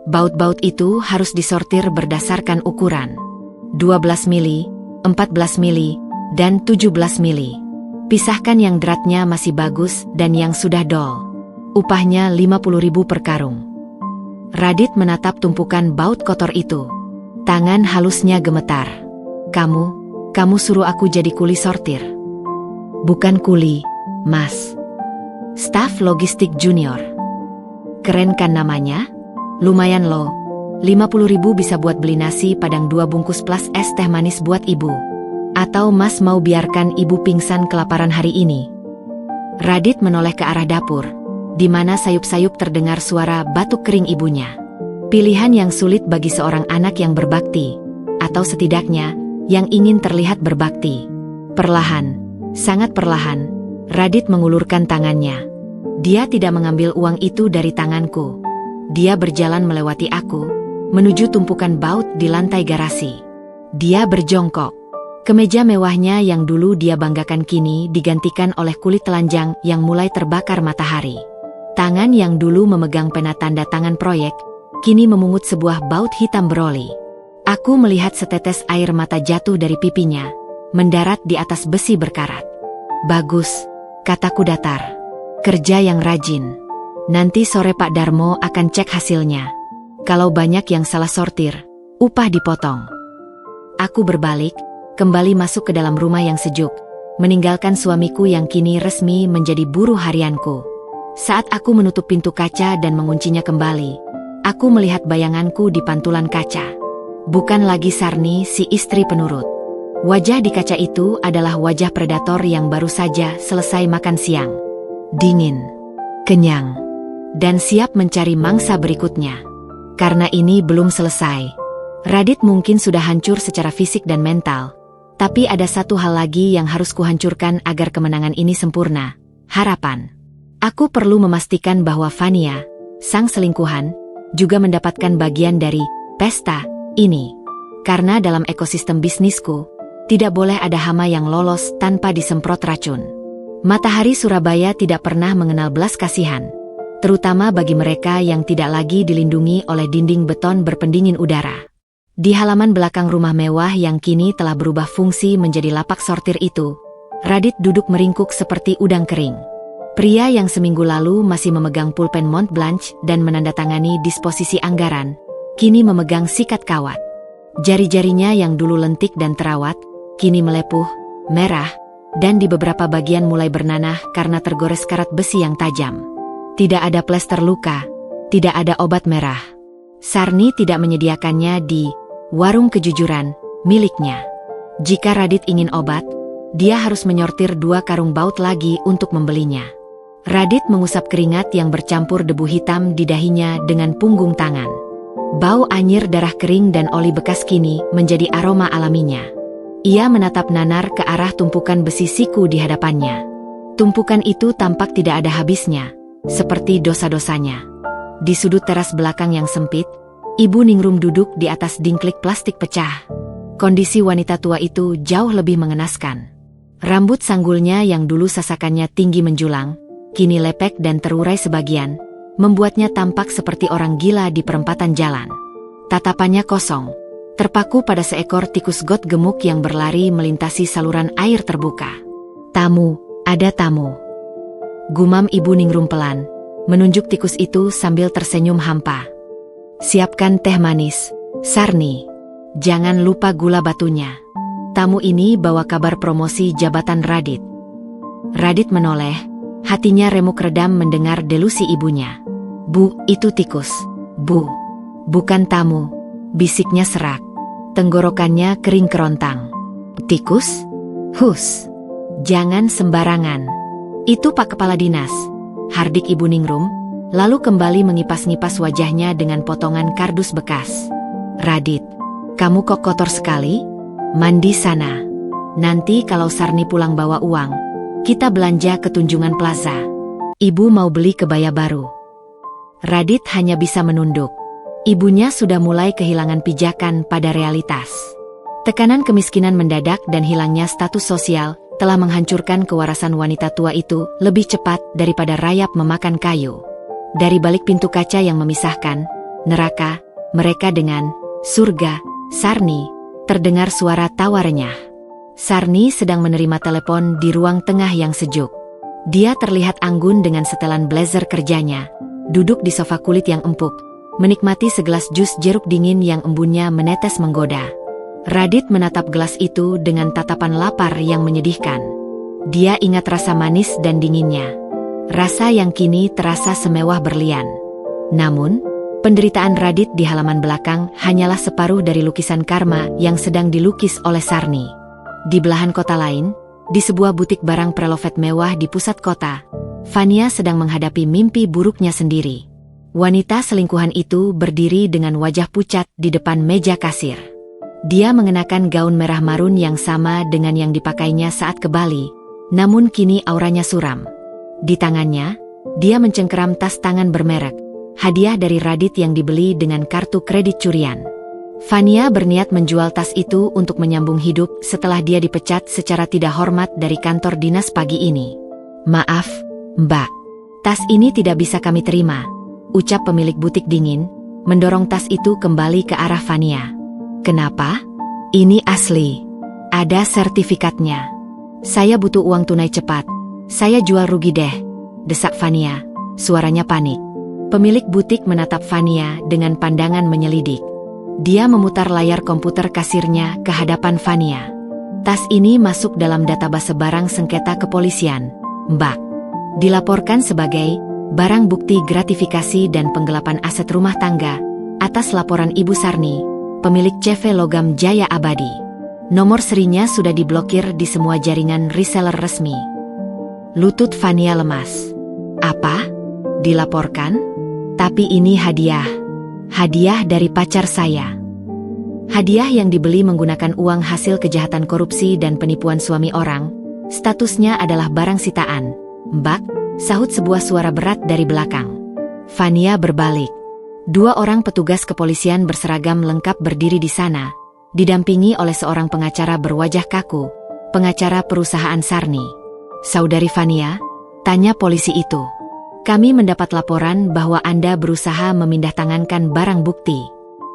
Baut-baut itu harus disortir berdasarkan ukuran. 12 mili, 14 mili, dan 17 mili. Pisahkan yang dratnya masih bagus dan yang sudah dol. Upahnya Rp50.000 per karung. Radit menatap tumpukan baut kotor itu. Tangan halusnya gemetar. Kamu suruh aku jadi kuli sortir. Bukan kuli, Mas. Staf logistik junior. Keren kan namanya? Lumayan loh. 50.000 bisa buat beli nasi padang 2 bungkus plus es teh manis buat ibu. Atau Mas mau biarkan ibu pingsan kelaparan hari ini? Radit menoleh ke arah dapur, di mana sayup-sayup terdengar suara batuk kering ibunya. Pilihan yang sulit bagi seorang anak yang berbakti, atau setidaknya yang ingin terlihat berbakti. Perlahan, sangat perlahan, Radit mengulurkan tangannya. Dia tidak mengambil uang itu dari tanganku. Dia berjalan melewati aku, menuju tumpukan baut di lantai garasi. Dia berjongkok. Kemeja mewahnya yang dulu dia banggakan kini digantikan oleh kulit telanjang yang mulai terbakar matahari. Tangan yang dulu memegang pena tanda tangan proyek, kini memungut sebuah baut hitam beroli. Aku melihat setetes air mata jatuh dari pipinya, mendarat di atas besi berkarat. Bagus, kataku datar. Kerja yang rajin. Nanti sore Pak Darmo akan cek hasilnya. Kalau banyak yang salah sortir, upah dipotong. Aku berbalik, kembali masuk ke dalam rumah yang sejuk, meninggalkan suamiku yang kini resmi menjadi buruh harianku. Saat aku menutup pintu kaca dan menguncinya kembali, aku melihat bayanganku di pantulan kaca. Bukan lagi Sarni, si istri penurut. Wajah di kaca itu adalah wajah predator yang baru saja selesai makan siang. Dingin, kenyang, dan siap mencari mangsa berikutnya. Karena ini belum selesai. Radit mungkin sudah hancur secara fisik dan mental, tapi ada satu hal lagi yang harus kuhancurkan agar kemenangan ini sempurna, harapan. Aku perlu memastikan bahwa Vania, sang selingkuhan, juga mendapatkan bagian dari pesta ini. Karena dalam ekosistem bisnisku, tidak boleh ada hama yang lolos tanpa disemprot racun. Matahari Surabaya tidak pernah mengenal belas kasihan, terutama bagi mereka yang tidak lagi dilindungi oleh dinding beton berpendingin udara. Di halaman belakang rumah mewah yang kini telah berubah fungsi menjadi lapak sortir itu, Radit duduk meringkuk seperti udang kering. Pria yang seminggu lalu masih memegang pulpen Mont Blanc dan menandatangani disposisi anggaran, kini memegang sikat kawat. Jari-jarinya yang dulu lentik dan terawat, kini melepuh, merah, dan di beberapa bagian mulai bernanah karena tergores karat besi yang tajam. Tidak ada plester luka, tidak ada obat merah. Sarni tidak menyediakannya di warung kejujuran miliknya. Jika Radit ingin obat, dia harus menyortir 2 karung baut lagi untuk membelinya. Radit mengusap keringat yang bercampur debu hitam di dahinya dengan punggung tangan. Bau anyir darah kering dan oli bekas kini menjadi aroma alaminya. Ia menatap nanar ke arah tumpukan besi siku di hadapannya. Tumpukan itu tampak tidak ada habisnya, seperti dosa-dosanya. Di sudut teras belakang yang sempit, Ibu Ningrum duduk di atas dingklik plastik pecah. Kondisi wanita tua itu jauh lebih mengenaskan. Rambut sanggulnya yang dulu sasakannya tinggi menjulang, kini lepek dan terurai sebagian, membuatnya tampak seperti orang gila di perempatan jalan. Tatapannya kosong, terpaku pada seekor tikus got gemuk yang berlari melintasi saluran air terbuka. Tamu, ada tamu. Gumam Ibu Ningrum pelan, menunjuk tikus itu sambil tersenyum hampa. Siapkan teh manis, Sarni. Jangan lupa gula batunya. Tamu ini bawa kabar promosi jabatan Radit. Radit menoleh, hatinya remuk redam mendengar delusi ibunya. Bu, itu tikus. Bu, bukan tamu, bisiknya serak. Tenggorokannya kering kerontang. Tikus? Hus. Jangan sembarangan. Itu Pak Kepala Dinas, hardik Ibu Ningrum, lalu kembali mengipas-ngipas wajahnya dengan potongan kardus bekas. Radit, kamu kok kotor sekali? Mandi sana. Nanti kalau Sarni pulang bawa uang, kita belanja ke Tunjungan Plaza. Ibu mau beli kebaya baru. Radit hanya bisa menunduk. Ibunya sudah mulai kehilangan pijakan pada realitas. Tekanan kemiskinan mendadak dan hilangnya status sosial telah menghancurkan kewarasan wanita tua itu lebih cepat daripada rayap memakan kayu. Dari balik pintu kaca yang memisahkan neraka mereka dengan surga, Sarni, terdengar suara tawa renyah. Sarni sedang menerima telepon di ruang tengah yang sejuk. Dia terlihat anggun dengan setelan blazer kerjanya, duduk di sofa kulit yang empuk, menikmati segelas jus jeruk dingin yang embunnya menetes menggoda. Radit menatap gelas itu dengan tatapan lapar yang menyedihkan. Dia ingat rasa manis dan dinginnya. Rasa yang kini terasa semewah berlian. Namun, penderitaan Radit di halaman belakang hanyalah separuh dari lukisan karma yang sedang dilukis oleh Sarni. Di belahan kota lain, di sebuah butik barang preloved mewah di pusat kota, Fania sedang menghadapi mimpi buruknya sendiri. Wanita selingkuhan itu berdiri dengan wajah pucat di depan meja kasir. Dia mengenakan gaun merah marun yang sama dengan yang dipakainya saat ke Bali, namun kini auranya suram. Di tangannya, dia mencengkeram tas tangan bermerek, hadiah dari Radit yang dibeli dengan kartu kredit curian. Fania berniat menjual tas itu untuk menyambung hidup setelah dia dipecat secara tidak hormat dari kantor dinas pagi ini. "Maaf, Mbak. Tas ini tidak bisa kami terima," ucap pemilik butik dingin, mendorong tas itu kembali ke arah Fania. "Kenapa? Ini asli. Ada sertifikatnya. Saya butuh uang tunai cepat. Saya jual rugi deh," desak Fania, suaranya panik. Pemilik butik menatap Fania dengan pandangan menyelidik. Dia memutar layar komputer kasirnya ke hadapan Fania. "Tas ini masuk dalam database barang sengketa kepolisian, Mbak. Dilaporkan sebagai barang bukti gratifikasi dan penggelapan aset rumah tangga atas laporan Ibu Sarni, pemilik CV Logam Jaya Abadi. Nomor serinya sudah diblokir di semua jaringan reseller resmi." Lutut Fania lemas. "Apa? Dilaporkan? Tapi ini hadiah. Hadiah dari pacar saya. Hadiah yang dibeli menggunakan uang hasil kejahatan korupsi dan penipuan suami orang. Statusnya adalah barang sitaan, Mbak," sahut sebuah suara berat dari belakang. Fania berbalik. 2 orang petugas kepolisian berseragam lengkap berdiri di sana, didampingi oleh seorang pengacara berwajah kaku, pengacara perusahaan Sarni. "Saudari Fania?" tanya polisi itu. "Kami mendapat laporan bahwa Anda berusaha memindahtangankan barang bukti.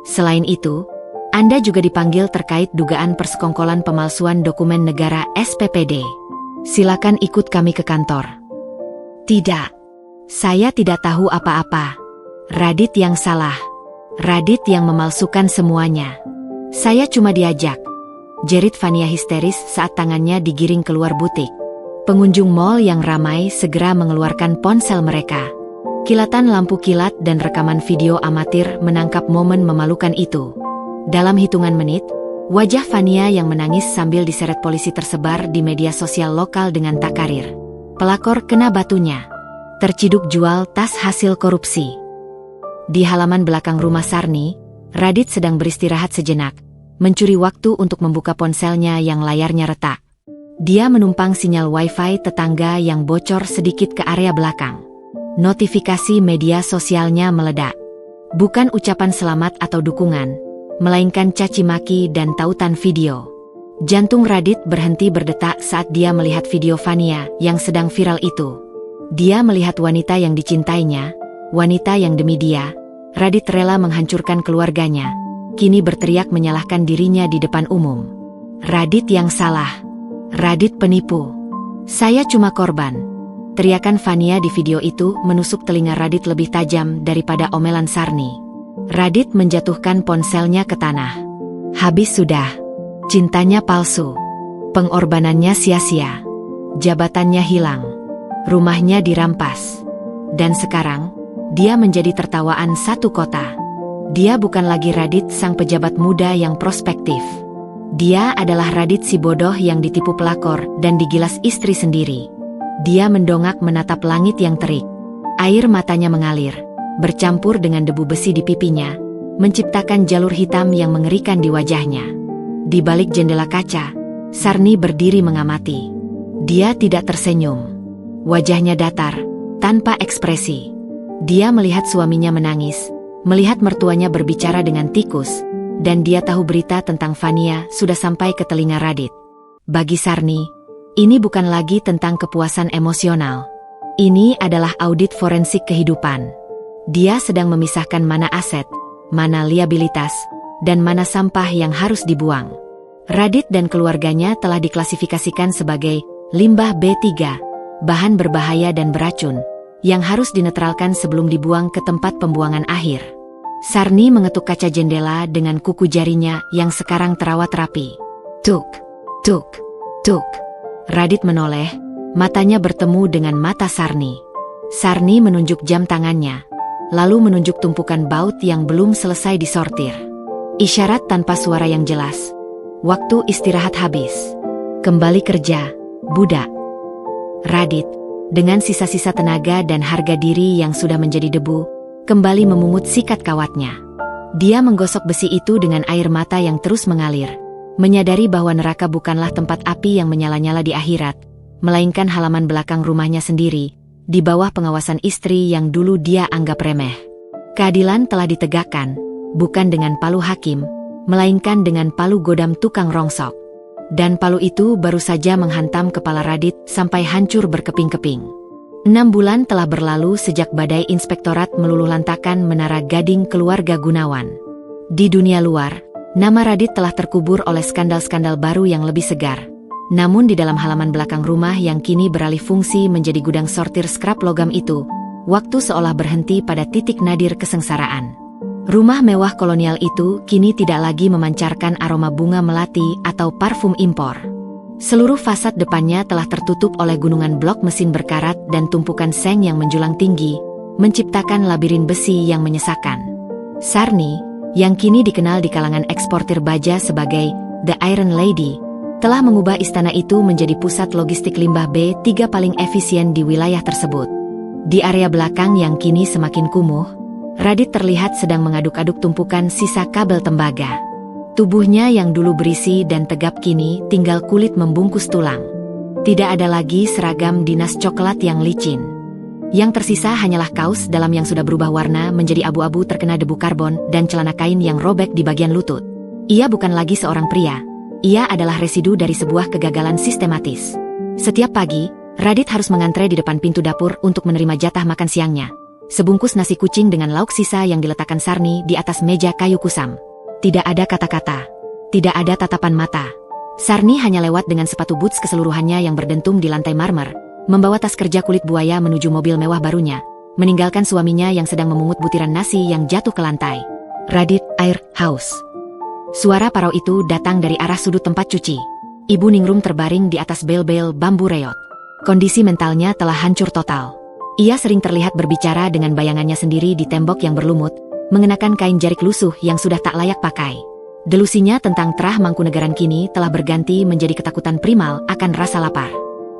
Selain itu, Anda juga dipanggil terkait dugaan persekongkolan pemalsuan dokumen negara SPPD. Silakan ikut kami ke kantor." "Tidak. Saya tidak tahu apa-apa. Radit yang salah. Radit yang memalsukan semuanya. Saya cuma diajak," jerit Fania histeris saat tangannya digiring keluar butik. Pengunjung mal yang ramai segera mengeluarkan ponsel mereka. Kilatan lampu kilat dan rekaman video amatir menangkap momen memalukan itu. Dalam hitungan menit, wajah Fania yang menangis sambil diseret polisi tersebar di media sosial lokal dengan takarir. "Pelakor kena batunya. Terciduk jual tas hasil korupsi." Di halaman belakang rumah Sarni, Radit sedang beristirahat sejenak, mencuri waktu untuk membuka ponselnya yang layarnya retak. Dia menumpang sinyal wifi tetangga yang bocor sedikit ke area belakang. Notifikasi media sosialnya meledak. Bukan ucapan selamat atau dukungan, melainkan caci maki dan tautan video. Jantung Radit berhenti berdetak saat dia melihat video Fania yang sedang viral itu. Dia melihat wanita yang dicintainya, wanita yang demi dia, Radit rela menghancurkan keluarganya, kini berteriak menyalahkan dirinya di depan umum. "Radit yang salah. Radit penipu. Saya cuma korban." Teriakan Fania di video itu menusuk telinga Radit lebih tajam daripada omelan Sarni. Radit menjatuhkan ponselnya ke tanah. Habis sudah. Cintanya palsu. Pengorbanannya sia-sia. Jabatannya hilang. Rumahnya dirampas. Dan sekarang, dia menjadi tertawaan satu kota. Dia bukan lagi Radit sang pejabat muda yang prospektif. Dia adalah Radit si bodoh yang ditipu pelakor dan digilas istri sendiri. Dia mendongak menatap langit yang terik. Air matanya mengalir, bercampur dengan debu besi di pipinya, menciptakan jalur hitam yang mengerikan di wajahnya. Di balik jendela kaca, Sarni berdiri mengamati. Dia tidak tersenyum. Wajahnya datar, tanpa ekspresi. Dia melihat suaminya menangis, melihat mertuanya berbicara dengan tikus, dan dia tahu berita tentang Fania sudah sampai ke telinga Radit. Bagi Sarni, ini bukan lagi tentang kepuasan emosional. Ini adalah audit forensik kehidupan. Dia sedang memisahkan mana aset, mana liabilitas, dan mana sampah yang harus dibuang. Radit dan keluarganya telah diklasifikasikan sebagai limbah B3, bahan berbahaya dan beracun, yang harus dinetralkan sebelum dibuang ke tempat pembuangan akhir. Sarni mengetuk kaca jendela dengan kuku jarinya yang sekarang terawat rapi. Tuk, tuk, tuk. Radit menoleh, matanya bertemu dengan mata Sarni. Sarni menunjuk jam tangannya. lalu menunjuk tumpukan baut yang belum selesai disortir. Isyarat tanpa suara yang jelas. Waktu istirahat habis. Kembali kerja, budak. Radit, dengan sisa-sisa tenaga dan harga diri yang sudah menjadi debu, kembali memungut sikat kawatnya. Dia menggosok besi itu dengan air mata yang terus mengalir, menyadari bahwa neraka bukanlah tempat api yang menyala-nyala di akhirat, melainkan halaman belakang rumahnya sendiri, di bawah pengawasan istri yang dulu dia anggap remeh. Keadilan telah ditegakkan, bukan dengan palu hakim, melainkan dengan palu godam tukang rongsok. Dan palu itu baru saja menghantam kepala Radit sampai hancur berkeping-keping. 6 bulan telah berlalu sejak badai inspektorat meluluhlantakkan Menara Gading keluarga Gunawan. Di dunia luar, nama Radit telah terkubur oleh skandal-skandal baru yang lebih segar. Namun di dalam halaman belakang rumah yang kini beralih fungsi menjadi gudang sortir skrap logam itu, waktu seolah berhenti pada titik nadir kesengsaraan. Rumah mewah kolonial itu kini tidak lagi memancarkan aroma bunga melati atau parfum impor. Seluruh fasad depannya telah tertutup oleh gunungan blok mesin berkarat dan tumpukan seng yang menjulang tinggi, menciptakan labirin besi yang menyesakan. Sarni, yang kini dikenal di kalangan eksportir baja sebagai The Iron Lady, telah mengubah istana itu menjadi pusat logistik limbah B3 paling efisien di wilayah tersebut. Di area belakang yang kini semakin kumuh, Radit terlihat sedang mengaduk-aduk tumpukan sisa kabel tembaga. Tubuhnya yang dulu berisi dan tegap kini tinggal kulit membungkus tulang. Tidak ada lagi seragam dinas coklat yang licin. Yang tersisa hanyalah kaos dalam yang sudah berubah warna menjadi abu-abu terkena debu karbon dan celana kain yang robek di bagian lutut. Ia bukan lagi seorang pria. Ia adalah residu dari sebuah kegagalan sistematis. Setiap pagi, Radit harus mengantre di depan pintu dapur untuk menerima jatah makan siangnya. Sebungkus nasi kucing dengan lauk sisa yang diletakkan Sarni di atas meja kayu kusam. Tidak ada kata-kata. Tidak ada tatapan mata. Sarni hanya lewat dengan sepatu boots keseluruhannya yang berdentum di lantai marmer, membawa tas kerja kulit buaya menuju mobil mewah barunya, meninggalkan suaminya yang sedang memungut butiran nasi yang jatuh ke lantai. Radit Air House. Suara parau itu datang dari arah sudut tempat cuci. Ibu Ningrum terbaring di atas bel-bel bambu reot. Kondisi mentalnya telah hancur total. Ia sering terlihat berbicara dengan bayangannya sendiri di tembok yang berlumut, mengenakan kain jarik lusuh yang sudah tak layak pakai. Delusinya tentang terah Mangkunegaran kini telah berganti menjadi ketakutan primal akan rasa lapar.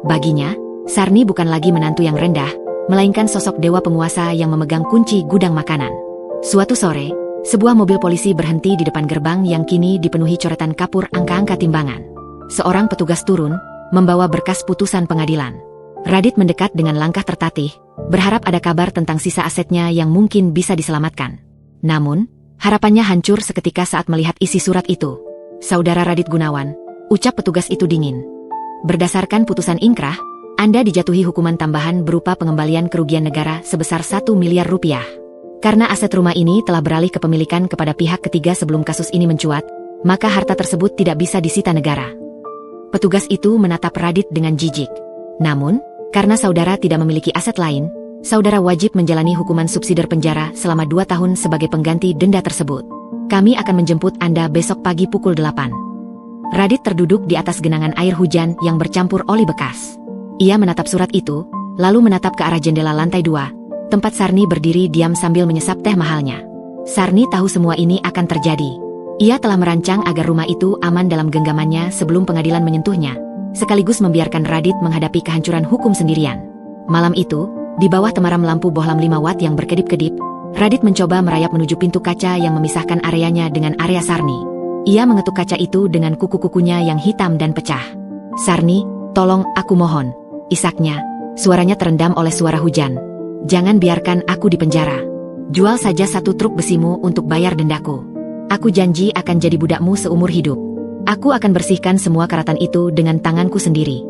Baginya, Sarni bukan lagi menantu yang rendah, melainkan sosok dewa penguasa yang memegang kunci gudang makanan. Suatu sore, sebuah mobil polisi berhenti di depan gerbang yang kini dipenuhi coretan kapur angka-angka timbangan. Seorang petugas turun, membawa berkas putusan pengadilan. Radit mendekat dengan langkah tertatih, berharap ada kabar tentang sisa asetnya yang mungkin bisa diselamatkan. Namun, harapannya hancur seketika saat melihat isi surat itu. Saudara Radit Gunawan, ucap petugas itu dingin. Berdasarkan putusan ingkrah, Anda dijatuhi hukuman tambahan berupa pengembalian kerugian negara sebesar 1 miliar rupiah. Karena aset rumah ini telah beralih kepemilikan kepada pihak ketiga sebelum kasus ini mencuat, maka harta tersebut tidak bisa disita negara. Petugas itu menatap Radit dengan jijik. Namun, karena saudara tidak memiliki aset lain, saudara wajib menjalani hukuman subsidiar penjara selama 2 tahun sebagai pengganti denda tersebut. Kami akan menjemput Anda besok pagi pukul 8. Radit terduduk di atas genangan air hujan yang bercampur oli bekas. Ia menatap surat itu, lalu menatap ke arah jendela lantai 2, tempat Sarni berdiri diam sambil menyesap teh mahalnya. Sarni tahu semua ini akan terjadi. Ia telah merancang agar rumah itu aman dalam genggamannya sebelum pengadilan menyentuhnya, sekaligus membiarkan Radit menghadapi kehancuran hukum sendirian. Malam itu, di bawah temaram lampu bohlam 5 watt yang berkedip-kedip, Radit mencoba merayap menuju pintu kaca yang memisahkan areanya dengan area Sarni. Ia mengetuk kaca itu dengan kuku-kukunya yang hitam dan pecah. "Sarni, tolong, aku mohon," isaknya. Suaranya terendam oleh suara hujan. "Jangan biarkan aku di penjara. Jual saja 1 truk besimu untuk bayar dendaku. Aku janji akan jadi budakmu seumur hidup. Aku akan bersihkan semua karatan itu dengan tanganku sendiri."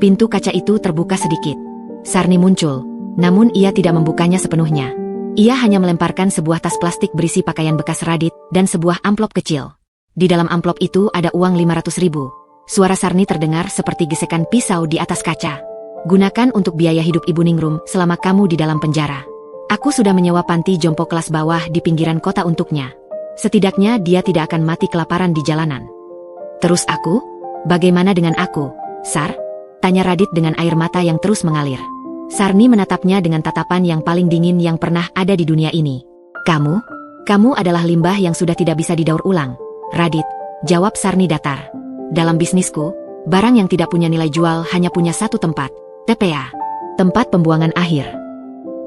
Pintu kaca itu terbuka sedikit. Sarni muncul, namun ia tidak membukanya sepenuhnya. Ia hanya melemparkan sebuah tas plastik berisi pakaian bekas Radit dan sebuah amplop kecil. Di dalam amplop itu ada uang 500.000. Suara Sarni terdengar seperti gesekan pisau di atas kaca. "Gunakan untuk biaya hidup Ibu Ningrum selama kamu di dalam penjara. Aku sudah menyewa panti jompo kelas bawah di pinggiran kota untuknya. Setidaknya dia tidak akan mati kelaparan di jalanan." "Terus aku? Bagaimana dengan aku, Sar?" tanya Radit dengan air mata yang terus mengalir. Sarni menatapnya dengan tatapan yang paling dingin yang pernah ada di dunia ini. Kamu adalah limbah yang sudah tidak bisa didaur ulang, Radit, jawab Sarni datar. Dalam bisnisku, barang yang tidak punya nilai jual hanya punya satu tempat, TPA, tempat pembuangan akhir.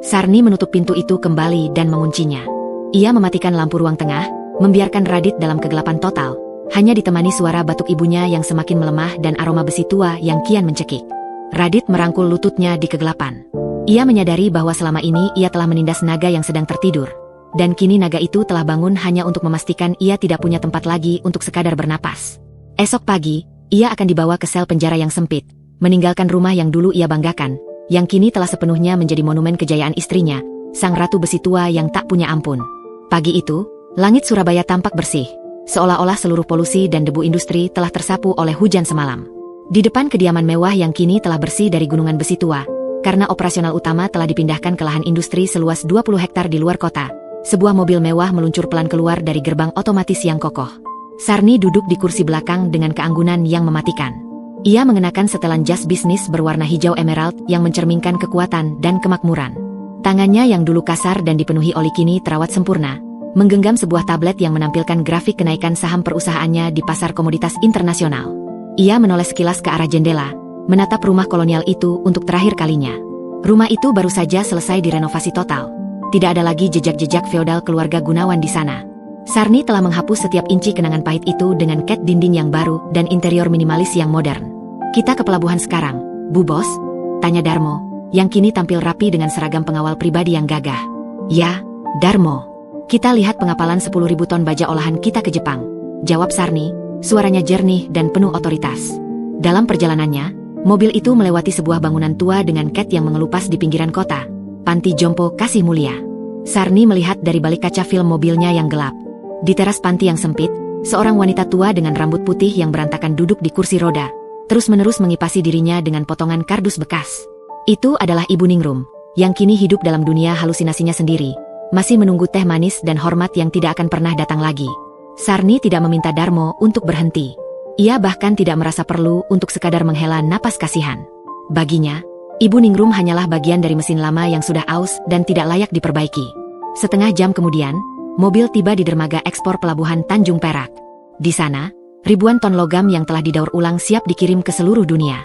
Sarni menutup pintu itu kembali dan menguncinya. Ia mematikan lampu ruang tengah, membiarkan Radit dalam kegelapan total, hanya ditemani suara batuk ibunya yang semakin melemah dan aroma besi tua yang kian mencekik. Radit merangkul lututnya di kegelapan. Ia menyadari bahwa selama ini ia telah menindas naga yang sedang tertidur. Dan kini naga itu telah bangun hanya untuk memastikan ia tidak punya tempat lagi untuk sekadar bernapas. Esok pagi, ia akan dibawa ke sel penjara yang sempit, meninggalkan rumah yang dulu ia banggakan, yang kini telah sepenuhnya menjadi monumen kejayaan istrinya, sang ratu besi tua yang tak punya ampun. Pagi itu, langit Surabaya tampak bersih, seolah-olah seluruh polusi dan debu industri telah tersapu oleh hujan semalam. Di depan kediaman mewah yang kini telah bersih dari gunungan besi tua, karena operasional utama telah dipindahkan ke lahan industri seluas 20 hektar di luar kota, sebuah mobil mewah meluncur pelan keluar dari gerbang otomatis yang kokoh. Sarni duduk di kursi belakang dengan keanggunan yang mematikan. Ia mengenakan setelan jas bisnis berwarna hijau emerald yang mencerminkan kekuatan dan kemakmuran. Tangannya yang dulu kasar dan dipenuhi oli kini terawat sempurna, menggenggam sebuah tablet yang menampilkan grafik kenaikan saham perusahaannya di pasar komoditas internasional. Ia menoleh sekilas ke arah jendela, menatap rumah kolonial itu untuk terakhir kalinya. Rumah itu baru saja selesai direnovasi total. Tidak ada lagi jejak-jejak feodal keluarga Gunawan di sana. Sarni telah menghapus setiap inci kenangan pahit itu dengan cat dinding yang baru dan interior minimalis yang modern. Kita ke pelabuhan sekarang, Bu Bos? Tanya Darmo, yang kini tampil rapi dengan seragam pengawal pribadi yang gagah. Ya, Darmo. Kita lihat pengapalan 10.000 ton baja olahan kita ke Jepang, jawab Sarni, suaranya jernih dan penuh otoritas. Dalam perjalanannya, mobil itu melewati sebuah bangunan tua dengan cat yang mengelupas di pinggiran kota. Panti Jompo Kasih Mulia. Sarni melihat dari balik kaca film mobilnya yang gelap. Di teras panti yang sempit, seorang wanita tua dengan rambut putih yang berantakan duduk di kursi roda, terus-menerus mengipasi dirinya dengan potongan kardus bekas. Itu adalah Ibu Ningrum, yang kini hidup dalam dunia halusinasinya sendiri, masih menunggu teh manis dan hormat yang tidak akan pernah datang lagi. Sarni tidak meminta Darmo untuk berhenti. Ia bahkan tidak merasa perlu untuk sekadar menghela napas kasihan. Baginya, Ibu Ningrum hanyalah bagian dari mesin lama yang sudah aus dan tidak layak diperbaiki. Setengah jam kemudian, mobil tiba di dermaga ekspor pelabuhan Tanjung Perak. Di sana, ribuan ton logam yang telah didaur ulang siap dikirim ke seluruh dunia.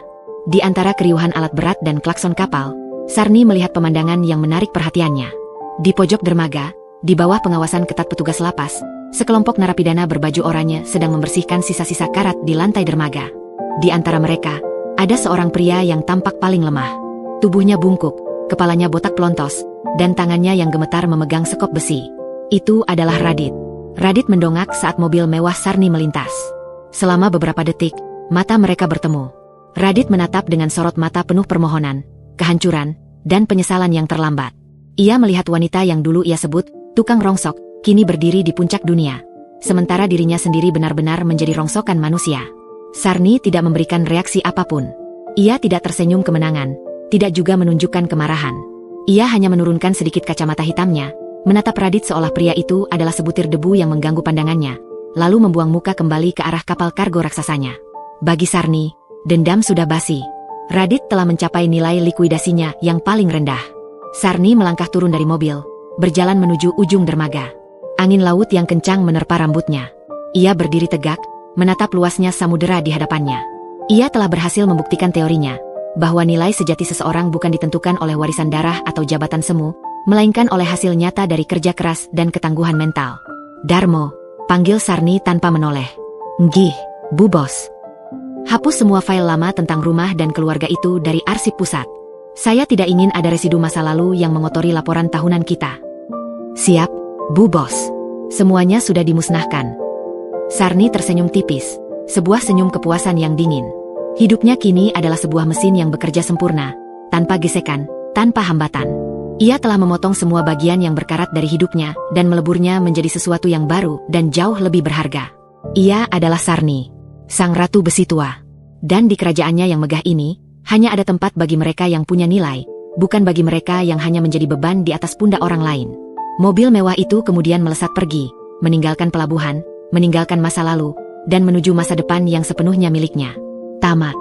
Di antara keriuhan alat berat dan klakson kapal, Sarni melihat pemandangan yang menarik perhatiannya. Di pojok dermaga, di bawah pengawasan ketat petugas lapas, sekelompok narapidana berbaju oranye sedang membersihkan sisa-sisa karat di lantai dermaga. Di antara mereka, ada seorang pria yang tampak paling lemah. Tubuhnya bungkuk, kepalanya botak pelontos, dan tangannya yang gemetar memegang sekop besi. Itu adalah Radit. Radit mendongak saat mobil mewah Sarni melintas. Selama beberapa detik, mata mereka bertemu. Radit menatap dengan sorot mata penuh permohonan, kehancuran, dan penyesalan yang terlambat. Ia melihat wanita yang dulu ia sebut tukang rongsok, kini berdiri di puncak dunia. Sementara dirinya sendiri benar-benar menjadi rongsokan manusia. Sarni tidak memberikan reaksi apapun. Ia tidak tersenyum kemenangan, tidak juga menunjukkan kemarahan. Ia hanya menurunkan sedikit kacamata hitamnya, menatap Radit seolah pria itu adalah sebutir debu yang mengganggu pandangannya, lalu membuang muka kembali ke arah kapal kargo raksasanya. Bagi Sarni, dendam sudah basi. Radit telah mencapai nilai likuidasinya yang paling rendah. Sarni melangkah turun dari mobil, berjalan menuju ujung dermaga. Angin laut yang kencang menerpa rambutnya. Ia berdiri tegak, menatap luasnya samudera di hadapannya. Ia telah berhasil membuktikan teorinya, bahwa nilai sejati seseorang bukan ditentukan oleh warisan darah atau jabatan semu, melainkan oleh hasil nyata dari kerja keras dan ketangguhan mental. Darmo, panggil Sarni tanpa menoleh. Nggih, Bu Bos. Hapus semua file lama tentang rumah dan keluarga itu dari arsip pusat. Saya tidak ingin ada residu masa lalu yang mengotori laporan tahunan kita. Siap, Bu Bos. Semuanya sudah dimusnahkan. Sarni tersenyum tipis, sebuah senyum kepuasan yang dingin. Hidupnya kini adalah sebuah mesin yang bekerja sempurna, tanpa gesekan, tanpa hambatan. Ia telah memotong semua bagian yang berkarat dari hidupnya dan meleburnya menjadi sesuatu yang baru dan jauh lebih berharga. Ia adalah Sarni, sang ratu besi tua. Dan di kerajaannya yang megah ini, hanya ada tempat bagi mereka yang punya nilai, bukan bagi mereka yang hanya menjadi beban di atas pundak orang lain. Mobil mewah itu kemudian melesat pergi, meninggalkan pelabuhan, meninggalkan masa lalu, dan menuju masa depan yang sepenuhnya miliknya. Tamat.